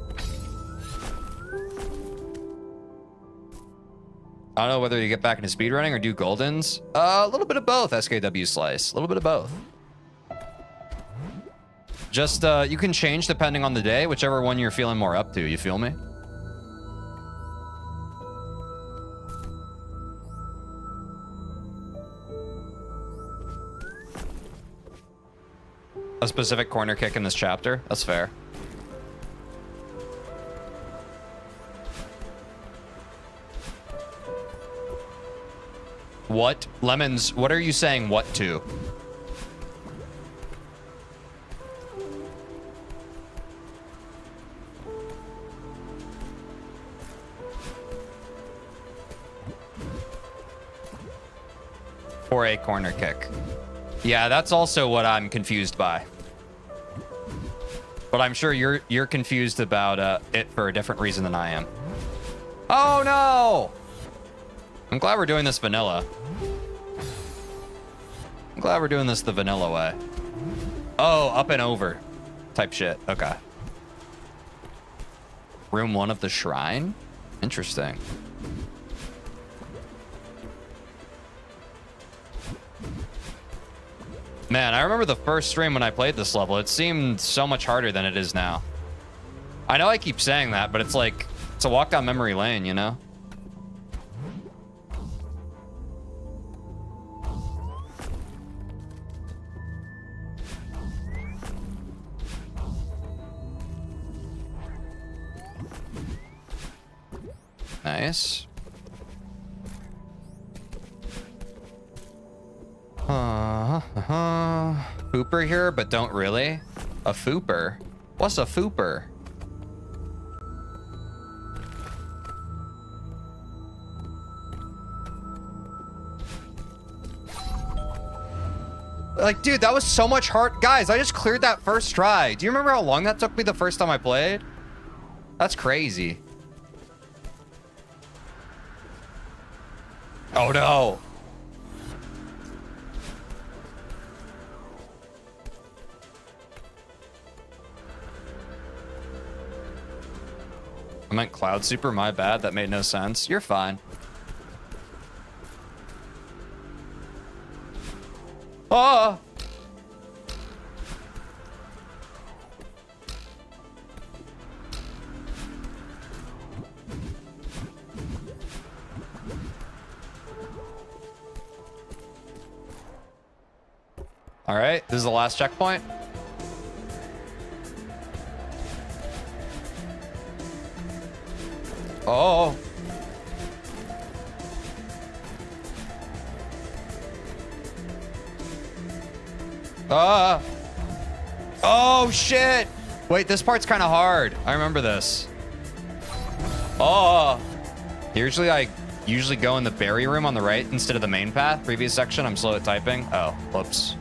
I don't know whether you get back into speedrunning or do Goldens. A little bit of both, SKW Slice. A little bit of both. Just, you can change depending on the day, whichever one you're feeling more up to. You feel me? A specific corner kick in this chapter. That's fair. What? Lemons, what are you saying what to? For a corner kick. Yeah, that's also what I'm confused by. But I'm sure you're confused about it for a different reason than I am. Oh no! I'm glad we're doing this vanilla. I'm glad we're doing this the vanilla way. Oh, up and over type shit. Okay. Room 1 of the shrine? Interesting. Man, I remember the first stream when I played this level. It seemed so much harder than it is now. I know I keep saying that, but it's like, it's a walk down memory lane, you know? Nice. Fooper here, but don't really. A fooper? What's a fooper? Like, dude, that was so much hard. Guys, I just cleared that first try. Do you remember how long that took me the first time I played? That's crazy. Oh no. I meant Cloud Super, my bad. That made no sense. You're fine. Oh! All right, this is the last checkpoint. Oh. Oh, shit. Wait, this part's kind of hard. I remember this. Oh. I usually go in the berry room on the right instead of the main path. Previous section, I'm slow at typing. Oh, whoops.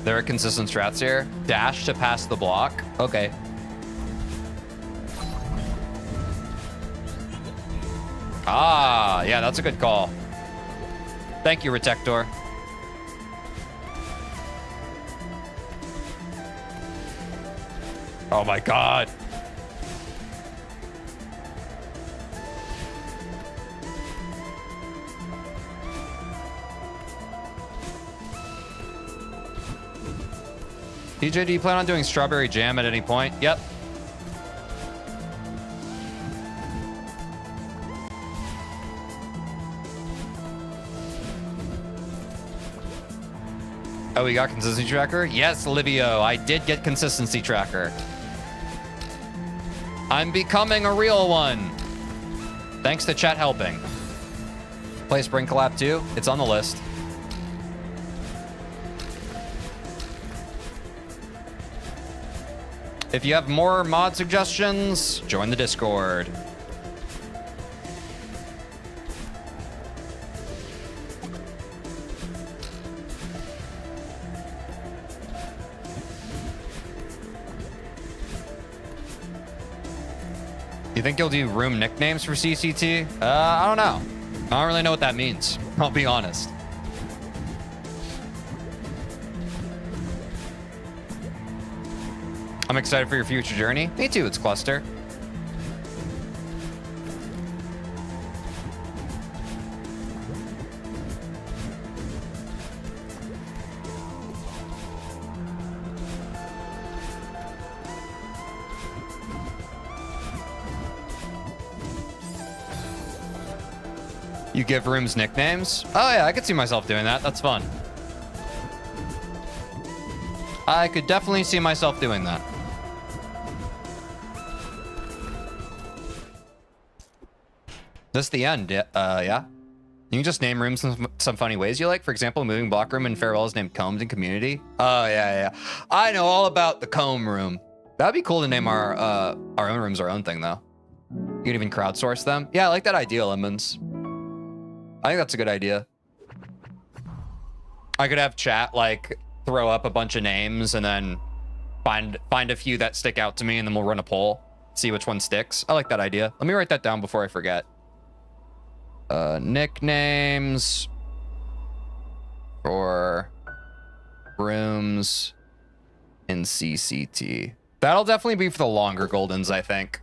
There are consistent strats here. Dash to pass the block. Okay. Ah, yeah, that's a good call. Thank you, Retector. Oh my god. TJ, do you plan on doing strawberry jam at any point? Yep. Oh, we got consistency tracker? Yes, Livio, I did get consistency tracker. I'm becoming a real one. Thanks to chat helping. Play Spring Collab 2? It's on the list. If you have more mod suggestions, join the Discord. You think you'll do room nicknames for CCT? I don't know. I don't really know what that means. I'll be honest. I'm excited for your future journey. Me too, it's Cluster. You give rooms nicknames? Oh yeah, I could see myself doing that. That's fun. I could definitely see myself doing that. This the end, yeah. You can just name rooms in some funny ways you like. For example, moving block room in Farewell is named Combs in Community. Oh, yeah. I know all about the comb room. That'd be cool to name our own rooms our own thing, though. You can even crowdsource them. Yeah, I like that idea, Lemons. I think that's a good idea. I could have chat, like, throw up a bunch of names and then find a few that stick out to me, and then we'll run a poll, see which one sticks. I like that idea. Let me write that down before I forget. Nicknames for rooms in CCT. That'll definitely be for the longer Goldens, I think.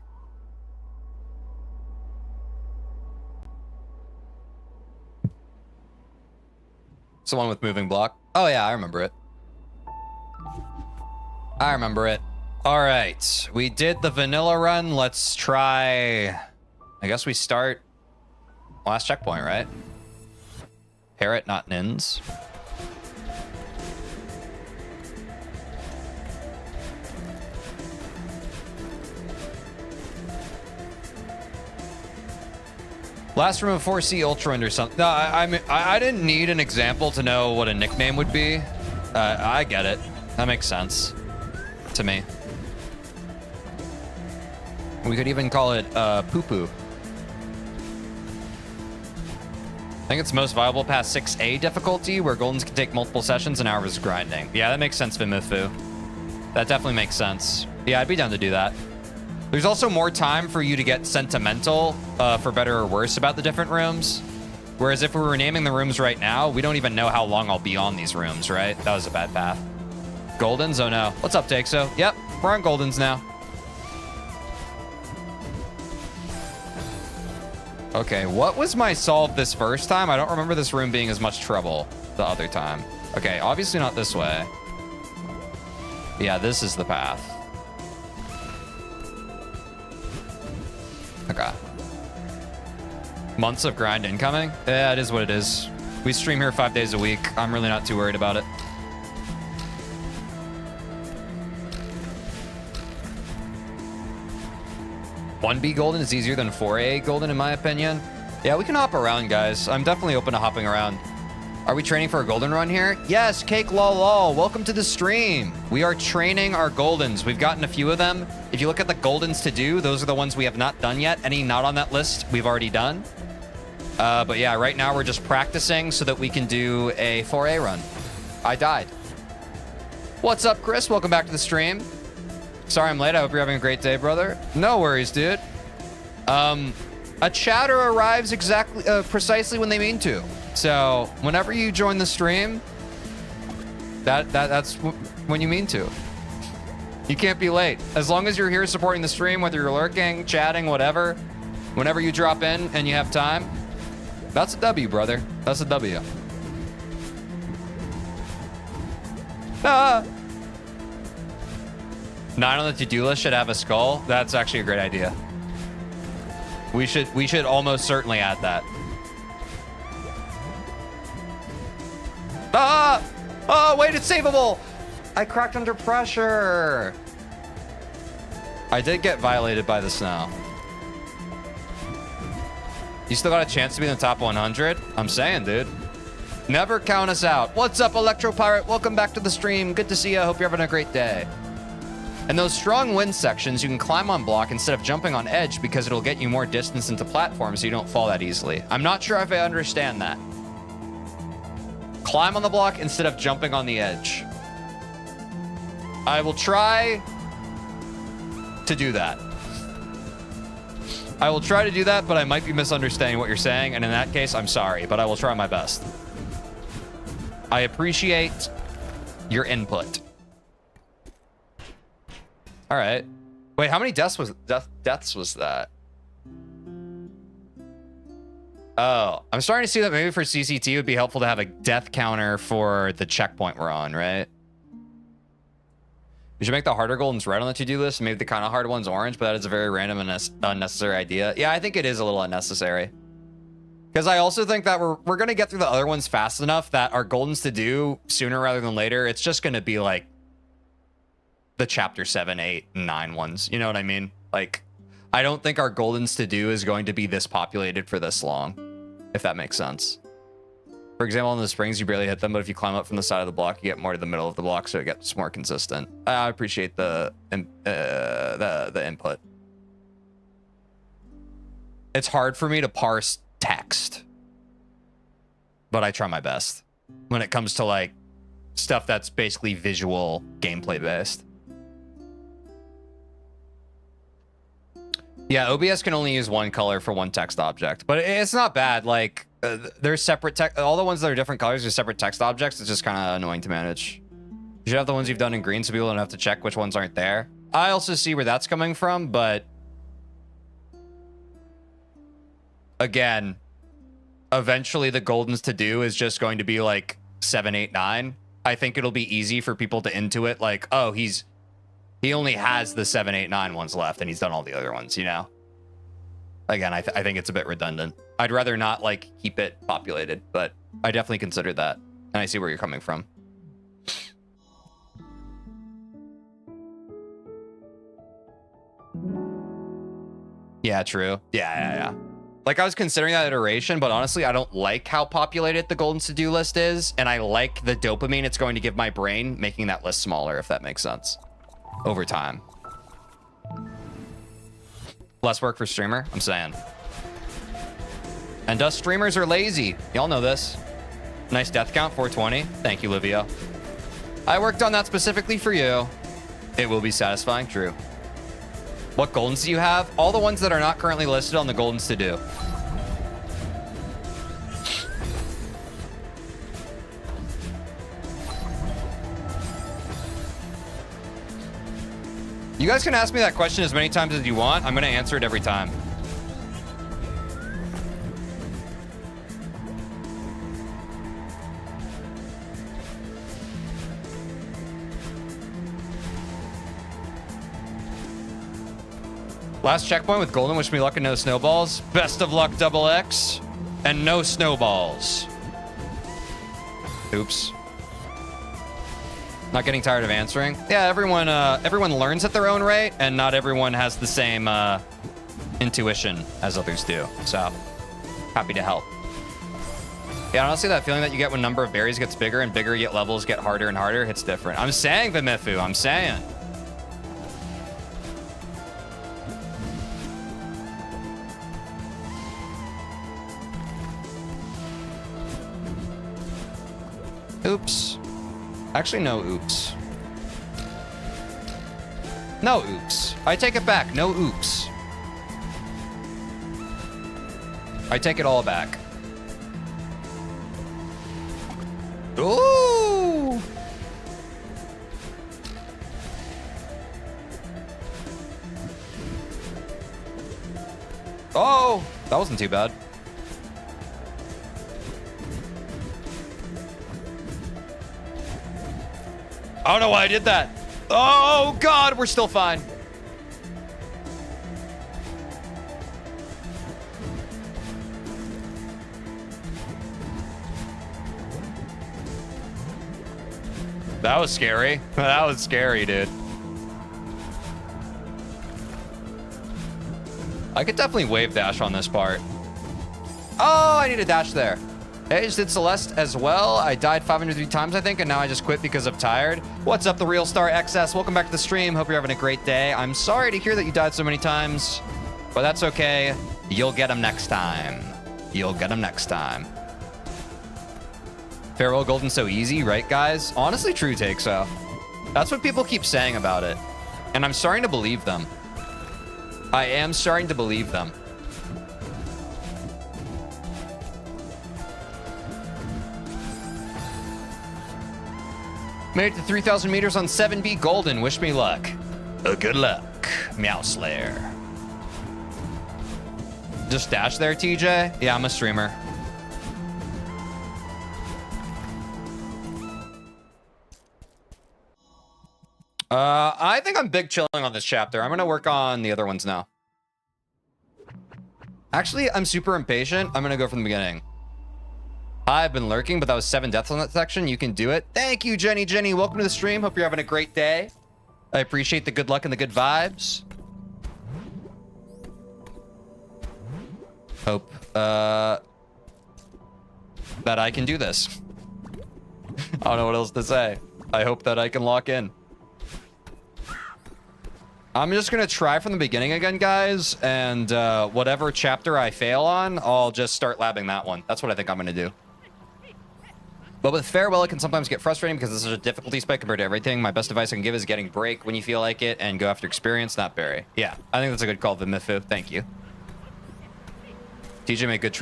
It's the one with moving block. Oh yeah, I remember it. I remember it. All right, we did the vanilla run. Let's try, I guess we start last checkpoint, right? Parrot, not Nins. Last room of 4C Ultra Wind or something. No, I didn't need an example to know what a nickname would be. I get it. That makes sense to me. We could even call it Poo Poo. I think it's most viable past 6A difficulty, where Goldens can take multiple sessions and hours of grinding. Yeah, that makes sense, Vimifu. That definitely makes sense. Yeah, I'd be down to do that. There's also more time for you to get sentimental, for better or worse, about the different rooms. Whereas if we were naming the rooms right now, we don't even know how long I'll be on these rooms, right? That was a bad path. Goldens? Oh no. What's up, Takso? Yep, we're on Goldens now. Okay, what was my solve this first time? I don't remember this room being as much trouble the other time. Okay, obviously not this way. Yeah, this is the path. Okay. Months of grind incoming? Yeah, it is what it is. We stream here 5 days a week. I'm really not too worried about it. $1B Golden is easier than 4A Golden, in my opinion. Yeah, we can hop around, guys. I'm definitely open to hopping around. Are we training for a Golden run here? Yes, Cake Lol Lol. Welcome to the stream. We are training our Goldens. We've gotten a few of them. If you look at the Goldens to do, those are the ones we have not done yet. Any not on that list, we've already done. But yeah, right now we're just practicing so that we can do a 4A run. I died. What's up, Chris? Welcome back to the stream. Sorry I'm late. I hope you're having a great day, brother. No worries, dude. A chatter arrives exactly, precisely when they mean to. So whenever you join the stream, that's when you mean to. You can't be late. As long as you're here supporting the stream, whether you're lurking, chatting, whatever, whenever you drop in and you have time, that's a W, brother. That's a W. Ah! 9 on the to-do list should have a skull. That's actually a great idea. We should almost certainly add that. Ah! Oh, wait, it's savable! I cracked under pressure. I did get violated by the snow. You still got a chance to be in the top 100? I'm saying, dude. Never count us out. What's up, Electro Pirate? Welcome back to the stream. Good to see you. Hope you're having a great day. In those strong wind sections, you can climb on block instead of jumping on edge because it'll get you more distance into platforms so you don't fall that easily. I'm not sure if I understand that. Climb on the block instead of jumping on the edge. I will try to do that. I will try to do that, but I might be misunderstanding what you're saying, and in that case, I'm sorry, but I will try my best. I appreciate your input. All right. Wait, how many deaths was that? Oh, I'm starting to see that maybe for CCT it would be helpful to have a death counter for the checkpoint we're on, right? You should make the harder goldens red on the to-do list and maybe the kind of hard ones orange, but that is a very random and unnecessary idea. Yeah, I think it is a little unnecessary. Because I also think that we're going to get through the other ones fast enough that our goldens to do sooner rather than later, it's just going to be like the chapter 7, 8, and 9 ones. You know what I mean? Like, I don't think our goldens to do is going to be this populated for this long, if that makes sense. For example, in the springs, you barely hit them, but if you climb up from the side of the block, you get more to the middle of the block, so it gets more consistent. I appreciate the input. It's hard for me to parse text, but I try my best when it comes to like stuff that's basically visual gameplay based. Yeah, OBS can only use one color for one text object, but it's not bad. Like, there's separate text. All the ones that are different colors are separate text objects. It's just kind of annoying to manage. You should have the ones you've done in green so people don't have to check which ones aren't there. I also see where that's coming from, but again, eventually the goldens to do is just going to be like 7, 8, 9. I think it'll be easy for people to intuit like, oh, he only has the 7, 8, 9 ones left and he's done all the other ones, you know? Again, I think it's a bit redundant. I'd rather not like keep it populated, but I definitely considered that. And I see where you're coming from. Yeah, true. Yeah. Like, I was considering that iteration, but honestly, I don't like how populated the golden to-do list is, and I like the dopamine it's going to give my brain, making that list smaller, if that makes sense, over time. Less work for streamer, I'm saying. And us streamers are lazy. Y'all know this. Nice death count, 420. Thank you, Livio. I worked on that specifically for you. It will be satisfying, true. What goldens do you have? All the ones that are not currently listed on the goldens to do. You guys can ask me that question as many times as you want. I'm going to answer it every time. Last checkpoint with golden. Wish me luck and no snowballs. Best of luck, double X. And no snowballs. Oops. Not getting tired of answering. Yeah, everyone learns at their own rate, and not everyone has the same intuition as others do. So, happy to help. Yeah, honestly, that feeling that you get when number of berries gets bigger and bigger, yet levels get harder and harder, hits different. I'm saying, Vimifu, I'm saying. Oops. Actually, no oops. No oops. I take it back. No oops. I take it all back. Ooh! Oh! That wasn't too bad. I don't know why I did that. Oh, God, we're still fine. That was scary. That was scary, dude. I could definitely wave dash on this part. Oh, I need a dash there. I just did Celeste as well. I died 503 times, I think, and now I just quit because I'm tired. What's up, the Real Star XS? Welcome back to the stream. Hope you're having a great day. I'm sorry to hear that you died so many times, but that's okay. You'll get them next time. You'll get them next time. Farewell Golden so easy, right, guys? Honestly, true take, so. That's what people keep saying about it, and I'm starting to believe them. I am starting to believe them. Made it to 3,000 meters on 7B Golden. Wish me luck. Good luck, Meow Slayer. Just dash there, TJ? Yeah, I'm a streamer. I think I'm big chilling on this chapter. I'm gonna work on the other ones now. Actually, I'm super impatient. I'm gonna go from the beginning. Hi, I've been lurking, but that was 7 deaths on that section. You can do it. Thank you, Jenny. Jenny, welcome to the stream. Hope you're having a great day. I appreciate the good luck and the good vibes. Hope that I can do this. I don't know what else to say. I hope that I can lock in. I'm just gonna try from the beginning again, guys, and whatever chapter I fail on, I'll just start labbing that one. That's what I think I'm gonna do. But with Farewell, it can sometimes get frustrating because this is a difficulty spike compared to everything. My best advice I can give is getting break when you feel like it and go after experience, not bury. Yeah, I think that's a good call, Vimifu. Thank you. TJ made good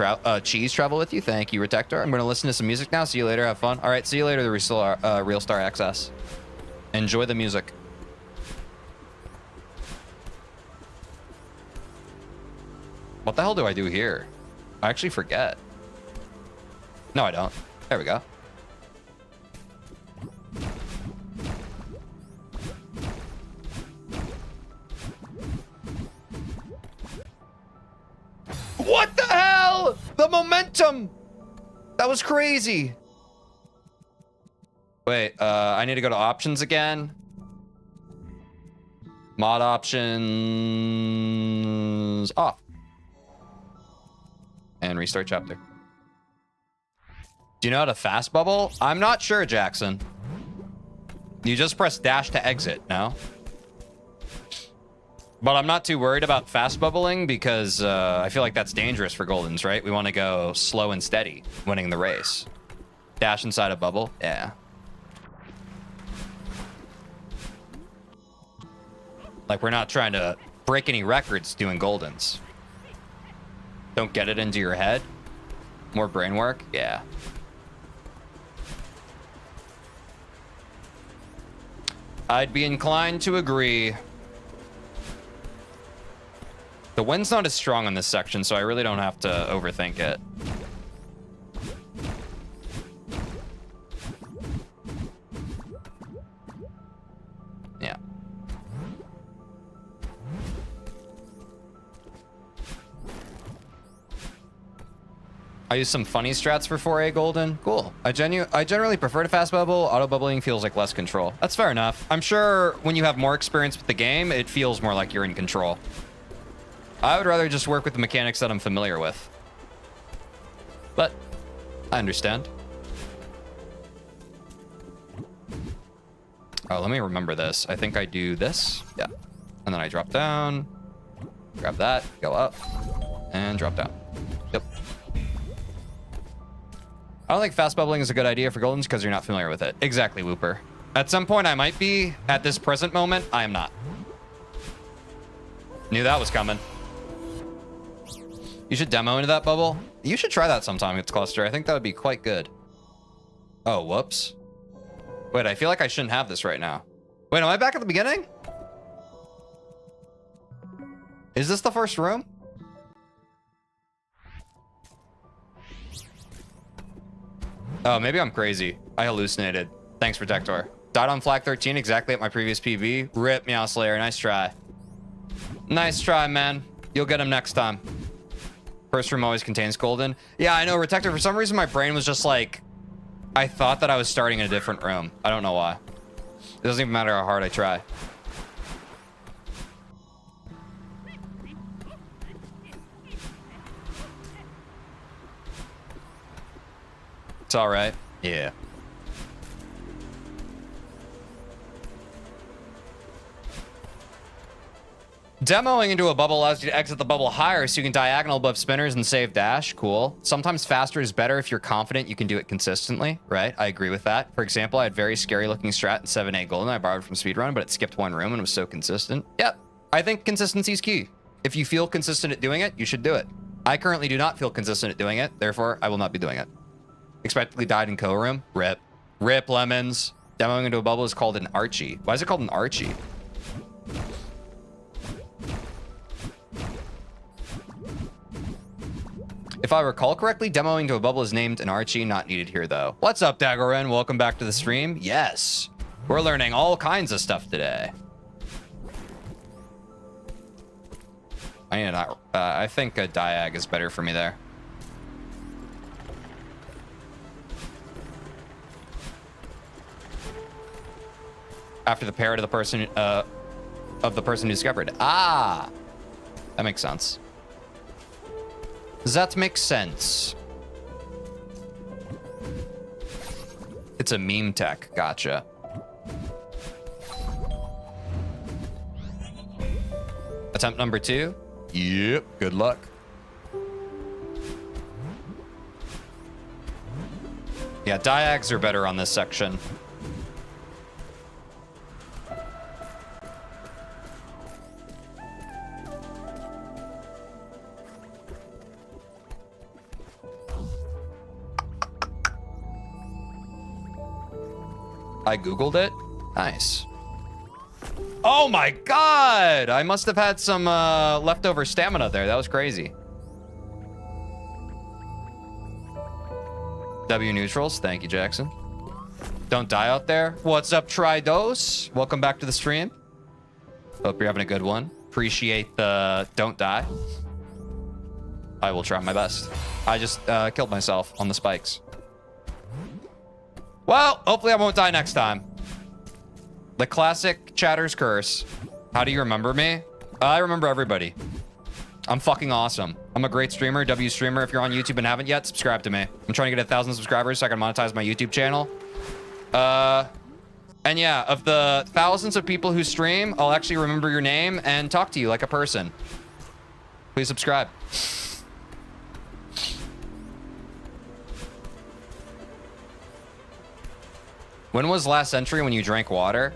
cheese travel with you. Thank you, Retector. I'm going to listen to some music now. See you later. Have fun. All right, see you later, the Real Star Access. Enjoy the music. What the hell do I do here? I actually forget. No, I don't. There we go. What the hell? The momentum! That was crazy. Wait, I need to go to options again. Mod options off. And restart chapter. Do you know how to fast bubble? I'm not sure, Jackson. You just press dash to exit, no? But I'm not too worried about fast bubbling because I feel like that's dangerous for Goldens, right? We want to go slow and steady, winning the race. Dash inside a bubble? Yeah. Like, we're not trying to break any records doing Goldens. Don't get it into your head. More brain work? Yeah. I'd be inclined to agree. The wind's not as strong on this section, so I really don't have to overthink it. Yeah. I use some funny strats for 4A Golden. Cool. I generally prefer to fast bubble. Auto bubbling feels like less control. That's fair enough. I'm sure when you have more experience with the game, it feels more like you're in control. I would rather just work with the mechanics that I'm familiar with. But I understand. Oh, let me remember this. I think I do this. Yeah. And then I drop down, grab that, go up, and drop down. Yep. I don't think fast bubbling is a good idea for Goldens because you're not familiar with it. Exactly, Whooper. At some point I might be. At this present moment, I am not. Knew that was coming. You should demo into that bubble. You should try that sometime, it's Cluster. I think that would be quite good. Oh, whoops. Wait, I feel like I shouldn't have this right now. Wait, am I back at the beginning? Is this the first room? Oh, maybe I'm crazy. I hallucinated. Thanks, Protector. Died on flag 13 exactly at my previous PB. Rip, Meow Slayer. Nice try. Nice try, man. You'll get him next time. First room always contains Golden. Yeah, I know, Protector. For some reason, my brain was just like... I thought that I was starting in a different room. I don't know why. It doesn't even matter how hard I try. It's all right. Yeah. Demoing into a bubble allows you to exit the bubble higher so you can diagonal above spinners and save dash. Cool. Sometimes faster is better if you're confident you can do it consistently, right? I agree with that. For example, I had very scary looking strat in 7A Golden I borrowed from Speedrun, but it skipped one room and was so consistent. Yep. I think consistency is key. If you feel consistent at doing it, you should do it. I currently do not feel consistent at doing it. Therefore, I will not be doing it. Expectedly died in co-room. Rip. Rip, lemons. Demoing into a bubble is called an Archie. Why is it called an Archie? If I recall correctly, demoing to a bubble is named an Archie, not needed here though. What's up, Dagoren? Welcome back to the stream. Yes, we're learning all kinds of stuff today. I think a diag is better for me there. After the parrot of the person who discovered. Ah, that makes sense. That makes sense. It's a meme tech. Gotcha. Attempt number 2. Yep. Good luck. Yeah, diags are better on this section. I Googled it. Nice. Oh my God! I must have had some leftover stamina there. That was crazy. W neutrals. Thank you, Jackson. Don't die out there. What's up, Tridos? Welcome back to the stream. Hope you're having a good one. Appreciate the don't die. I will try my best. I just killed myself on the spikes. Well, hopefully I won't die next time. The classic Chatter's curse. How do you remember me? I remember everybody. I'm fucking awesome. I'm a great streamer, W streamer. If you're on YouTube and haven't yet, subscribe to me. I'm trying to get 1,000 subscribers so I can monetize my YouTube channel. And yeah, of the thousands of people who stream, I'll actually remember your name and talk to you like a person. Please subscribe. When was last entry when you drank water?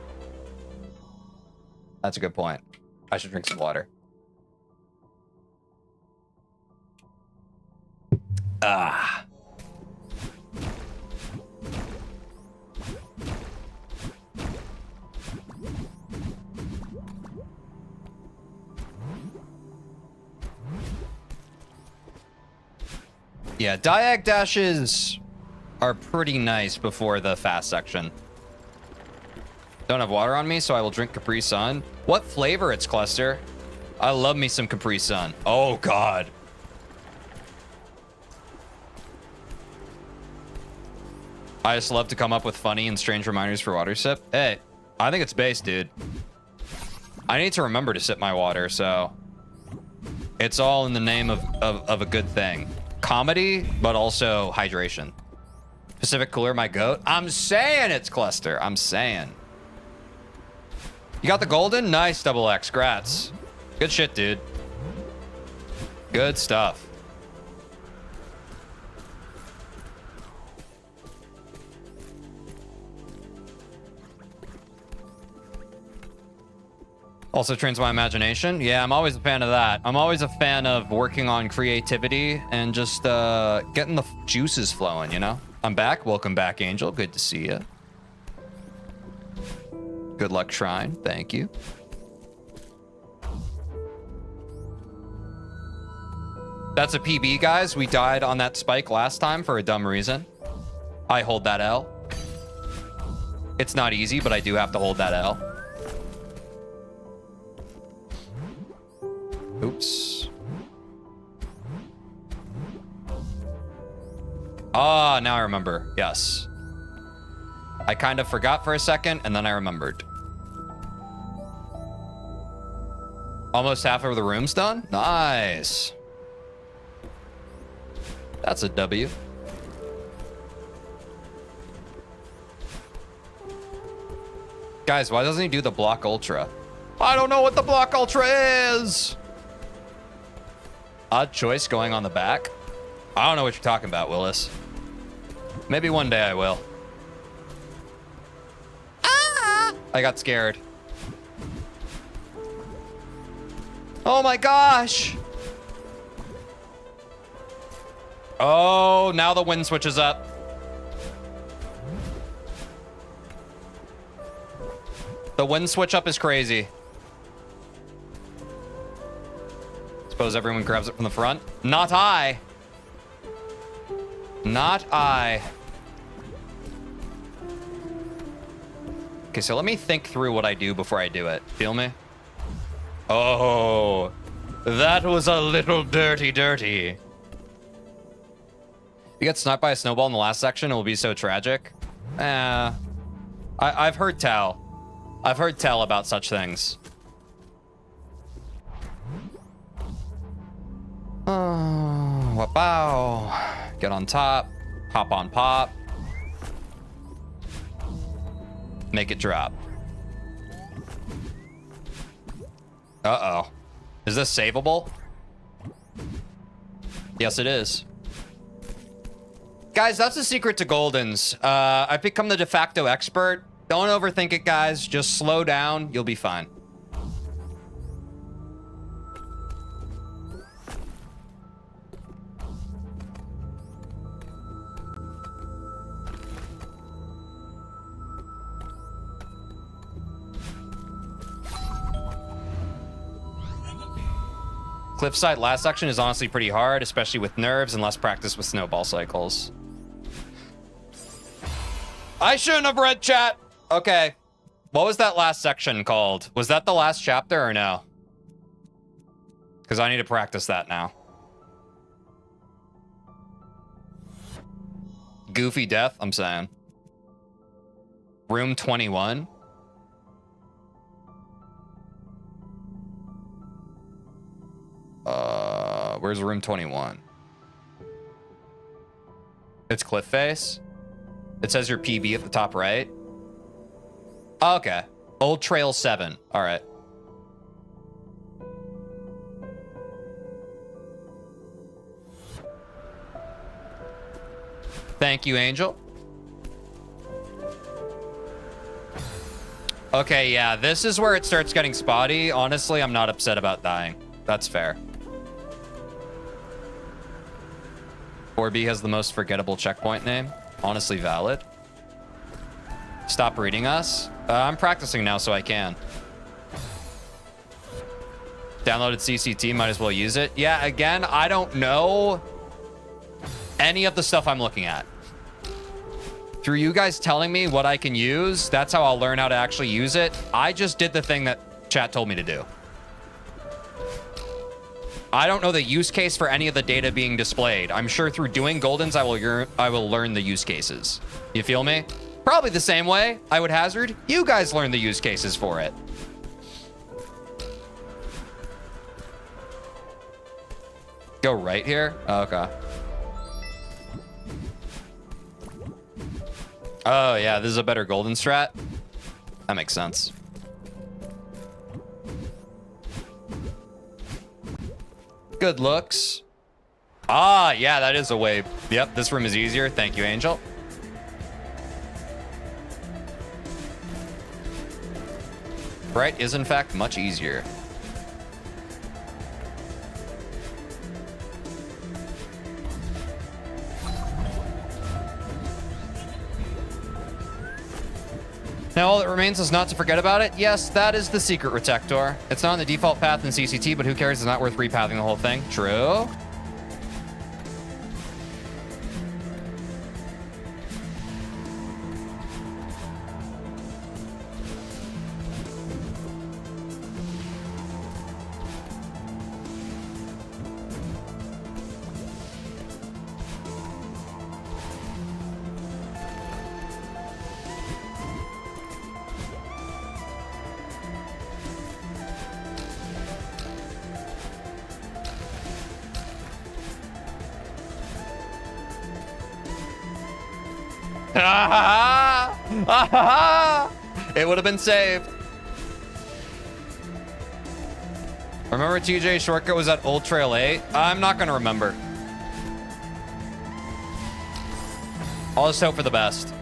That's a good point. I should drink some water. Ah. Yeah, diag dashes are pretty nice before the fast section. Don't have water on me, so I will drink Capri Sun. What flavor it's, Cluster? I love me some Capri Sun. Oh, God. I just love to come up with funny and strange reminders for water sip. Hey, I think it's base, dude. I need to remember to sip my water, so... It's all in the name of a good thing. Comedy, but also hydration. Pacific Cooler, my goat. I'm saying it's Cluster. I'm saying. You got the golden? Nice, Double X. Grats. Good shit, dude. Good stuff. Also trains my imagination. Yeah, I'm always a fan of that. I'm always a fan of working on creativity and just getting the juices flowing, you know? I'm back. Welcome back, Angel. Good to see you. Good luck, Shrine. Thank you. That's a PB, guys. We died on that spike last time for a dumb reason. I hold that L. It's not easy, but I do have to hold that L. Oops. Ah, now I remember. Yes. I kind of forgot for a second, and then I remembered. Almost half of the room's done? Nice. That's a W. Guys, why doesn't he do the block ultra? I don't know what the block ultra is! Odd choice going on the back. I don't know what you're talking about, Willis. Maybe one day I will. Ah! I got scared. Oh my gosh! Oh, now the wind switches up. The wind switch up is crazy. Suppose everyone grabs it from the front. Not I. Not I. Okay, so let me think through what I do before I do it. Feel me? Oh, that was a little dirty. You get sniped by a snowball in the last section, it will be so tragic. I've heard tell. I've heard tell about such things. Oh, wow. Get on top. Hop on pop. Make it drop. Uh-oh. Is this savable? Yes, it is. Guys, that's the secret to Goldens. I've become the de facto expert. Don't overthink it, guys. Just slow down. You'll be fine. Cliffside last section is honestly pretty hard, especially with nerves and less practice with snowball cycles. I shouldn't have read chat. Okay. What was that last section called? Was that the last chapter or no? Because I need to practice that now. Goofy death, I'm saying. Room 21. Where's room 21? It's cliff face. It says your PB at the top right. Oh, okay. Old Trail 7. All right. Thank you, Angel. Okay, yeah, this is where it starts getting spotty. Honestly, I'm not upset about dying. That's fair. 4B has the most forgettable checkpoint name. Honestly valid. Stop reading us. I'm practicing now, so I can. Downloaded CCT, might as well use it. Yeah, again, I don't know any of the stuff I'm looking at. Through you guys telling me what I can use, that's how I'll learn how to actually use it. I just did the thing that chat told me to do. I don't know the use case for any of the data being displayed. I'm sure through doing Goldens, I will learn the use cases. You feel me? Probably the same way, I would hazard, you guys learn the use cases for it. Go right here? Oh, okay. Oh, yeah, this is a better Golden strat. That makes sense. Good looks. Ah, yeah, that is a way. Yep, this room is easier. Thank you, Angel. Bright is, in fact, much easier. Now all that remains is not to forget about it. Yes, that is the secret Retector. It's not on the default path in CCT, but who cares? It's not worth repathing the whole thing. True. It would have been saved. Remember TJ's shortcut was at Old Trail 8? I'm not going to remember. I'll just hope for the best.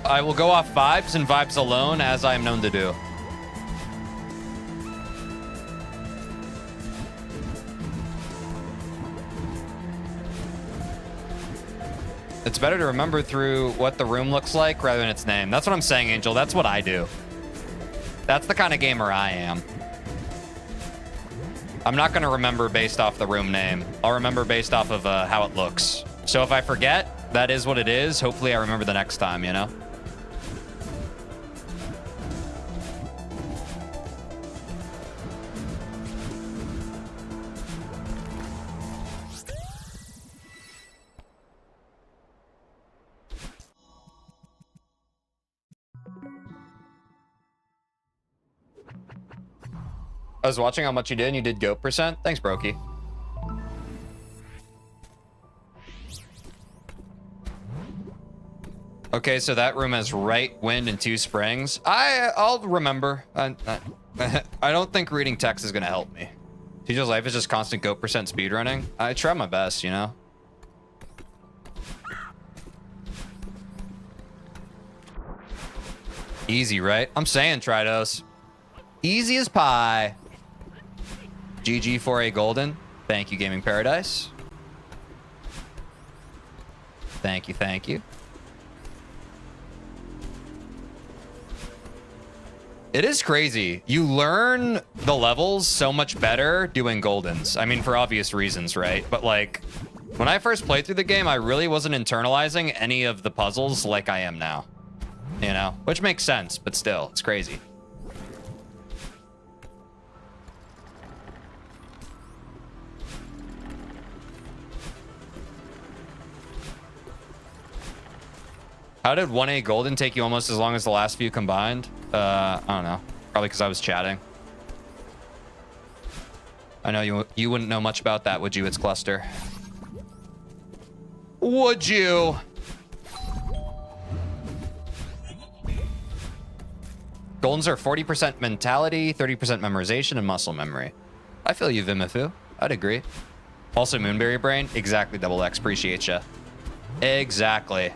I will go off vibes and vibes alone, as I am known to do. It's better to remember through what the room looks like rather than its name. That's what I'm saying, Angel. That's what I do. That's the kind of gamer I am. I'm not going to remember based off the room name. I'll remember based off of how it looks. So if I forget, that is what it is. Hopefully I remember the next time, you know? I was watching how much you did, and you did goat percent. Thanks, Brokey. Okay, so that room has right, wind, and 2 springs. I'll remember. I don't think reading text is gonna help me. TeejVeen's life is just constant goat percent speedrunning. I try my best, you know? Easy, right? I'm saying, Tridos. Easy as pie. GG for a golden. Thank you, Gaming Paradise. Thank you, thank you. It is crazy. You learn the levels so much better doing goldens. I mean, for obvious reasons, right? But like, when I first played through the game, I really wasn't internalizing any of the puzzles like I am now. You know? Which makes sense, but still, it's crazy. How did 1A golden take you almost as long as the last few combined? I don't know. Probably because I was chatting. I know you wouldn't know much about that, would you? It's cluster. Would you? Goldens are 40% mentality, 30% memorization, and muscle memory. I feel you, Vimifu. I'd agree. Also, Moonberry brain. Exactly, Double X. Appreciate ya. Exactly.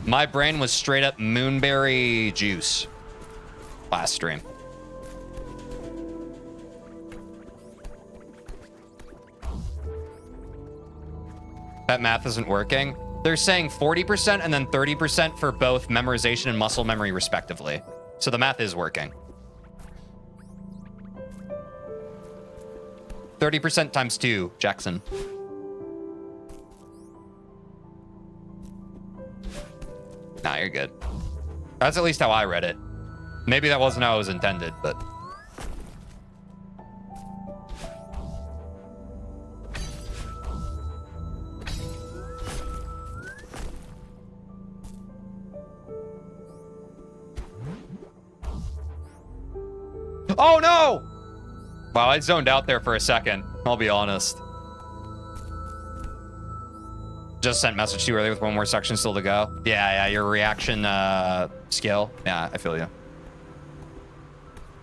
My brain was straight up Moonberry juice last stream. That math isn't working. They're saying 40% and then 30% for both memorization and muscle memory respectively. So the math is working. 30% times 2, Jackson. Nah, you're good. That's at least how I read it. Maybe that wasn't how it was intended, but... Oh, no! Wow, I zoned out there for a second. I'll be honest. Just sent message to you earlier with one more section still to go. Yeah, your reaction skill. Yeah, I feel you.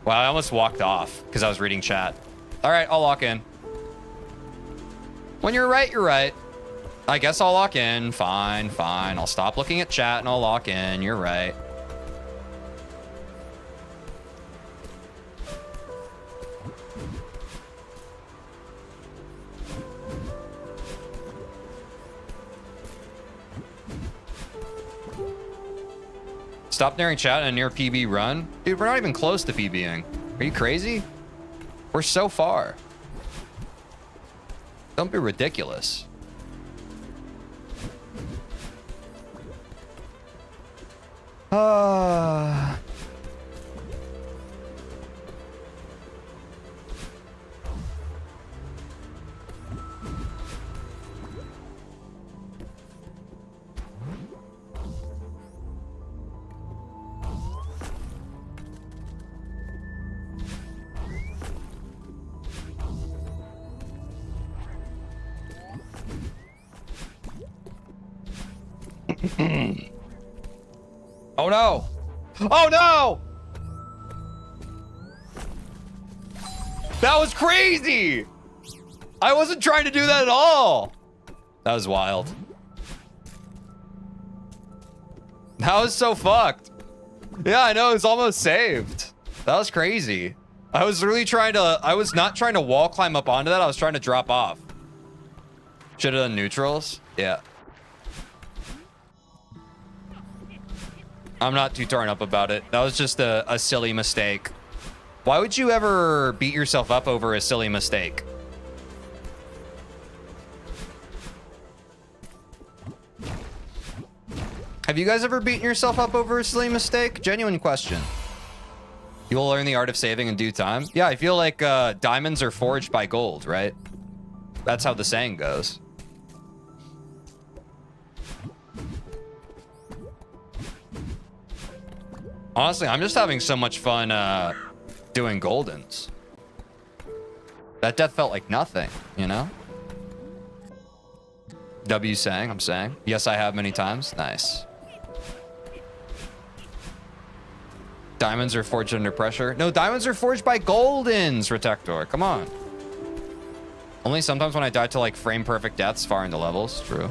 Wow, I almost walked off because I was reading chat. All right, I'll lock in. When you're right, you're right. I guess I'll lock in. Fine, fine. I'll stop looking at chat and I'll lock in. You're right. Stop nearing chat and near PB run? Dude, we're not even close to PBing. Are you crazy? We're so far. Don't be ridiculous. Oh no! Oh no! That was crazy! I wasn't trying to do that at all! That was wild. That was so fucked. Yeah, I know, it's almost saved. That was crazy. I was really trying to... I was not trying to wall climb up onto that, I was trying to drop off. Should have done neutrals? Yeah. I'm not too torn up about it. That was just a silly mistake. Why would you ever beat yourself up over a silly mistake? Have you guys ever beaten yourself up over a silly mistake? Genuine question. You will learn the art of saving in due time. Yeah, I feel like diamonds are forged by gold, right? That's how the saying goes. Honestly, I'm just having so much fun doing goldens. That death felt like nothing, you know? W saying, I'm saying. Yes, I have many times. Nice. Diamonds are forged under pressure. No, diamonds are forged by goldens, Retector. Come on. Only sometimes when I die to like frame perfect deaths far into levels. True.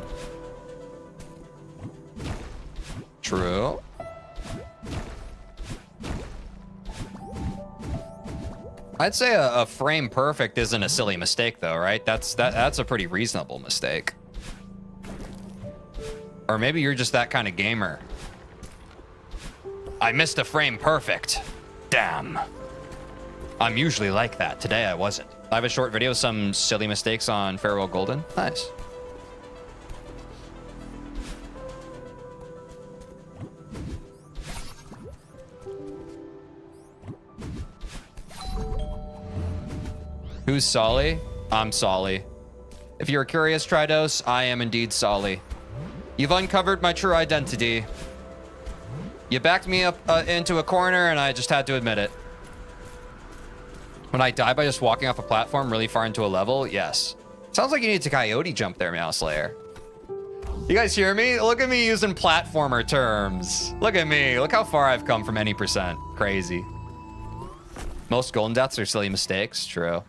True. I'd say a frame perfect isn't a silly mistake though, right? That's a pretty reasonable mistake. Or maybe you're just that kind of gamer. I missed a frame perfect. Damn. I'm usually like that. Today I wasn't. I have a short video, some silly mistakes on Farewell Golden. Nice. Who's Solly? I'm Solly. If you're curious, Tridos, I am indeed Solly. You've uncovered my true identity. You backed me up into a corner and I just had to admit it. When I die by just walking off a platform really far into a level, yes. Sounds like you need to coyote jump there, Meow Slayer. You guys hear me? Look at me using platformer terms. Look at me. Look how far I've come from any percent. Crazy. Most golden deaths are silly mistakes. True.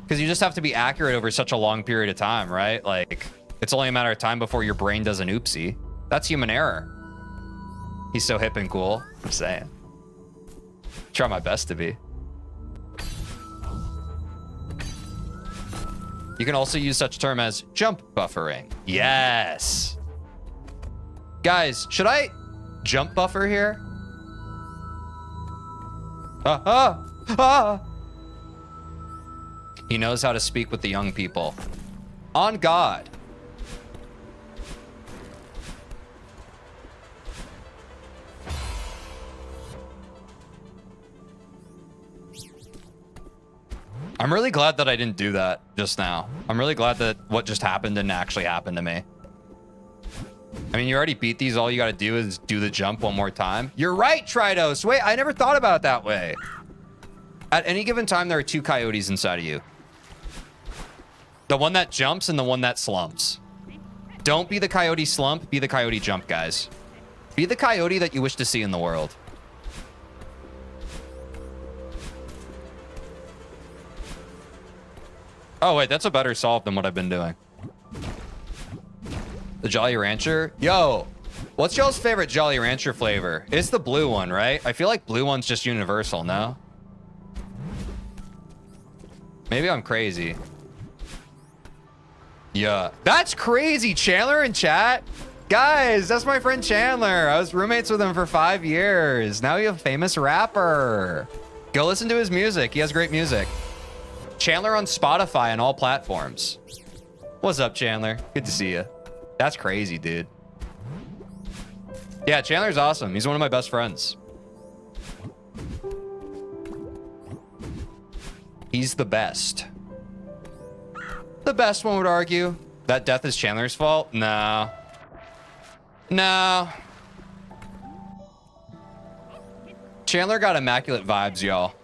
Because you just have to be accurate over such a long period of time, right? Like, it's only a matter of time before your brain does an oopsie. That's human error. He's so hip and cool. I'm saying. Try my best to be. You can also use such a term as jump buffering. Yes. Guys, should I jump buffer here? He knows how to speak with the young people. On God. I'm really glad that I didn't do that just now. I'm really glad that what just happened didn't actually happen to me. I mean, you already beat these. All you got to do is do the jump one more time. You're right, Tridos. Wait, I never thought about it that way. At any given time, there are two coyotes inside of you. The one that jumps and the one that slumps. Don't be the coyote slump. Be the coyote jump, guys. Be the coyote that you wish to see in the world. Oh, wait, that's a better solve than what I've been doing. The Jolly Rancher? Yo, what's y'all's favorite Jolly Rancher flavor? It's the blue one, right? I feel like blue one's just universal, no? Maybe I'm crazy. Yeah. That's crazy, Chandler in chat. Guys, that's my friend Chandler. I was roommates with him for 5 years. Now he's a famous rapper. Go listen to his music. He has great music. Chandler on Spotify and all platforms. What's up, Chandler? Good to see you. That's crazy, dude. Yeah, Chandler's awesome. He's one of my best friends. He's the best. The best, one would argue. That death is Chandler's fault? No. No. Chandler got immaculate vibes, y'all.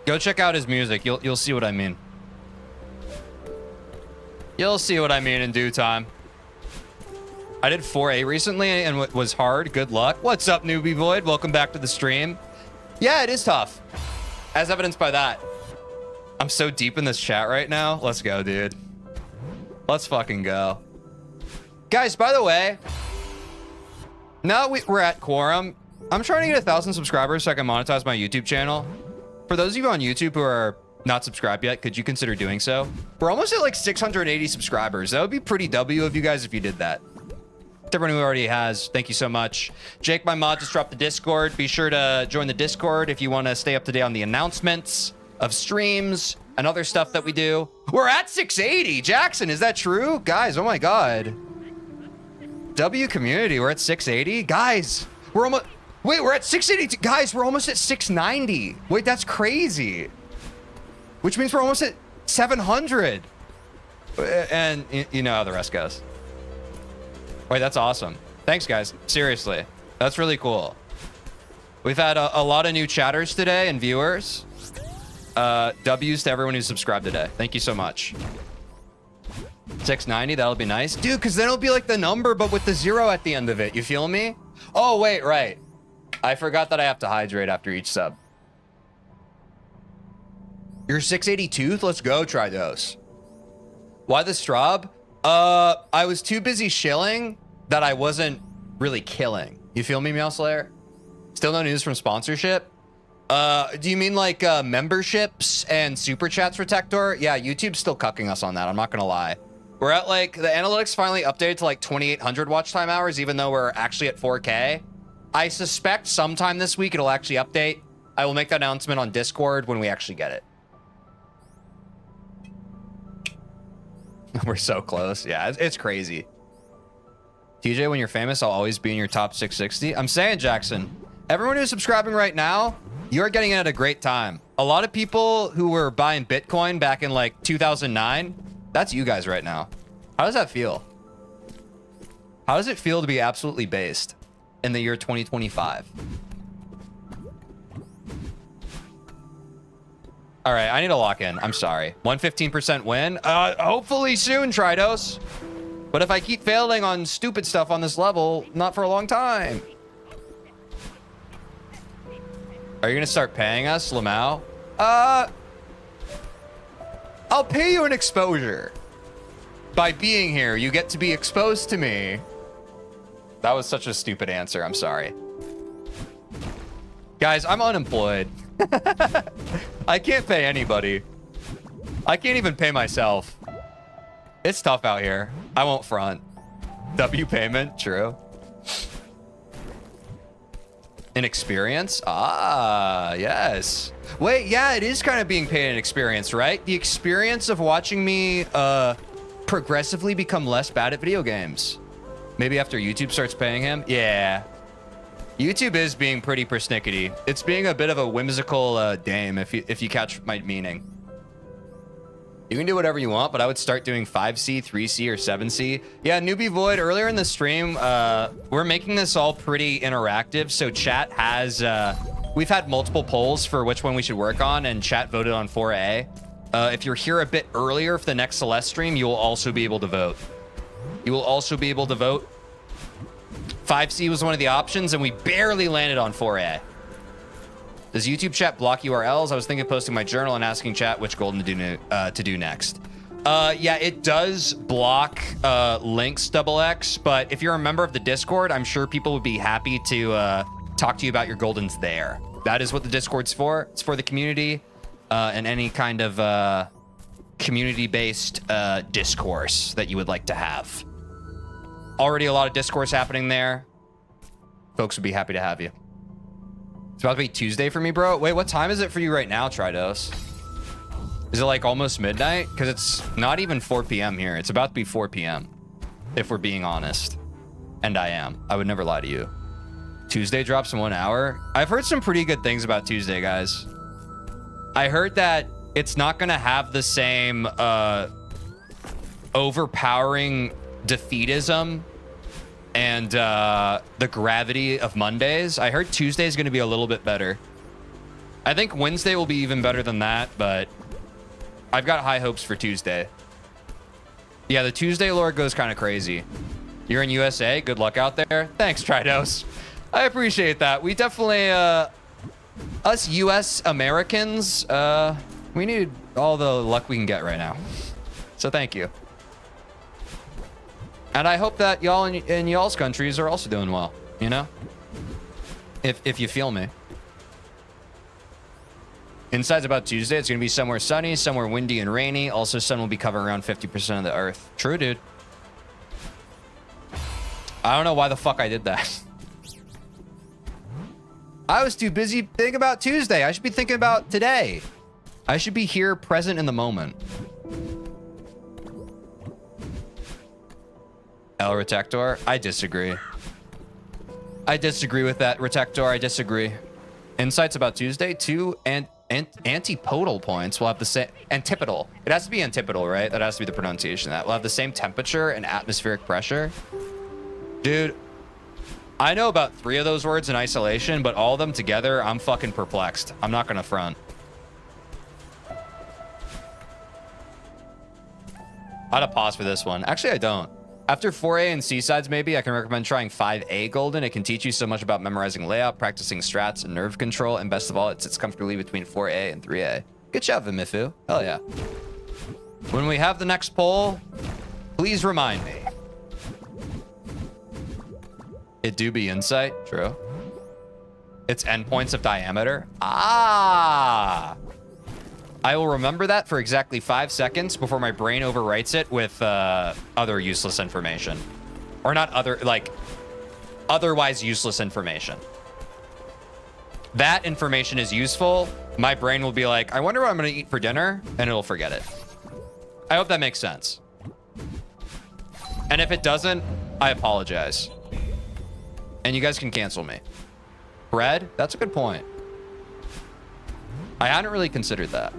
Go check out his music. You'll see what I mean. You'll see what I mean in due time. I did 4A recently and it was hard. Good luck. What's up, Newbie Void? Welcome back to the stream. Yeah, it is tough. As evidenced by that. I'm so deep in this chat right now. Let's go, dude. Let's fucking go. Guys, by the way, now we're at quorum. I'm trying to get 1,000 subscribers so I can monetize my YouTube channel. For those of you on YouTube who are not subscribed yet, could you consider doing so? We're almost at like 680 subscribers. That would be pretty W of you guys if you did that. To everyone who already has, thank you so much. Jake, my mod, just dropped the Discord. Be sure to join the Discord if you want to stay up to date on the announcements of streams and other stuff that we do. We're at 680. Jackson, is that true? Guys, oh my God. W community, we're at 680. Guys, we're almost... Wait, we're at 682. Guys, we're almost at 690. Wait, that's crazy. Which means we're almost at 700. And you know how the rest goes. Wait, that's awesome. Thanks, guys. Seriously. That's really cool. We've had a lot of new chatters today and viewers. W's to everyone who's subscribed today. Thank you so much. 690, that'll be nice. Dude, because then it'll be like the number, but with the 0 at the end of it. You feel me? Oh, wait, right. I forgot that I have to hydrate after each sub. You're 682? Let's go, Tridos. Why the Straub? I was too busy shilling that I wasn't really killing. You feel me, Meow Slayer? Still no news from sponsorship? Do you mean like memberships and super chats for Tector? Yeah, YouTube's still cucking us on that. I'm not gonna lie. We're at like, the analytics finally updated to like 2,800 watch time hours, even though we're actually at 4K. I suspect sometime this week it'll actually update. I will make that announcement on Discord when we actually get it. We're so close. Yeah, it's crazy. TJ, when you're famous, I'll always be in your top 660. I'm saying, Jackson, everyone who's subscribing right now, you're getting it at a great time. A lot of people who were buying Bitcoin back in like 2009, that's you guys right now. How does that feel? How does it feel to be absolutely based in the year 2025? All right, I need to lock in. I'm sorry. 115% win. Hopefully soon, Tridos. But if I keep failing on stupid stuff on this level, not for a long time. Are you gonna start paying us, Lamau? I'll pay you an exposure. By being here, you get to be exposed to me. That was such a stupid answer. I'm sorry. Guys, I'm unemployed. I can't pay anybody. I can't even pay myself. It's tough out here. I won't front. W payment, true. An experience? Ah, yes. Wait, yeah, it is kind of being paid an experience, right? The experience of watching me progressively become less bad at video games. Maybe after YouTube starts paying him? Yeah. YouTube is being pretty persnickety. It's being a bit of a whimsical dame, if you catch my meaning. You can do whatever you want, but I would start doing 5C, 3C, or 7C. Yeah, Newbie Void, earlier in the stream, we're making this all pretty interactive. So chat has, we've had multiple polls for which one we should work on, and chat voted on 4A. If you're here a bit earlier for the next Celeste stream, you will also be able to vote. You will also be able to vote. 5C was one of the options, and we barely landed on 4A. Does YouTube chat block URLs? I was thinking of posting my journal and asking chat which golden to do next. Yeah, it does block links, XX, but if you're a member of the Discord, I'm sure people would be happy to talk to you about your goldens there. That is what the Discord's for. It's for the community and any kind of community-based discourse that you would like to have. Already a lot of discourse happening there. Folks would be happy to have you. It's about to be Tuesday for me, bro. Wait, what time is it for you right now, Tridos? Is it like almost midnight? Because it's not even 4 p.m. here. It's about to be 4 p.m. if we're being honest. And I am. I would never lie to you. Tuesday drops in 1 hour. I've heard some pretty good things about Tuesday, guys. I heard that it's not going to have the same overpowering defeatism and the gravity of Mondays. I heard Tuesday is going to be a little bit better. I think Wednesday will be even better than that, but I've got high hopes for Tuesday. Yeah, the Tuesday lore goes kind of crazy. You're in USA. Good luck out there. Thanks, Tridos. I appreciate that. We definitely, us US Americans, we need all the luck we can get right now. So thank you. And I hope that y'all in y'all's countries are also doing well, you know? If you feel me. Inside's about Tuesday. It's going to be somewhere sunny, somewhere windy and rainy. Also, sun will be covering around 50% of the earth. True, dude. I don't know why the fuck I did that. I was too busy thinking about Tuesday. I should be thinking about today. I should be here present in the moment. El Retector. I disagree. I disagree with that, Retector. I disagree. Insights about Tuesday. 2 and antipodal points will have the same... Antipodal. It has to be antipodal, right? That has to be the pronunciation of that. Will have the same temperature and atmospheric pressure. Dude, I know about 3 of those words in isolation, but all of them together, I'm fucking perplexed. I'm not gonna front. I'd have pause for this one. Actually, I don't. After 4A and C-sides, maybe, I can recommend trying 5A Golden. It can teach you so much about memorizing layout, practicing strats, and nerve control, and best of all, it sits comfortably between 4A and 3A. Good job, Vimifu. Hell yeah. When we have the next poll, please remind me. It do be insight. True. It's endpoints of diameter. Ah! I will remember that for exactly 5 seconds before my brain overwrites it with other useless information. Or not other, like, otherwise useless information. That information is useful. My brain will be like, I wonder what I'm going to eat for dinner, and it'll forget it. I hope that makes sense. And if it doesn't, I apologize. And you guys can cancel me. Bread? That's a good point. I hadn't really considered that.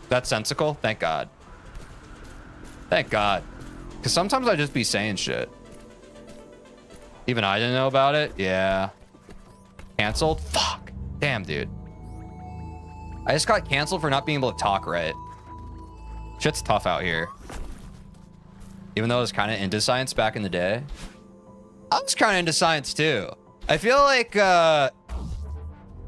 That's sensical? Thank God. Thank God. Because sometimes I just be saying shit. Even I didn't know about it? Yeah. Canceled? Fuck. Damn, dude. I just got canceled for not being able to talk right. Shit's tough out here. Even though I was kind of into science back in the day. I was kind of into science too. I feel like I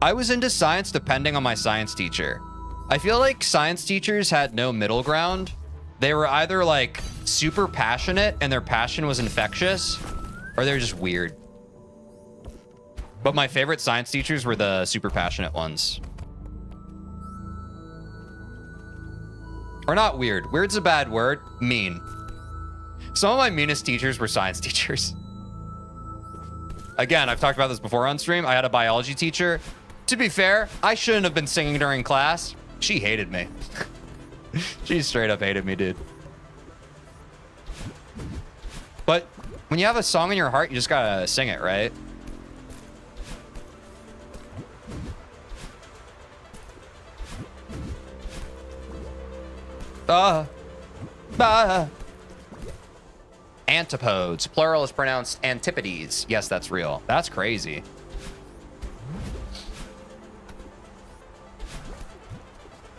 was into science depending on my science teacher. I feel like science teachers had no middle ground. They were either like super passionate and their passion was infectious, or they're just weird. But my favorite science teachers were the super passionate ones. Or not weird. Weird's a bad word. Mean. Some of my meanest teachers were science teachers. Again, I've talked about this before on stream. I had a biology teacher. To be fair, I shouldn't have been singing during class. She hated me. She straight up hated me, dude. But when you have a song in your heart, you just gotta sing it, right? Antipodes. Plural is pronounced antipodes. Yes, that's real. That's crazy.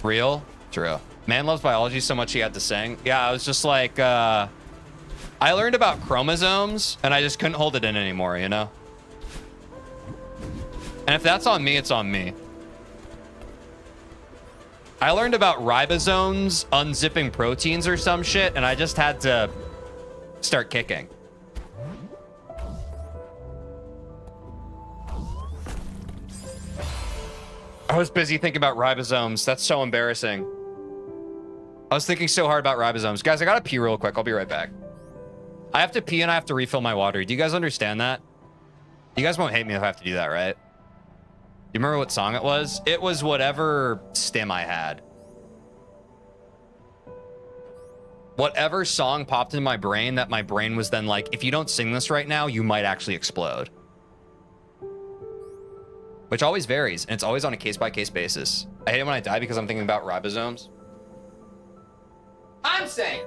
Real? True. Man loves biology so much he had to sing. Yeah, I was just like, I learned about chromosomes and I just couldn't hold it in anymore, you know? And if that's on me, it's on me. I learned about ribosomes unzipping proteins or some shit, and I just had to start kicking. I was busy thinking about ribosomes. That's so embarrassing. I was thinking so hard about ribosomes. Guys, I gotta pee real quick. I'll be right back. I have to pee and I have to refill my water. Do you guys understand that? You guys won't hate me if I have to do that, right? You remember what song it was? It was whatever stim I had. Whatever song popped in my brain that my brain was then like, if you don't sing this right now, you might actually explode. Which always varies, and it's always on a case-by-case basis. I hate it when I die because I'm thinking about ribosomes. I'm saying.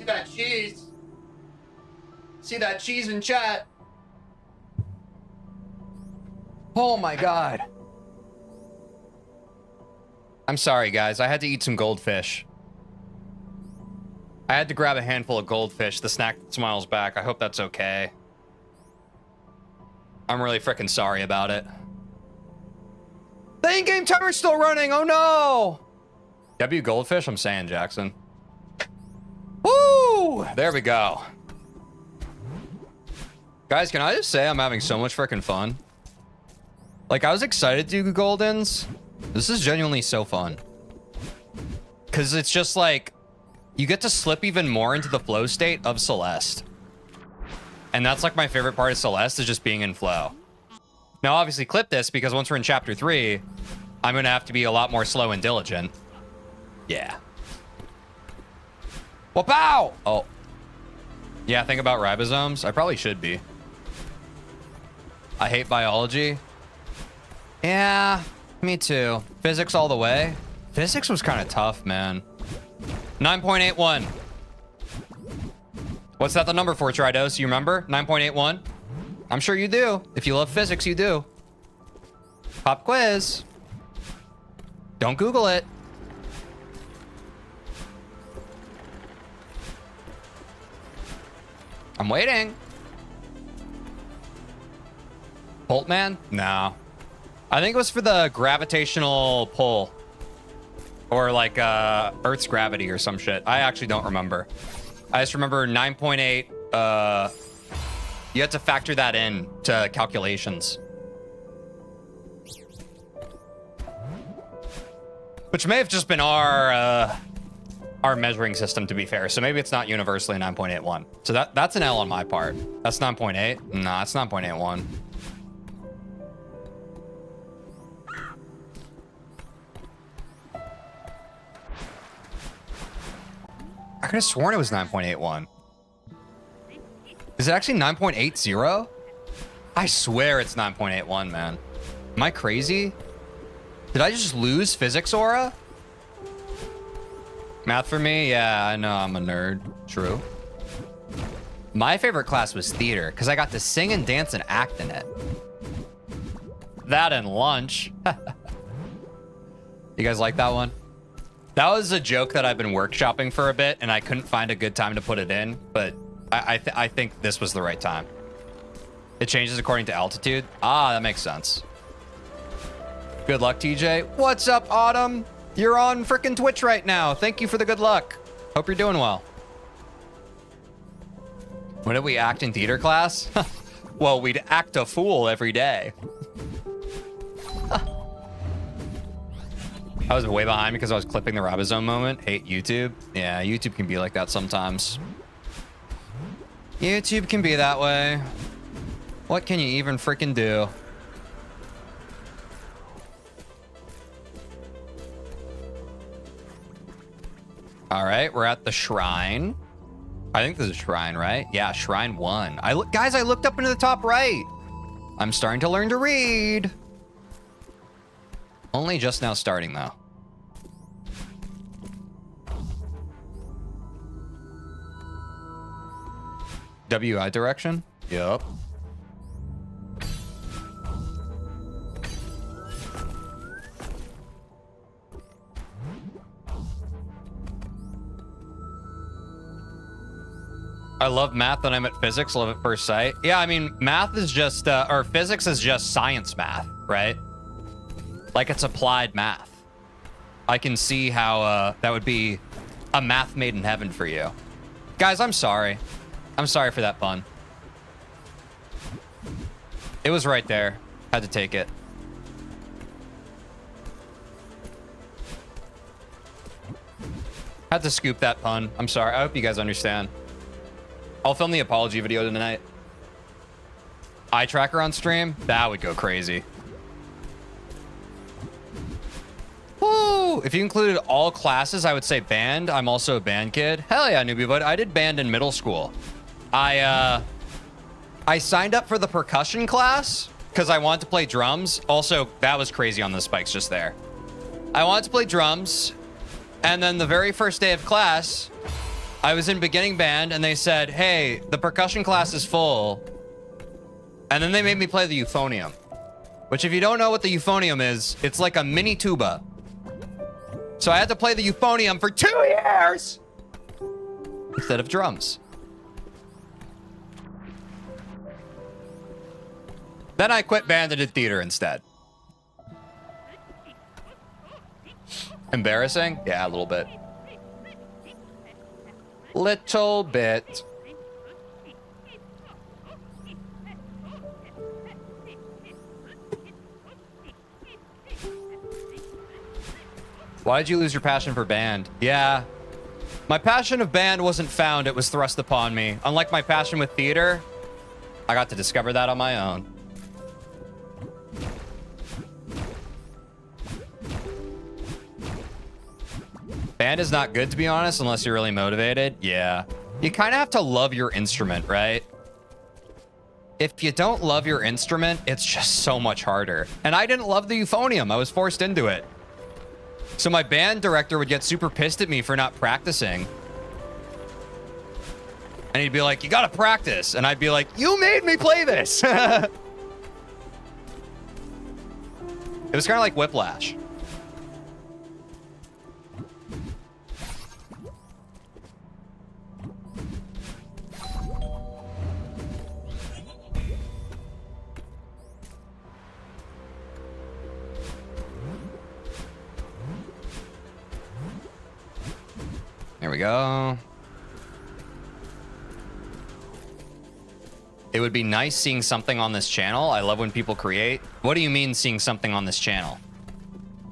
that cheese. See that cheese in chat. Oh my god. I'm sorry, guys. I had to eat some goldfish. I had to grab a handful of goldfish, the snack that smiles back. I hope that's okay. I'm really freaking sorry about it. The in-game timer's still running. Oh no. W goldfish, I'm saying, Jackson. Woo! There we go. Guys, can I just say I'm having so much freaking fun? Like, I was excited to do Goldens. This is genuinely so fun. Because it's just like, you get to slip even more into the flow state of Celeste. And that's like my favorite part of Celeste, is just being in flow. Now, obviously, clip this, because once we're in Chapter 3, I'm going to have to be a lot more slow and diligent. Yeah. Whoop-ow! Oh. Yeah, think about ribosomes. I probably should be. I hate biology. Yeah, me too. Physics all the way. Physics was kind of tough, man. 9.81. What's that the number for, Tridos? You remember? 9.81? I'm sure you do. If you love physics, you do. Pop quiz. Don't Google it. I'm waiting. Boltman? No. I think it was for the gravitational pull. Or like Earth's gravity or some shit. I actually don't remember. I just remember 9.8. You had to factor that in to calculations. Which may have just been our measuring system, to be fair. So maybe it's not universally 9.81. So that's an L on my part. That's 9.8? Nah, it's 9.81. I could have sworn it was 9.81. Is it actually 9.80? I swear it's 9.81, man. Am I crazy? Did I just lose physics aura? Math for me? Yeah, I know I'm a nerd. True. My favorite class was theater, because I got to sing and dance and act in it. That and lunch. You guys like that one? That was a joke that I've been workshopping for a bit, and I couldn't find a good time to put it in, but I think this was the right time. It changes according to altitude. Ah, that makes sense. Good luck, TJ. What's up, Autumn? You're on frickin' Twitch right now. Thank you for the good luck. Hope you're doing well. When did we act in theater class? Well, we'd act a fool every day. I was way behind because I was clipping the ribosome moment. Hate YouTube. Yeah, YouTube can be like that sometimes. YouTube can be that way. What can you even freaking do? All right, we're at the shrine. I think this is shrine, right? Yeah, shrine 1. Guys, I looked up into the top right. I'm starting to learn to read. Only just now starting, though. WI direction? Yup. I love math and I'm at physics, love at first sight. Yeah, I mean, math is just, or physics is just science math, right? Like, it's applied math. I can see how that would be a math made in heaven for you. Guys, I'm sorry. I'm sorry for that pun. It was right there. Had to take it. Had to scoop that pun. I'm sorry. I hope you guys understand. I'll film the apology video tonight. Eye tracker on stream? That would go crazy. Woo! If you included all classes, I would say band. I'm also a band kid. Hell yeah, newbie bud. I did band in middle school. I signed up for the percussion class because I wanted to play drums. Also, that was crazy on the spikes just there. I wanted to play drums. And then the very first day of class, I was in beginning band and they said, hey, the percussion class is full. And then they made me play the euphonium, which if you don't know what the euphonium is, it's like a mini tuba. So I had to play the euphonium for 2 years instead of drums. Then I quit band and did theater instead. Embarrassing? Yeah, a little bit. Little bit. Why did you lose your passion for band? Yeah. My passion of band wasn't found, it was thrust upon me. Unlike my passion with theater, I got to discover that on my own. Band is not good, to be honest, unless you're really motivated. Yeah. You kind of have to love your instrument, right? If you don't love your instrument, it's just so much harder. And I didn't love the euphonium. I was forced into it. So my band director would get super pissed at me for not practicing. And he'd be like, you gotta practice. And I'd be like, you made me play this. It was kind of like Whiplash. There we go. It would be nice seeing something on this channel. I love when people create. What do you mean seeing something on this channel?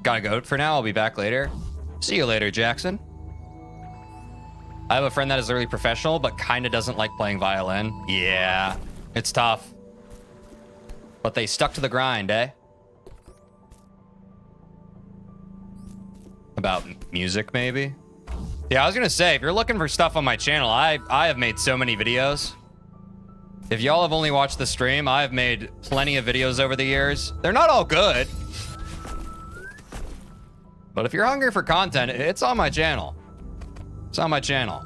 Gotta go for now. I'll be back later. See you later, Jackson. I have a friend that is literally professional, but kind of doesn't like playing violin. Yeah, it's tough. But they stuck to the grind, eh? About music, maybe? Yeah, I was gonna say, if you're looking for stuff on my channel, I have made so many videos. If y'all have only watched the stream, I have made plenty of videos over the years. They're not all good. But if you're hungry for content, it's on my channel. It's on my channel.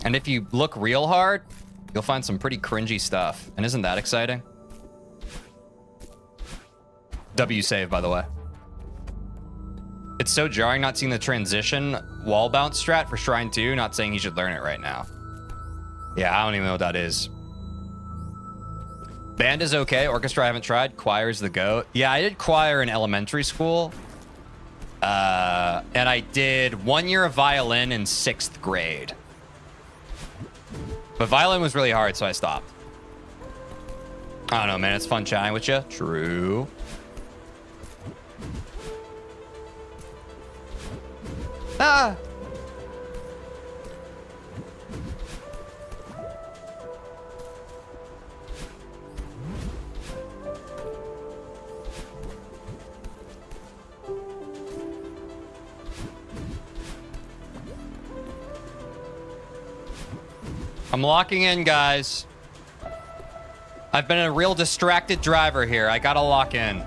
And if you look real hard, you'll find some pretty cringy stuff. And isn't that exciting? W save, by the way. It's so jarring not seeing the transition wall bounce strat for Shrine 2, not saying you should learn it right now. Yeah, I don't even know what that is. Band is okay. Orchestra I haven't tried. Choir's the goat. Yeah, I did choir in elementary school. And I did 1 year of violin in 6th grade. But violin was really hard, so I stopped. I don't know, man. It's fun chatting with you. True. Ah! I'm locking in, guys. I've been a real distracted driver here. I gotta lock in.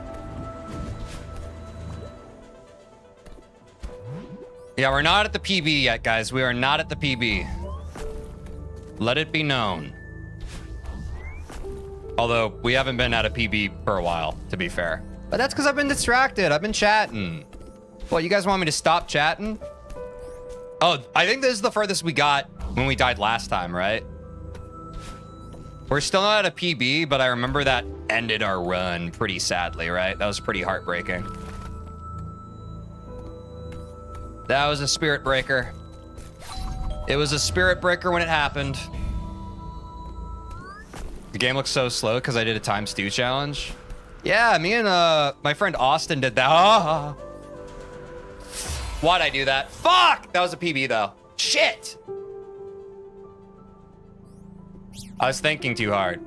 Yeah, we're not at the PB yet, guys. We are not at the PB. Let it be known. Although, we haven't been at a PB for a while, to be fair. But that's because I've been distracted. I've been chatting. What, you guys want me to stop chatting? Oh, I think this is the furthest we got when we died last time, right? We're still not at a PB, but I remember that ended our run pretty sadly, right? That was pretty heartbreaking. That was a spirit breaker. It was a spirit breaker when it happened. The game looks so slow because I did a time stew challenge. Yeah, me and my friend Austin did that. Oh. Why'd I do that? Fuck! That was a PB though. Shit! I was thinking too hard.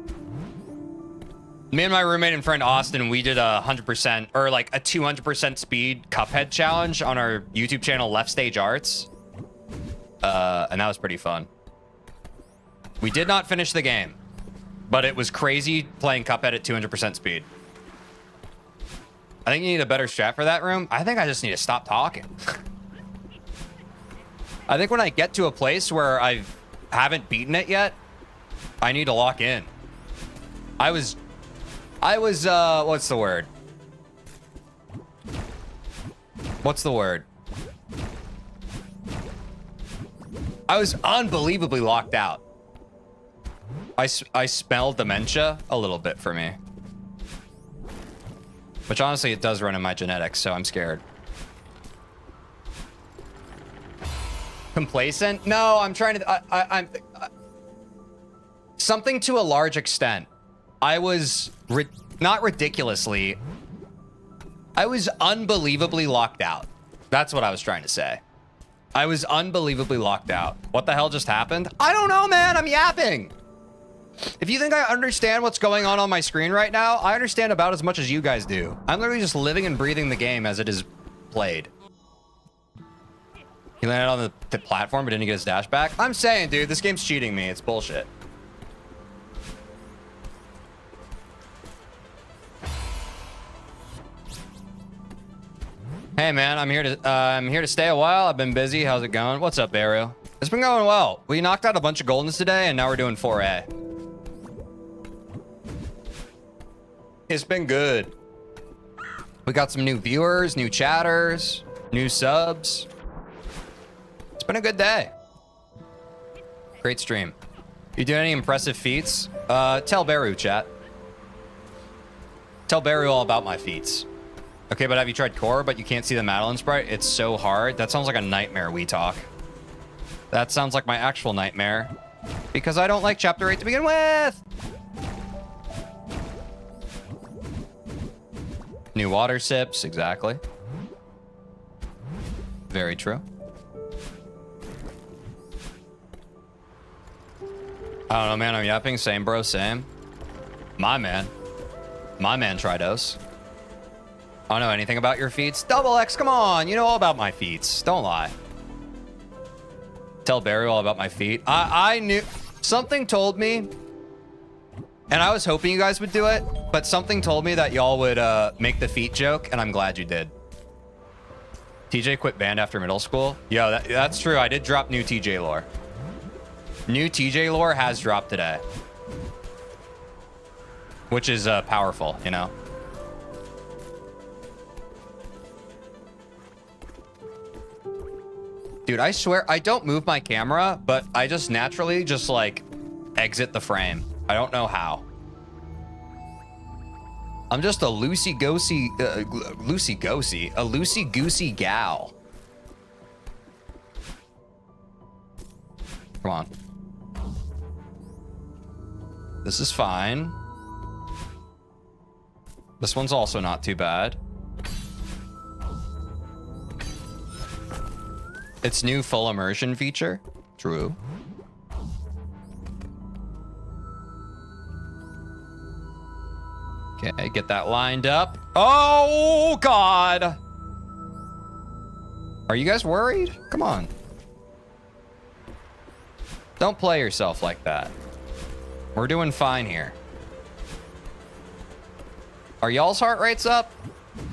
Me and my roommate and friend Austin, we did a 100% or like a 200% speed Cuphead challenge on our YouTube channel, Left Stage Arts. And that was pretty fun. We did not finish the game, but it was crazy playing Cuphead at 200% speed. I think you need a better strat for that room. I think I just need to stop talking. I think when I get to a place where I haven't beaten it yet, I need to lock in. I was, what's the word? What's the word? I was unbelievably locked out. I smell dementia a little bit for me. Which honestly, it does run in my genetics, so I'm scared. Complacent? No, I'm trying to... I'm something to a large extent. I was... not ridiculously... I was unbelievably locked out. That's what I was trying to say. I was unbelievably locked out. What the hell just happened? I don't know, man. I'm yapping. If you think I understand what's going on my screen right now, I understand about as much as you guys do. I'm literally just living and breathing the game as it is played. He landed on the platform but didn't get his dash back. I'm saying, dude, this game's cheating me. It's bullshit. Hey man, I'm here to stay a while. I've been busy. How's it going? What's up, Ariel? It's been going well. We knocked out a bunch of goldens today, and now we're doing 4A. It's been good. We got some new viewers, new chatters, new subs. It's been a good day. Great stream. You doing any impressive feats? Tell Beru, chat. Tell Beru all about my feats. Okay, but have you tried core, but you can't see the Madeline sprite? It's so hard. That sounds like a nightmare, we talk. That sounds like my actual nightmare. Because I don't like chapter 8 to begin with! New water sips, exactly. Very true. I don't know, man. I'm yapping. Same, bro. Same. My man. My man, Tridos. I don't know anything about your feats. Double X, come on. You know all about my feats. Don't lie. Tell Barry all about my feet. I knew... Something told me... And I was hoping you guys would do it, but something told me that y'all would make the feet joke, and I'm glad you did. TJ quit band after middle school. Yo, that's true. I did drop new TJ lore. New TJ lore has dropped today. Which is powerful, you know? Dude, I swear, I don't move my camera, but I just naturally just, like, exit the frame. I don't know how. I'm just a loosey-goosey gal. Come on. This is fine. This one's also not too bad. It's new full immersion feature. True. Okay, get that lined up. Oh, God. Are you guys worried? Come on. Don't play yourself like that. We're doing fine here. Are y'all's heart rates up?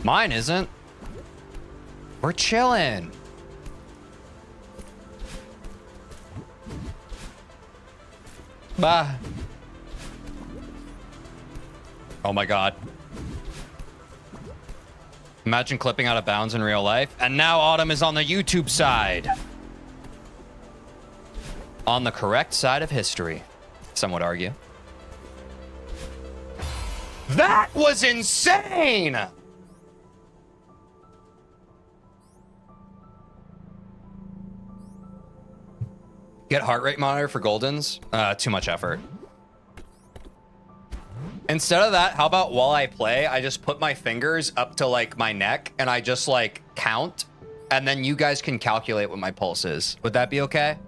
Mine isn't. We're chilling. Bah. Oh my God. Imagine clipping out of bounds in real life. And now Autumn is on the YouTube side. On the correct side of history, some would argue. That was insane! Get heart rate monitor for Goldens? Too much effort. Instead of that, how about while I play, I just put my fingers up to like my neck and I just like count, and then you guys can calculate what my pulse is. Would that be okay?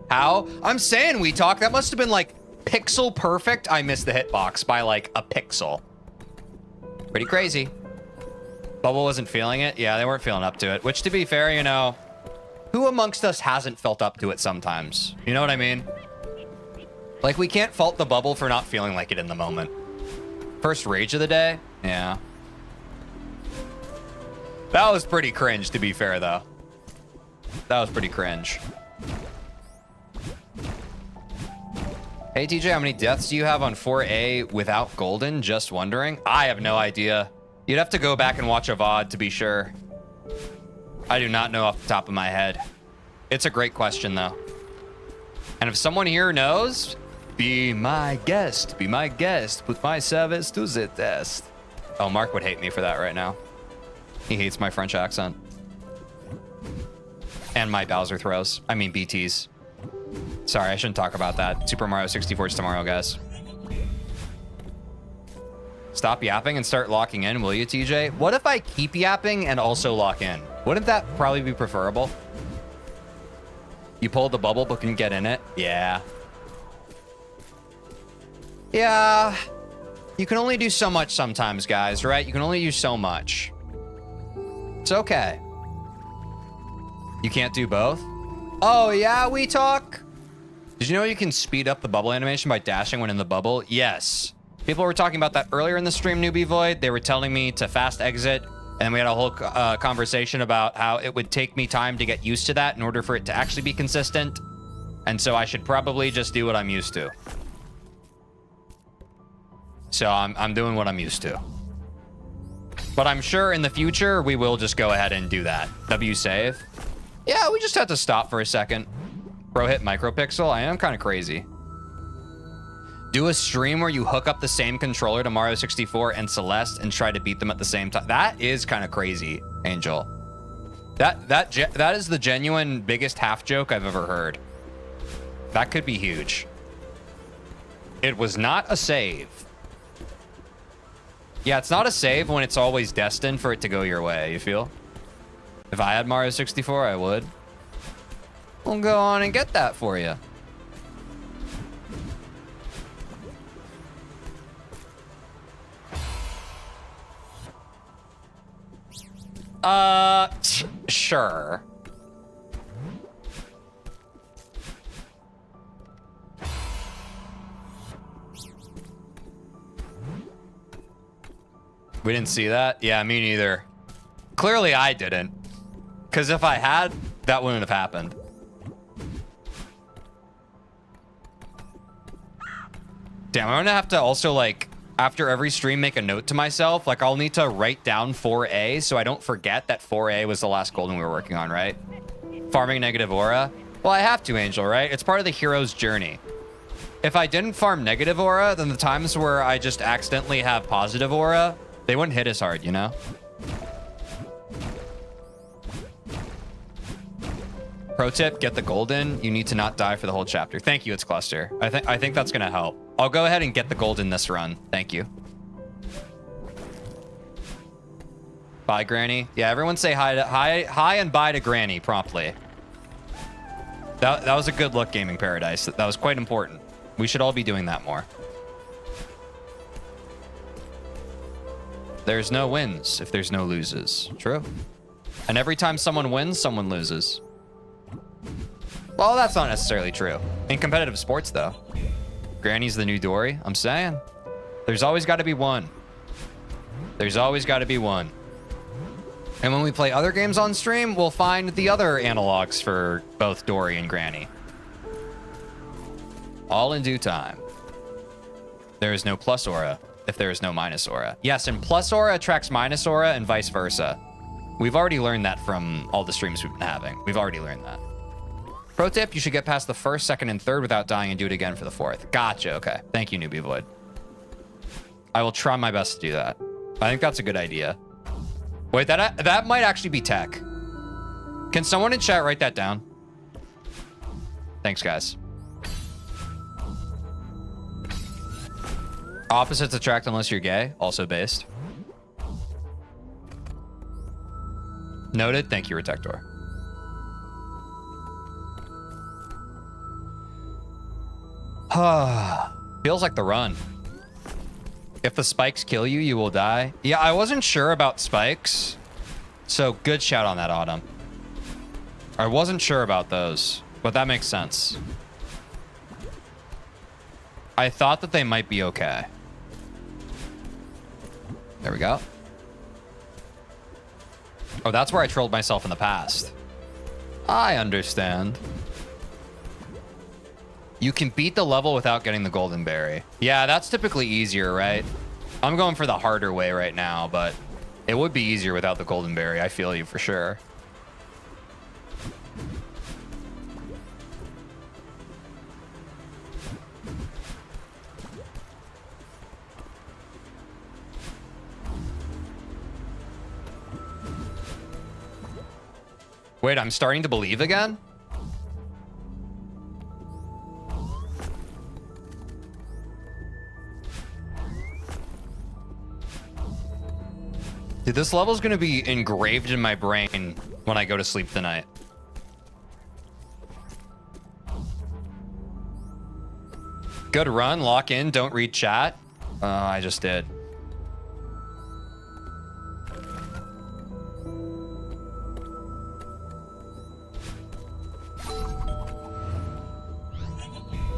How? I'm saying we talk. That must have been like pixel perfect. I missed the hitbox by like a pixel. Pretty crazy. Bubble wasn't feeling it. Yeah, they weren't feeling up to it, which to be fair, you know, who amongst us hasn't felt up to it sometimes? You know what I mean? Like, we can't fault the bubble for not feeling like it in the moment. First rage of the day? Yeah. That was pretty cringe, to be fair, though. That was pretty cringe. Hey, TJ, how many deaths do you have on 4A without Golden? Just wondering. I have no idea. You'd have to go back and watch a VOD to be sure. I do not know off the top of my head. It's a great question, though. And if someone here knows, be my guest. Be my guest. Put my service to the test. Oh, Mark would hate me for that right now. He hates my French accent. And my Bowser throws. I mean, BTs. Sorry, I shouldn't talk about that. Super Mario 64 is tomorrow, guys. Stop yapping and start locking in, will you, TJ? What if I keep yapping and also lock in? Wouldn't that probably be preferable? You pulled the bubble but can get in it? Yeah. Yeah. You can only do so much sometimes, guys, right? You can only do so much. It's okay. You can't do both? Oh, yeah, we talk? Did you know you can speed up the bubble animation by dashing when in the bubble? Yes. People were talking about that earlier in the stream, Newbie Void. They were telling me to fast exit, and we had a whole conversation about how it would take me time to get used to that in order for it to actually be consistent. And so I should probably just do what I'm used to. So I'm doing what I'm used to. But I'm sure in the future, we will just go ahead and do that. W save. Yeah, we just had to stop for a second. Bro hit micropixel. I am kind of crazy. Do a stream where you hook up the same controller to Mario 64 and Celeste and try to beat them at the same time. That is kind of crazy, Angel. That is the genuine biggest half joke I've ever heard. That could be huge. It was not a save. Yeah, it's not a save when it's always destined for it to go your way, you feel? If I had Mario 64, I would. We'll go on and get that for you. Sure. We didn't see that? Yeah, me neither. Clearly I didn't. Because if I had, that wouldn't have happened. Damn, I'm gonna have to also, like, after every stream, make a note to myself. Like, I'll need to write down 4A so I don't forget that 4A was the last golden we were working on, right? Farming negative aura. Well, I have to, Angel, right? It's part of the hero's journey. If I didn't farm negative aura, then the times where I just accidentally have positive aura, they wouldn't hit as hard, you know? Pro tip, get the golden. You need to not die for the whole chapter. Thank you, It's Cluster. I think that's gonna help. I'll go ahead and get the golden this run. Thank you. Bye, Granny. Yeah, everyone say hi and bye to Granny promptly. That was a good look, Gaming Paradise. That was quite important. We should all be doing that more. There's no wins if there's no loses. True. And every time someone wins, someone loses. Well, that's not necessarily true. In competitive sports, though. Granny's the new Dory. I'm saying. There's always got to be one. There's always got to be one. And when we play other games on stream, we'll find the other analogs for both Dory and Granny. All in due time. There is no plus aura if there is no minus aura. Yes, and plus aura attracts minus aura and vice versa. We've already learned that from all the streams we've been having. We've already learned that. Pro tip, you should get past the first, second, and third without dying and do it again for the fourth. Gotcha, okay. Thank you, Newbie Void. I will try my best to do that. I think that's a good idea. Wait, that might actually be tech. Can someone in chat write that down? Thanks, guys. Opposites attract unless you're gay. Also based. Noted. Thank you, Retector. Feels like the run. If the spikes kill you, you will die. Yeah, I wasn't sure about spikes. So good shout on that, Autumn. I wasn't sure about those, but that makes sense. I thought that they might be okay. There we go. Oh, that's where I trolled myself in the past. I understand. You can beat the level without getting the golden berry. Yeah, that's typically easier, right? I'm going for the harder way right now, but it would be easier without the golden berry. I feel you for sure. Wait, I'm starting to believe again? Dude, this level's gonna be engraved in my brain when I go to sleep tonight. Good run, lock in, don't read chat. I just did.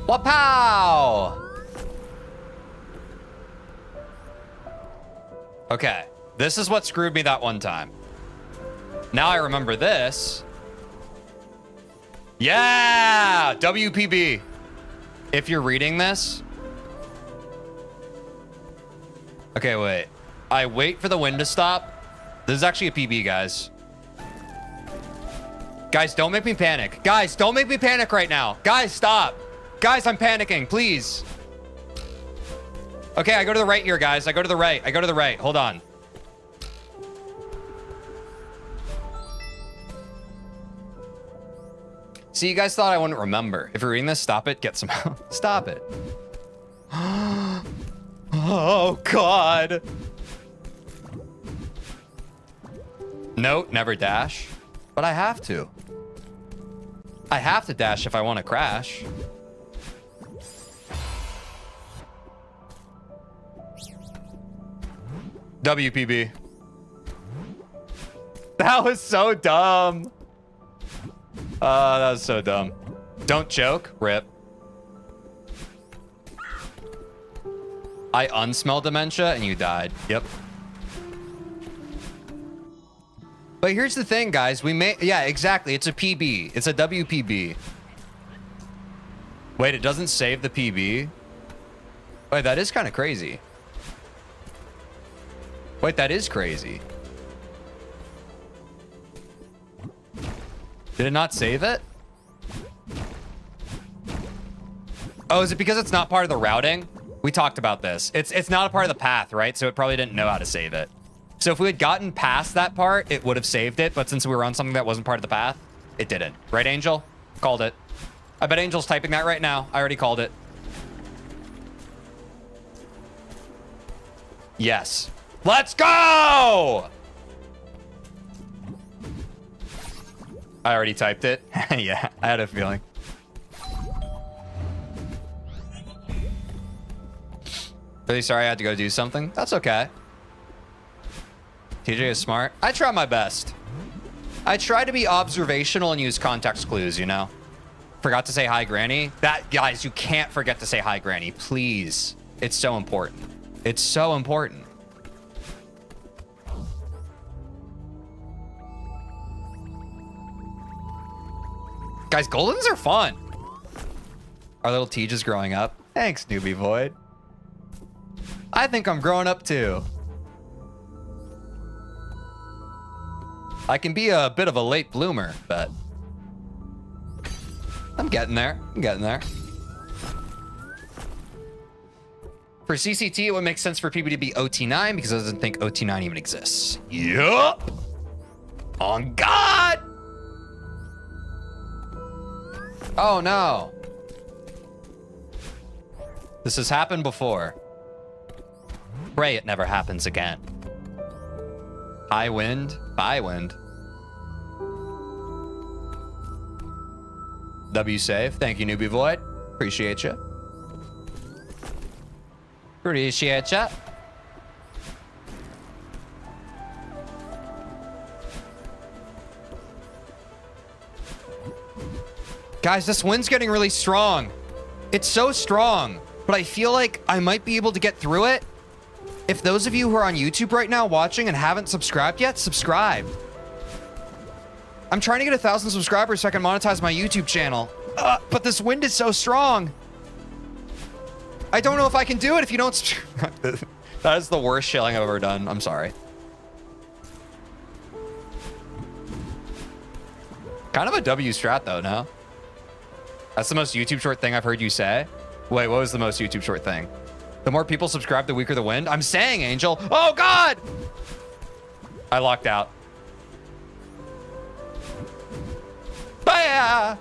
Wapow! Okay, this is what screwed me that one time. Now I remember this. Yeah! WPB. If you're reading this. Okay, wait. I wait for the wind to stop. This is actually a PB, guys. Guys, don't make me panic. Guys, don't make me panic right now. Guys, stop. Guys, I'm panicking, please. Okay, I go to the right here, guys. I go to the right. I go to the right. Hold on. See, you guys thought I wouldn't remember. If you're reading this, stop it. Get some... Stop it. Oh, God. No, never dash. But I have to. I have to dash if I want to crash. WPB. That was so dumb. That was so dumb. Don't choke. Rip. I unsmell dementia and you died. Yep. But here's the thing, guys. We may... Yeah, exactly. It's a PB. It's a WPB. Wait, it doesn't save the PB? Wait, that is kind of crazy. Wait, that is crazy. Did it not save it? Oh, is it because it's not part of the routing? We talked about this. It's not a part of the path, right? So it probably didn't know how to save it. So if we had gotten past that part, it would have saved it. But since we were on something that wasn't part of the path, it didn't. Right, Angel? Called it. I bet Angel's typing that right now. I already called it. Yes. Let's go! I already typed it. Yeah, I had a feeling. Really sorry I had to go do something. That's okay. TJ is smart. I try my best. I try to be observational and use context clues, you know? Forgot to say hi, Granny. That, guys, you can't forget to say hi, Granny. Please. It's so important. It's so important. Guys, Goldens are fun. Our little Teej is growing up. Thanks, Newbie Void. I think I'm growing up too. I can be a bit of a late bloomer, but I'm getting there. I'm getting there. For CCT, it would make sense for people to be OT9 because it doesn't think OT9 even exists. Yup. On God. Oh no. This has happened before. Pray it never happens again. High wind, by wind. W save. Thank you, Newbie Void. Appreciate you. Appreciate ya. Guys, this wind's getting really strong. It's so strong, but I feel like I might be able to get through it. If those of you who are on YouTube right now watching and haven't subscribed yet, subscribe. I'm trying to get 1,000 subscribers so I can monetize my YouTube channel. But this wind is so strong. I don't know if I can do it if you don't... That is the worst shilling I've ever done. I'm sorry. Kind of a W strat, though, no? That's the most YouTube short thing I've heard you say. Wait, what was the most YouTube short thing? The more people subscribe, the weaker the wind? I'm saying, Angel. Oh, God! I locked out. Baya!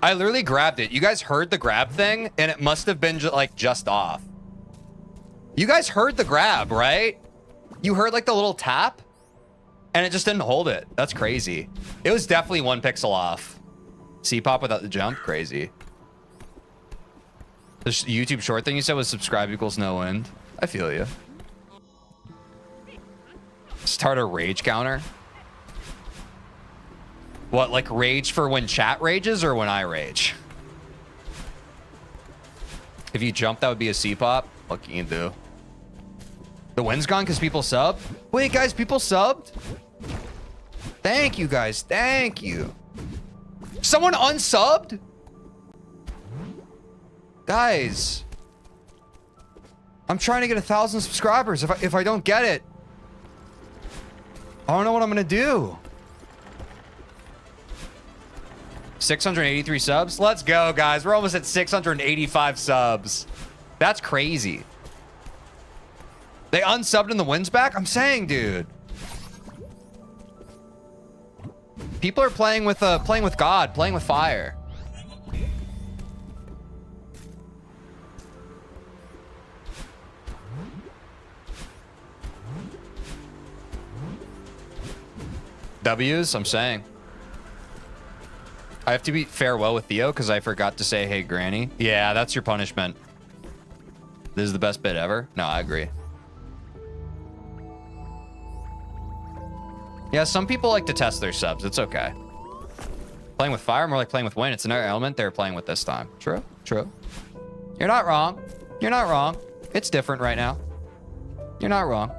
I literally grabbed it. You guys heard the grab thing, and it must have been like just off. You guys heard the grab, right? You heard like the little tap, and it just didn't hold it. That's crazy. It was definitely 1 pixel off. C-pop without the jump, crazy. The YouTube short thing you said was subscribe equals no wind. I feel you. Start a rage counter. What, like rage for when chat rages or when I rage? If you jump, that would be a C-pop. What can you do? The wind's gone because people subbed? Wait, guys, people subbed? Thank you, guys. Thank you. Someone unsubbed? Guys. I'm trying to get 1,000 subscribers. If I don't get it, I don't know what I'm going to do. 683 subs? Let's go, guys. We're almost at 685 subs. That's crazy. They unsubbed and the wind's back? I'm saying, dude. People are playing with God, playing with fire. W's, I'm saying. I have to be farewell with Theo because I forgot to say, hey, Granny. Yeah, that's your punishment. This is the best bit ever. No, I agree. Yeah, some people like to test their subs. It's okay. Playing with fire, more like playing with wind. It's another element they're playing with this time. True, true. You're not wrong. You're not wrong. It's different right now. You're not wrong.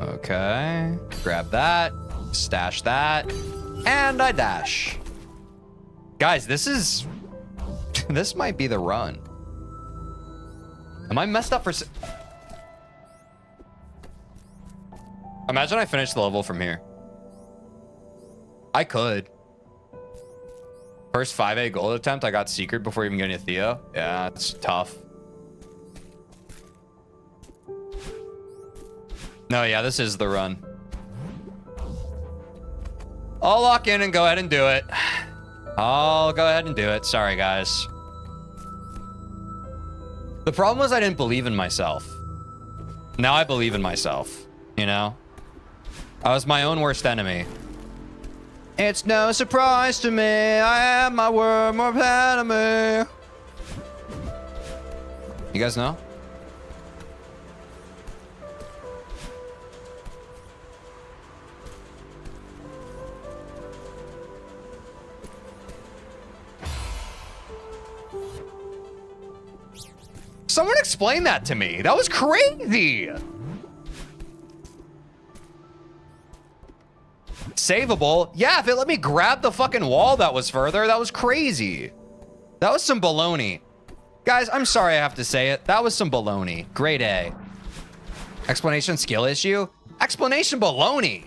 Okay. Grab that. Stash that. And I dash. Guys, this is... this might be the run. Am I messed up for... Imagine I finish the level from here. I could. First 5A gold attempt, I got secret before even getting a Theo. Yeah, it's tough. No, yeah, this is the run. I'll lock in and go ahead and do it. I'll go ahead and do it. Sorry, guys. The problem was I didn't believe in myself. Now I believe in myself, you know? I was my own worst enemy. It's no surprise to me, I am my worm of enemy. You guys know? Someone explain that to me. That was crazy. Savable? Yeah, if it let me grab the fucking wall that was further, that was crazy. That was some baloney. Guys, I'm sorry I have to say it. That was some baloney. Grade A. Explanation skill issue? Explanation baloney.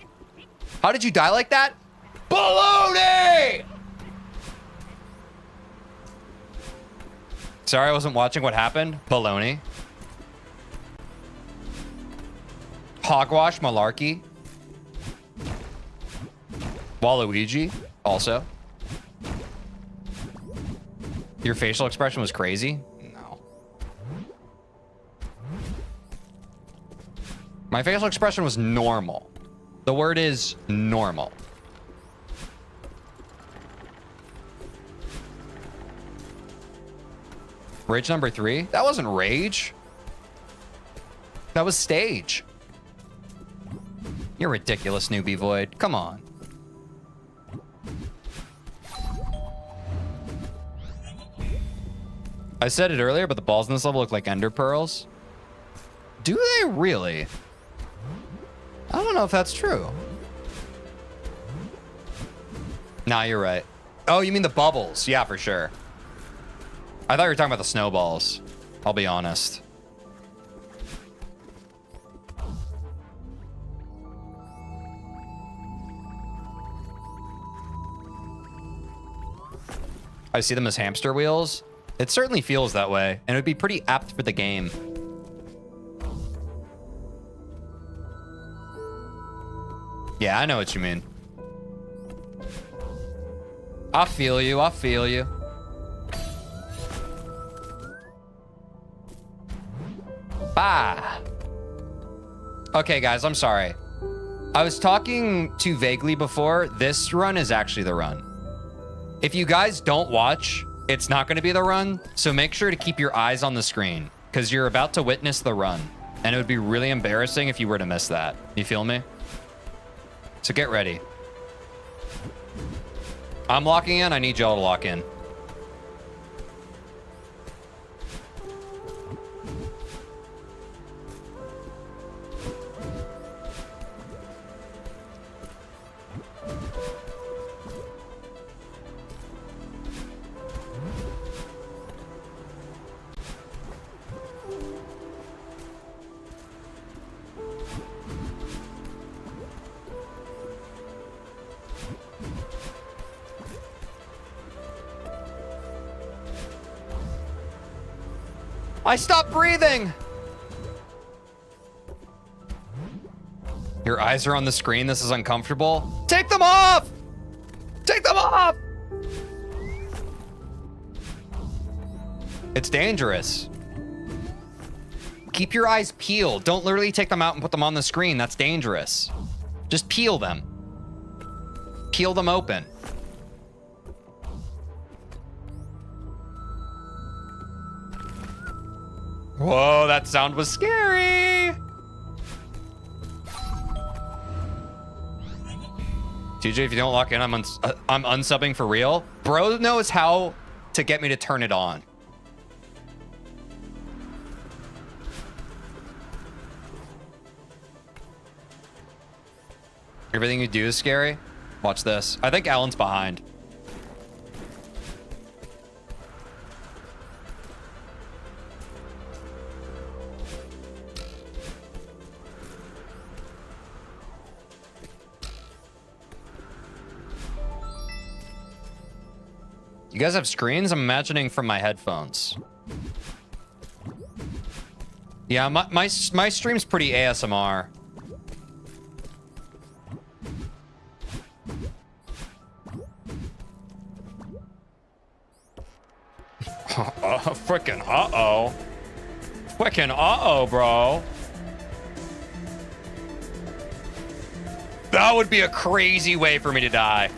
How did you die like that? Baloney! Sorry I wasn't watching what happened. Baloney. Hogwash malarkey. Waluigi, also. Your facial expression was crazy? No. My facial expression was normal. The word is normal. Rage number 3? That wasn't rage. That was stage. You're ridiculous, newbie Void. Come on. I said it earlier, but the balls in this level look like ender pearls. Do they really? I don't know if that's true. Nah, you're right. Oh, you mean the bubbles? Yeah, for sure. I thought you were talking about the snowballs. I'll be honest. I see them as hamster wheels. It certainly feels that way, and it would be pretty apt for the game. Yeah, I know what you mean. I feel you. I feel you. Bah. Okay, guys, I'm sorry. I was talking too vaguely before. This run is actually the run. If you guys don't watch, it's not going to be the run. So make sure to keep your eyes on the screen because you're about to witness the run. And it would be really embarrassing if you were to miss that. You feel me? So get ready. I'm locking in. I need y'all to lock in. I stopped breathing. Your eyes are on the screen. This is uncomfortable. Take them off. Take them off. It's dangerous. Keep your eyes peeled. Don't literally take them out and put them on the screen. That's dangerous. Just peel them. Peel them open. Whoa, that sound was scary. TJ, if you don't lock in, I'm unsubbing for real. Bro knows how to get me to turn it on. Everything you do is scary. Watch this. I think Alan's behind. You guys have screens? I'm imagining from my headphones. Yeah, my stream's pretty ASMR. Frickin' uh-oh. Frickin' uh-oh, bro. That would be a crazy way for me to die.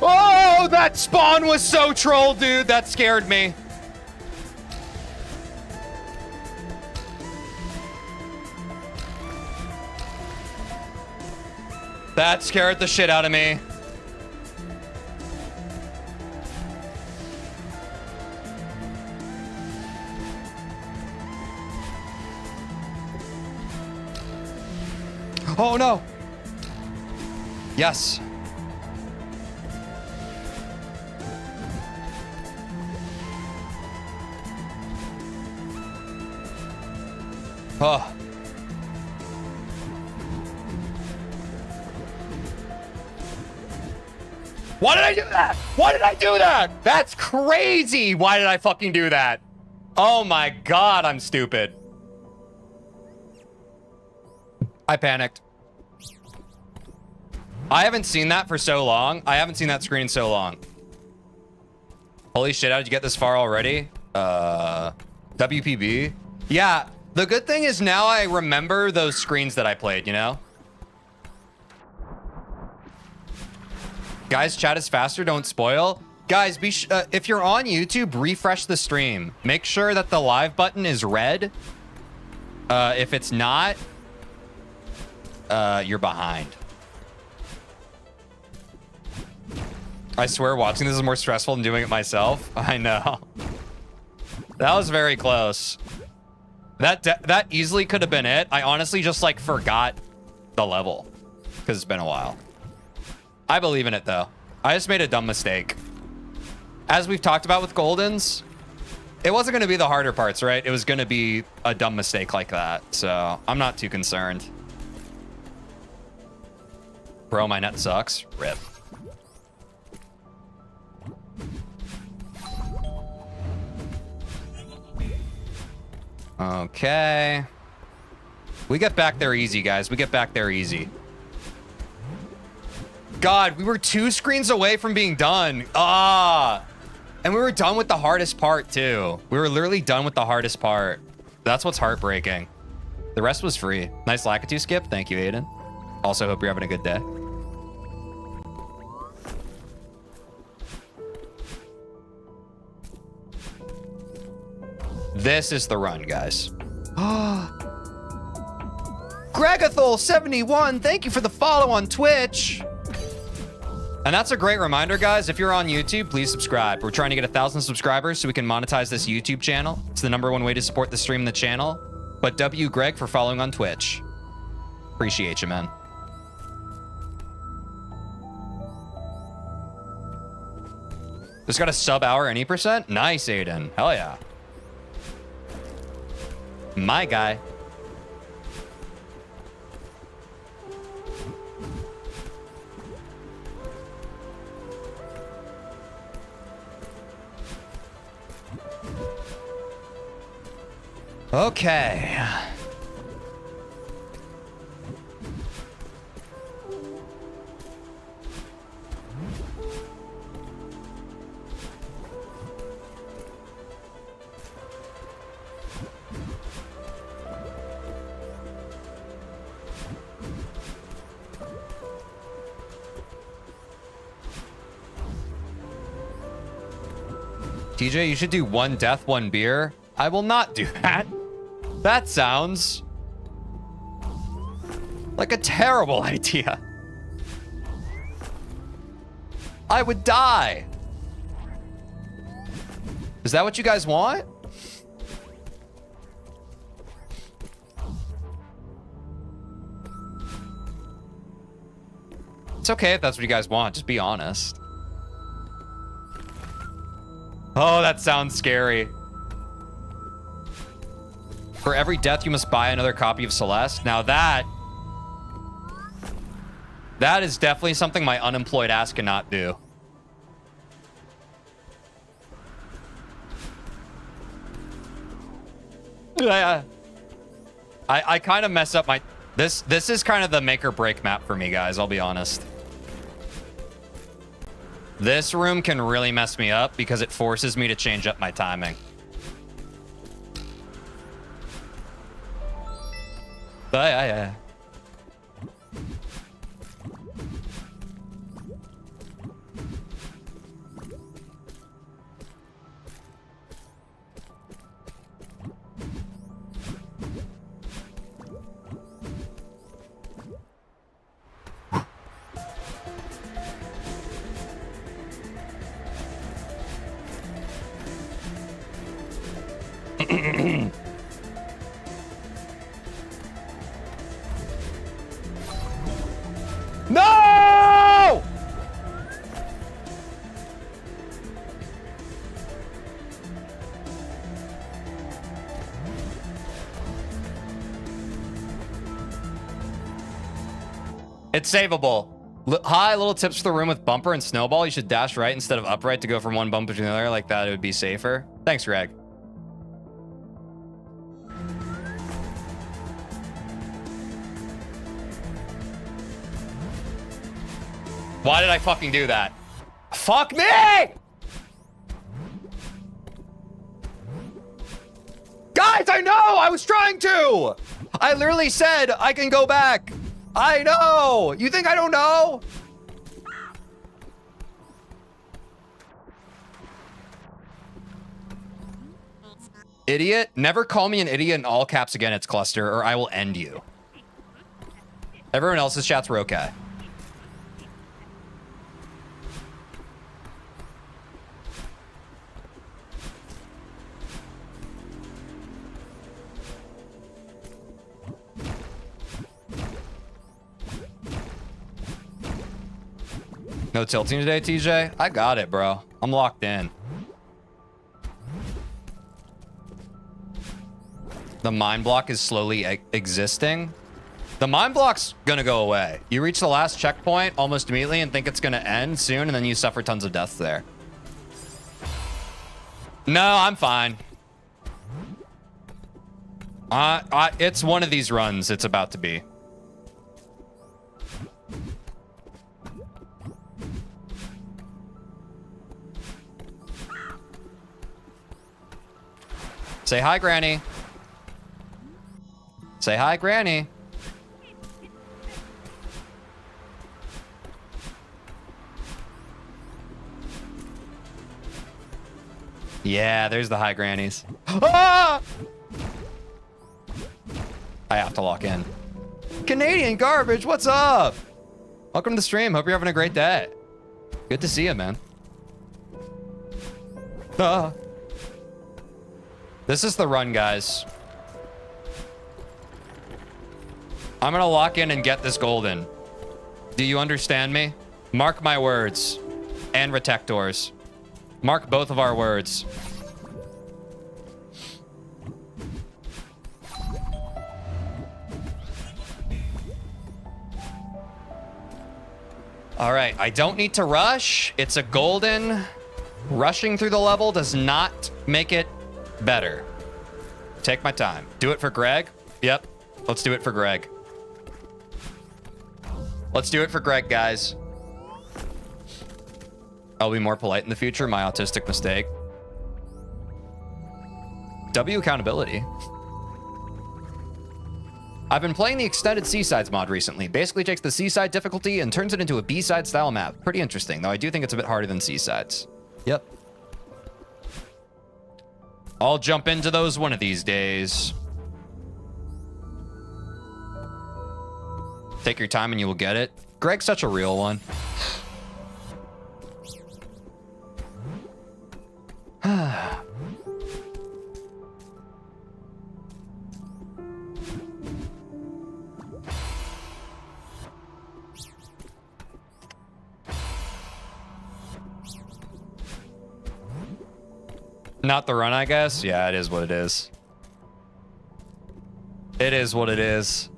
Oh, that spawn was so troll, dude. That scared me. That scared the shit out of me. Oh, no. Yes. Oh. Why did I do that? Why did I do that? That's crazy. Why did I fucking do that? Oh my God, I'm stupid. I panicked. I haven't seen that for so long. I haven't seen that screen in so long. Holy shit, how did you get this far already? WPB? Yeah, the good thing is now I remember those screens that I played, you know? Guys, chat is faster, don't spoil. Guys, if you're on YouTube, refresh the stream. Make sure that the live button is red. If it's not, you're behind. I swear watching this is more stressful than doing it myself. I know. That was very close. That easily could have been it. I honestly just like forgot the level because it's been a while. I believe in it though. I just made a dumb mistake. As we've talked about with Goldens, it wasn't going to be the harder parts, right? It was going to be a dumb mistake like that. So I'm not too concerned. Bro, my net sucks. Rip. Okay. We get back there easy, guys. We get back there easy. God, we were 2 screens away from being done. And we were done with the hardest part, too. We were literally done with the hardest part. That's what's heartbreaking. The rest was free. Nice Lakitu skip. Thank you, Aiden. Also, hope you're having a good day. This is the run, guys. Gregathol71, thank you for the follow on Twitch. And that's a great reminder, guys. If you're on YouTube, please subscribe. We're trying to get 1,000 subscribers so we can monetize this YouTube channel. It's the #1 way to support the stream and the channel. But W Greg for following on Twitch. Appreciate you, man. Just got a sub-hour any percent? Nice, Aiden. Hell yeah. My guy. Okay. TJ, you should do 1 death, 1 beer. I will not do that. That sounds like a terrible idea. I would die. Is that what you guys want? It's okay if that's what you guys want. Just be honest. Oh, that sounds scary. For every death, you must buy another copy of Celeste. Now that is definitely something my unemployed ass cannot do. Yeah. I kind of mess up my... This is kind of the make or break map for me, guys. I'll be honest. This room can really mess me up because it forces me to change up my timing. But yeah. No! It's savable. Hi, little tips for the room with bumper and snowball. You should dash right instead of upright to go from one bumper to another. Like that, it would be safer. Thanks, Greg. Why did I fucking do that? Fuck me! Guys, I know! I was trying to! I literally said I can go back. I know! You think I don't know? Idiot. Never call me an idiot in all caps again, it's Cluster, or I will end you. Everyone else's chats were okay. No tilting today, TJ? I got it, bro. I'm locked in. The mine block is slowly existing. The mine block's gonna go away. You reach the last checkpoint almost immediately and think it's gonna end soon, and then you suffer tons of deaths there. No, I'm fine. It's one of these runs it's about to be. Say hi, Granny. Say hi, Granny. Yeah, there's the hi, Grannies. Ah! I have to lock in. Canadian Garbage, what's up? Welcome to the stream. Hope you're having a great day. Good to see you, man. Ah. This is the run, guys. I'm gonna lock in and get this golden. Do you understand me? Mark my words. And Retectors. Mark both of our words. All right, I don't need to rush. It's a golden. Rushing through the level does not make it better. Take my time. Do it for Greg? Yep. Let's do it for Greg. Let's do it for Greg, guys. I'll be more polite in the future. My autistic mistake. W accountability. I've been playing the extended Seasides mod recently. Basically takes the Seaside difficulty and turns it into a B-side style map. Pretty interesting, though I do think it's a bit harder than Seasides. Yep. I'll jump into those one of these days. Take your time and you will get it. Greg's such a real one. Not the run, I guess. Yeah, it is what it is. It is what it is.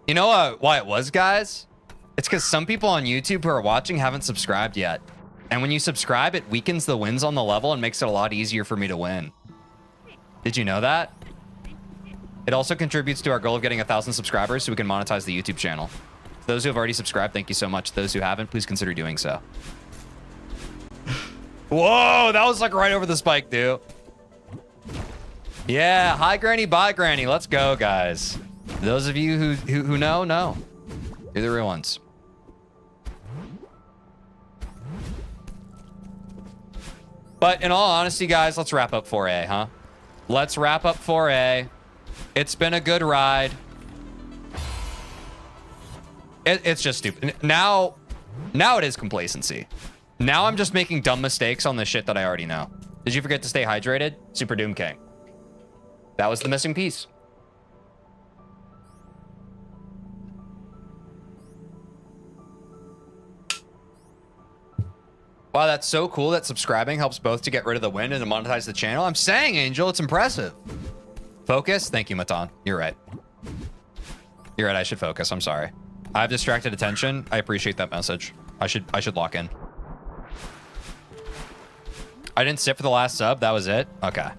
You know why it was, guys? It's because some people on YouTube who are watching haven't subscribed yet. And when you subscribe, it weakens the wins on the level and makes it a lot easier for me to win. Did you know that? It also contributes to our goal of getting 1,000 subscribers so we can monetize the YouTube channel. For those who have already subscribed, thank you so much. Those who haven't, please consider doing so. Whoa, that was like right over the spike, dude. Yeah, hi Granny, bye Granny. Let's go, guys. Those of you who know. You're the real ones. But in all honesty, guys, let's wrap up 4A, huh? Let's wrap up 4A. It's been a good ride. It's just stupid. Now it is complacency. Now I'm just making dumb mistakes on the shit that I already know. Did you forget to stay hydrated? Super Doom King. That was the missing piece. Wow, that's so cool that subscribing helps both to get rid of the win and to monetize the channel. I'm saying, Angel, it's impressive. Focus. Thank you, Matan. You're right. You're right. I should focus. I'm sorry. I have distracted attention. I appreciate that message. I should lock in. I didn't sit for the last sub. That was it. Okay.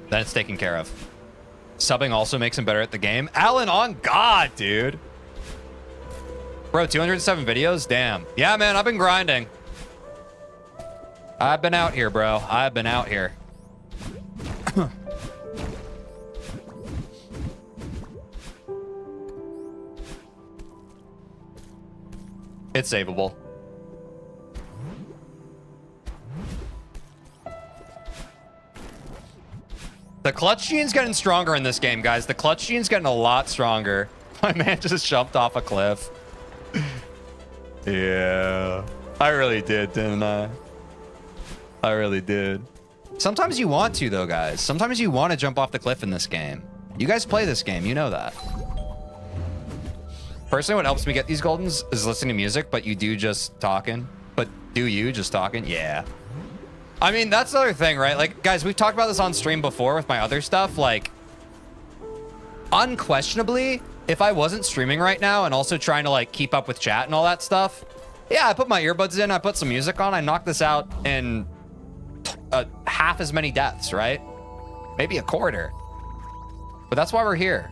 Then it's taken care of. Subbing also makes him better at the game. Alan, on God, dude. Bro, 207 videos? Damn. Yeah, man, I've been grinding. I've been out here, bro. I've been out here. It's savable. The clutch gene's getting stronger in this game, guys. The clutch gene's getting a lot stronger. My man just jumped off a cliff. Yeah. I really did, didn't I? I really did. Sometimes you want to, though, guys. Sometimes you want to jump off the cliff in this game. You guys play this game. You know that. Personally, what helps me get these goldens is listening to music, but you do just talking. But do you just talking? Yeah. I mean, that's the other thing, right? Like, guys, we've talked about this on stream before with my other stuff. Like, unquestionably, if I wasn't streaming right now and also trying to, like, keep up with chat and all that stuff, yeah, I put my earbuds in, I put some music on, I knocked this out in half as many deaths, right? Maybe a quarter. But that's why we're here.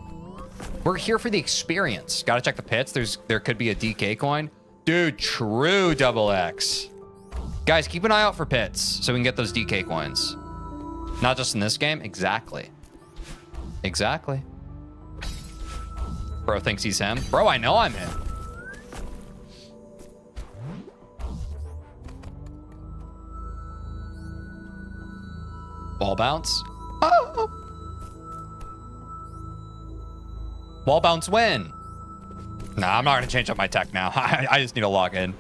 We're here for the experience. Gotta check the pits. There could be a DK coin. Dude, true double X. Guys, keep an eye out for pits so we can get those DK coins. Not just in this game. Exactly. Exactly. Bro thinks he's him. Bro, I know I'm him. Wall bounce. Oh. Wall bounce win. Nah, I'm not going to change up my tech now. I just need to log in.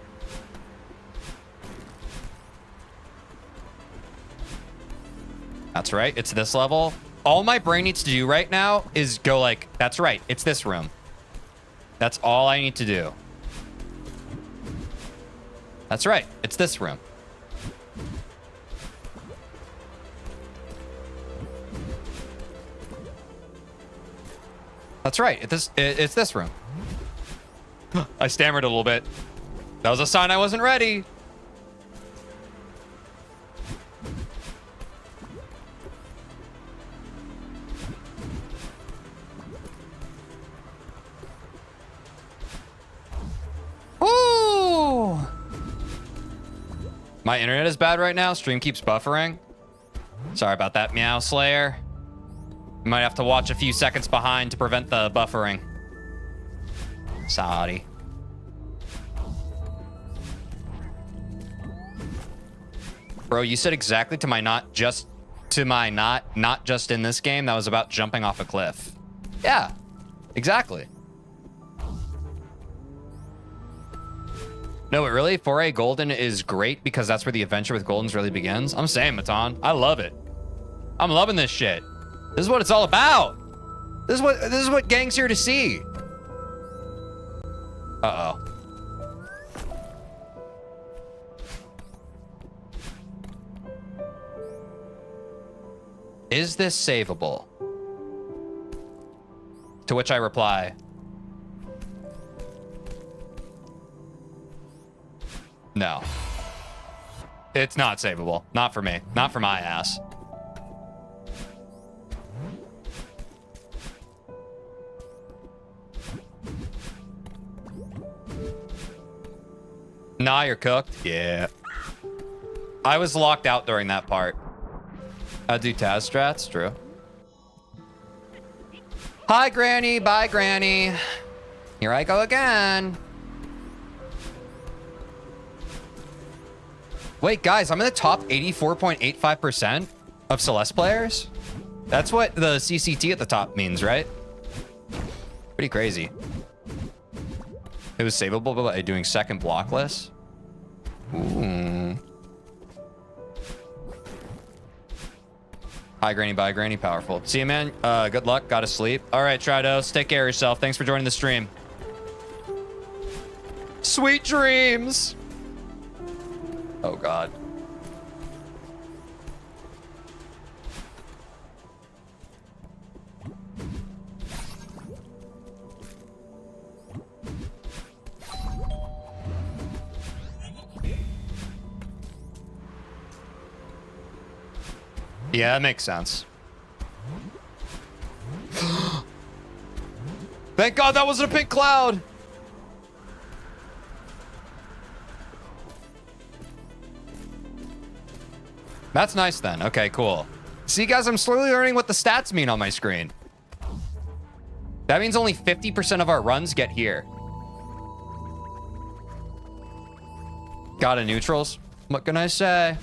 That's right. It's this level. All my brain needs to do right now is go like, that's right. It's this room. That's all I need to do. That's right. It's this room. That's right. It's this room. I stammered a little bit. That was a sign I wasn't ready. Ooh. My internet is bad right now. Stream keeps buffering. Sorry about that, Meow Slayer. You might have to watch a few seconds behind to prevent the buffering. Sorry. Bro, you said exactly to my not just in this game that was about jumping off a cliff. Yeah, exactly. No, it really, 4A Golden is great because that's where the adventure with Goldens really begins. I'm saying, Matan, I love it. I'm loving this shit. This is what it's all about. This is what gang's here to see. Uh-oh. Is this savable? To which I reply, no. It's not savable. Not for me. Not for my ass. Nah, you're cooked. Yeah. I was locked out during that part. I do Taz strats, true. Hi, Granny. Bye, Granny. Here I go again. Wait, guys, I'm in the top 84.85% of Celeste players. That's what the CCT at the top means, right? Pretty crazy. It was savable by doing second blockless. Ooh. Hi, Granny. Bye, Granny. Powerful. See you, man. Good luck. Gotta sleep. All right, Tridos. Take care of yourself. Thanks for joining the stream. Sweet dreams. Oh, God. Yeah, that makes sense. Thank God that wasn't a pink cloud. That's nice then. Okay, cool. See, guys, I'm slowly learning what the stats mean on my screen. That means only 50% of our runs get here. Got a neutrals. What can I say?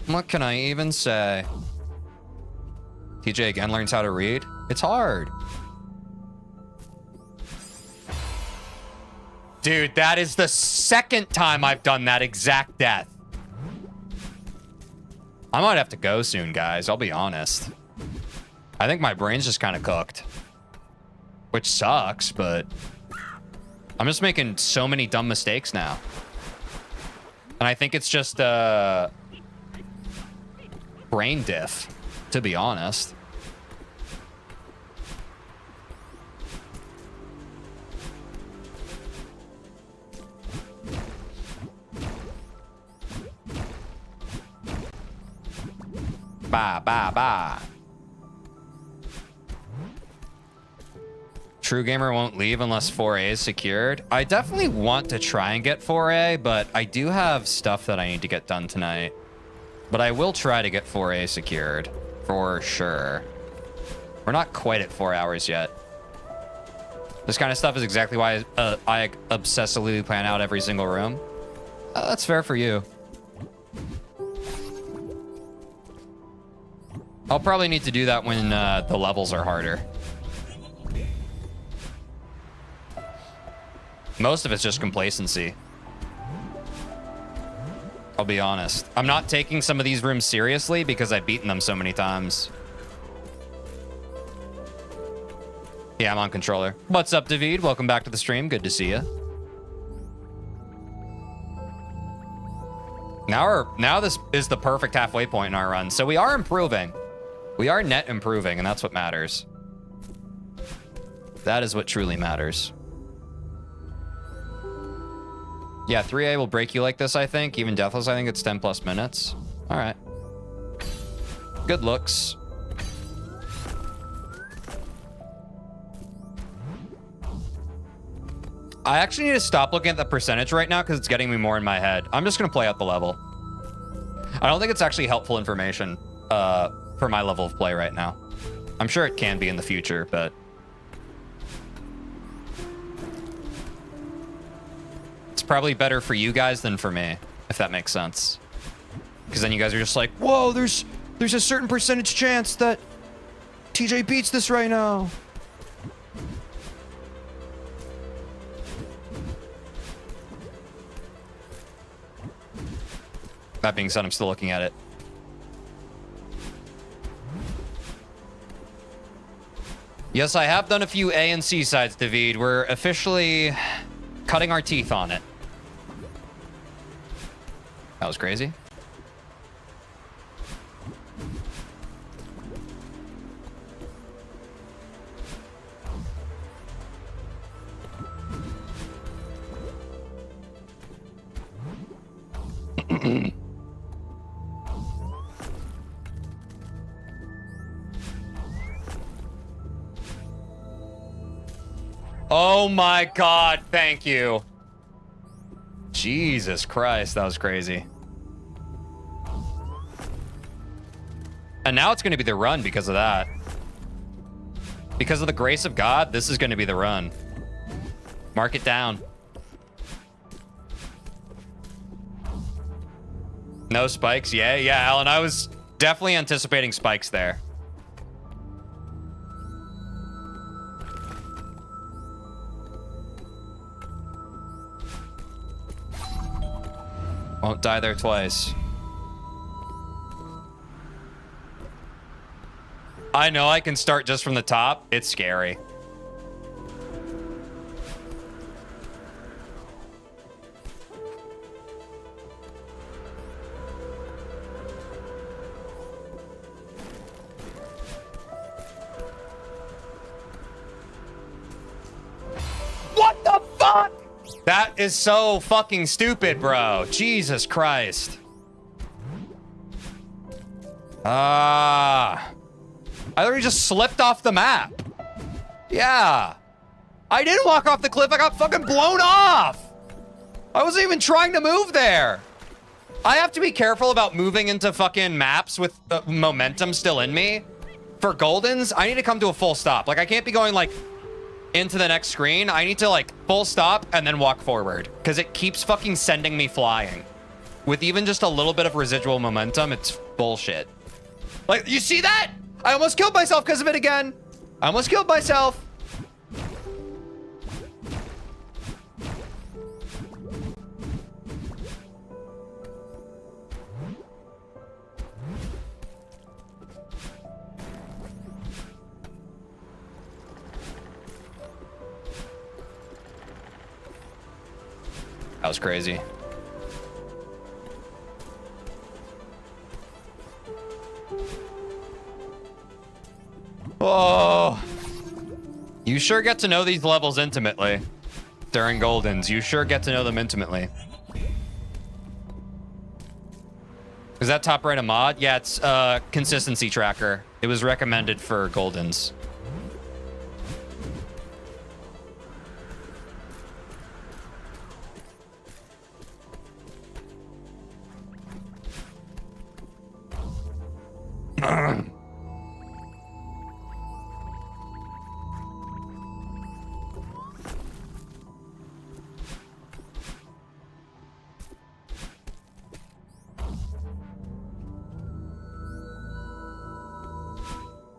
What can I even say? TJ again learns how to read. It's hard. Dude, that is the second time I've done that exact death. I might have to go soon, guys. I'll be honest. I think my brain's just kind of cooked. Which sucks, but... I'm just making so many dumb mistakes now. And I think it's just, brain diff, to be honest. Bah, bah, bah. True Gamer won't leave unless 4A is secured. I definitely want to try and get 4A, but I do have stuff that I need to get done tonight. But I will try to get 4A secured, for sure. We're not quite at 4 hours yet. This kind of stuff is exactly why I obsessively plan out every single room. That's fair for you. I'll probably need to do that when the levels are harder. Most of it's just complacency. I'll be honest. I'm not taking some of these rooms seriously because I've beaten them so many times. Yeah, I'm on controller. What's up, TeejVeen? Welcome back to the stream. Good to see you. Now this is the perfect halfway point in our run. So we are improving. We are net improving, and that's what matters. That is what truly matters. Yeah, 3A will break you like this, I think. Even Deathless, I think it's 10 plus minutes. All right. Good looks. I actually need to stop looking at the percentage right now because it's getting me more in my head. I'm just going to play out the level. I don't think it's actually helpful information for my level of play right now. I'm sure it can be in the future, but... it's probably better for you guys than for me, if that makes sense. Because then you guys are just like, whoa, there's a certain percentage chance that TJ beats this right now. That being said, I'm still looking at it. Yes, I have done a few A and C sides, TeejVeen. We're officially cutting our teeth on it. That was crazy. Oh my God, thank you. Jesus Christ, that was crazy. And now it's going to be the run because of that. Because of the grace of God, this is going to be the run. Mark it down. No spikes? Yeah, Alan, I was definitely anticipating spikes there. Won't die there twice. I know I can start just from the top. It's scary. What the fuck? That is so fucking stupid, bro. Jesus Christ. I literally just slipped off the map. Yeah. I didn't walk off the cliff. I got fucking blown off. I wasn't even trying to move there. I have to be careful about moving into fucking maps with momentum still in me. For Goldens, I need to come to a full stop. Like, I can't be going, like, into the next screen. I need to, like, full stop and then walk forward. Because it keeps fucking sending me flying. With even just a little bit of residual momentum, it's bullshit. Like, you see that? I almost killed myself because of it again. I almost killed myself. That was crazy. Oh, you sure get to know these levels intimately during Goldens. You sure get to know them intimately. Is that top right a mod? Yeah, it's a consistency tracker. It was recommended for Goldens.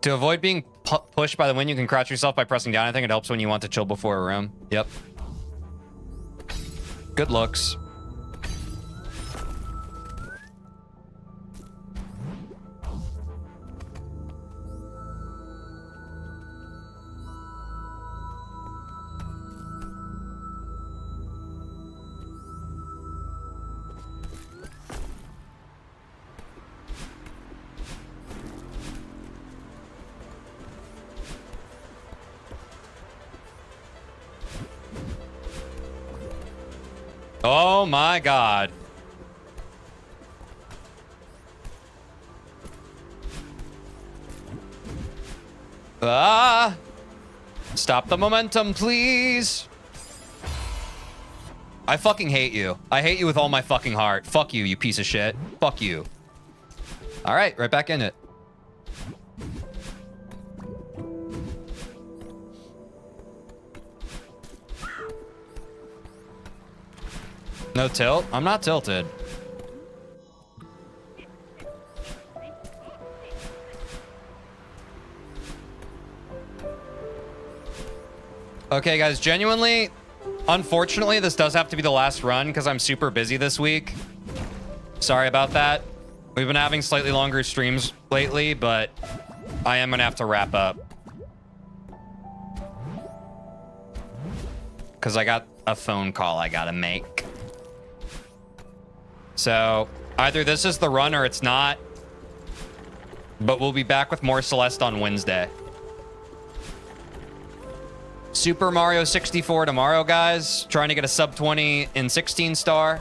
To avoid being pushed by the wind, you can crouch yourself by pressing down. I think it helps when you want to chill before a room. Yep. Good looks. Oh my god. Ah! Stop the momentum, please. I fucking hate you. I hate you with all my fucking heart. Fuck you, you piece of shit. Fuck you. All right, right back in it. No tilt? I'm not tilted. Okay, guys, genuinely, unfortunately, this does have to be the last run because I'm super busy this week. Sorry about that. We've been having slightly longer streams lately, but I am going to have to wrap up. Because I got a phone call I got to make. So either this is the run or it's not. But we'll be back with more Celeste on Wednesday. Super Mario 64 tomorrow, guys. Trying to get a sub 20 in 16 star.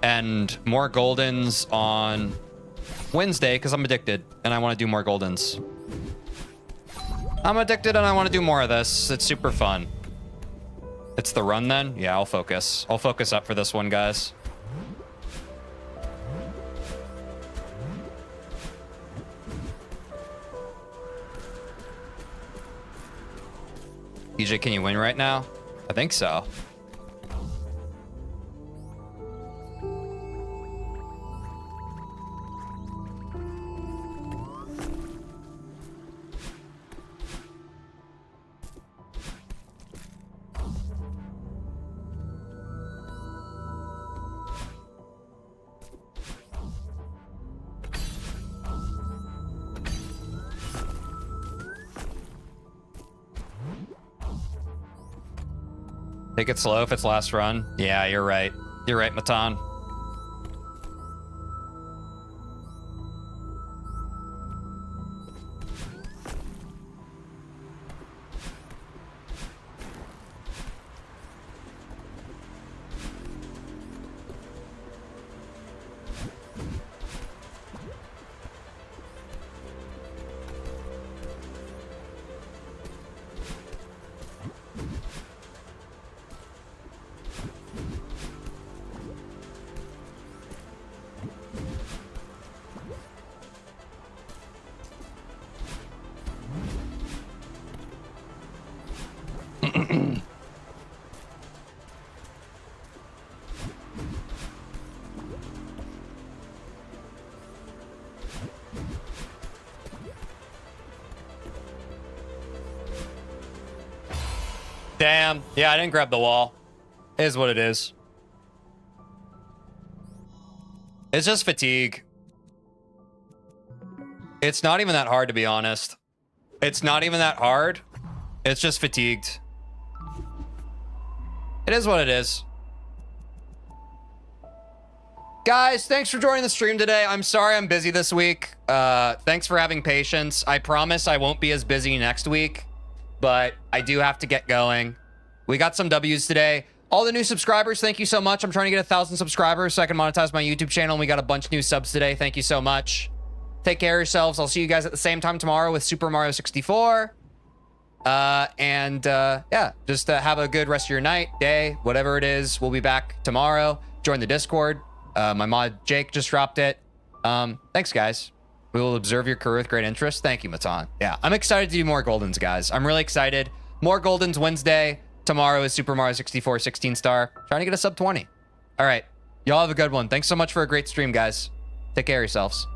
And more Goldens on Wednesday because I'm addicted and I want to do more Goldens. I'm addicted and I want to do more of this. It's super fun. It's the run then? Yeah, I'll focus. I'll focus up for this one, guys. TJ, can you win right now? I think so. Take it slow if it's last run. Yeah, you're right. You're right, Matan. Damn. Yeah, I didn't grab the wall. It is what it is. It's just fatigue. It's not even that hard, to be honest. It's not even that hard. It's just fatigued. It is what it is. Guys, thanks for joining the stream today. I'm sorry I'm busy this week. Thanks for having patience. I promise I won't be as busy next week, but I do have to get going. We got some W's today. All the new subscribers, thank you so much. I'm trying to get 1,000 subscribers so I can monetize my YouTube channel. And we got a bunch of new subs today. Thank you so much. Take care of yourselves. I'll see you guys at the same time tomorrow with Super Mario 64. Yeah, just have a good rest of your night, day, whatever it is. We'll be back tomorrow. Join the Discord. My mod Jake just dropped it. Thanks, guys. We will observe your career with great interest. Thank you, Matan. Yeah, I'm excited to do more Goldens, guys. I'm really excited. More Goldens Wednesday. Tomorrow is Super Mario 64 16 star. Trying to get a sub 20. All right. Y'all have a good one. Thanks so much for a great stream, guys. Take care of yourselves.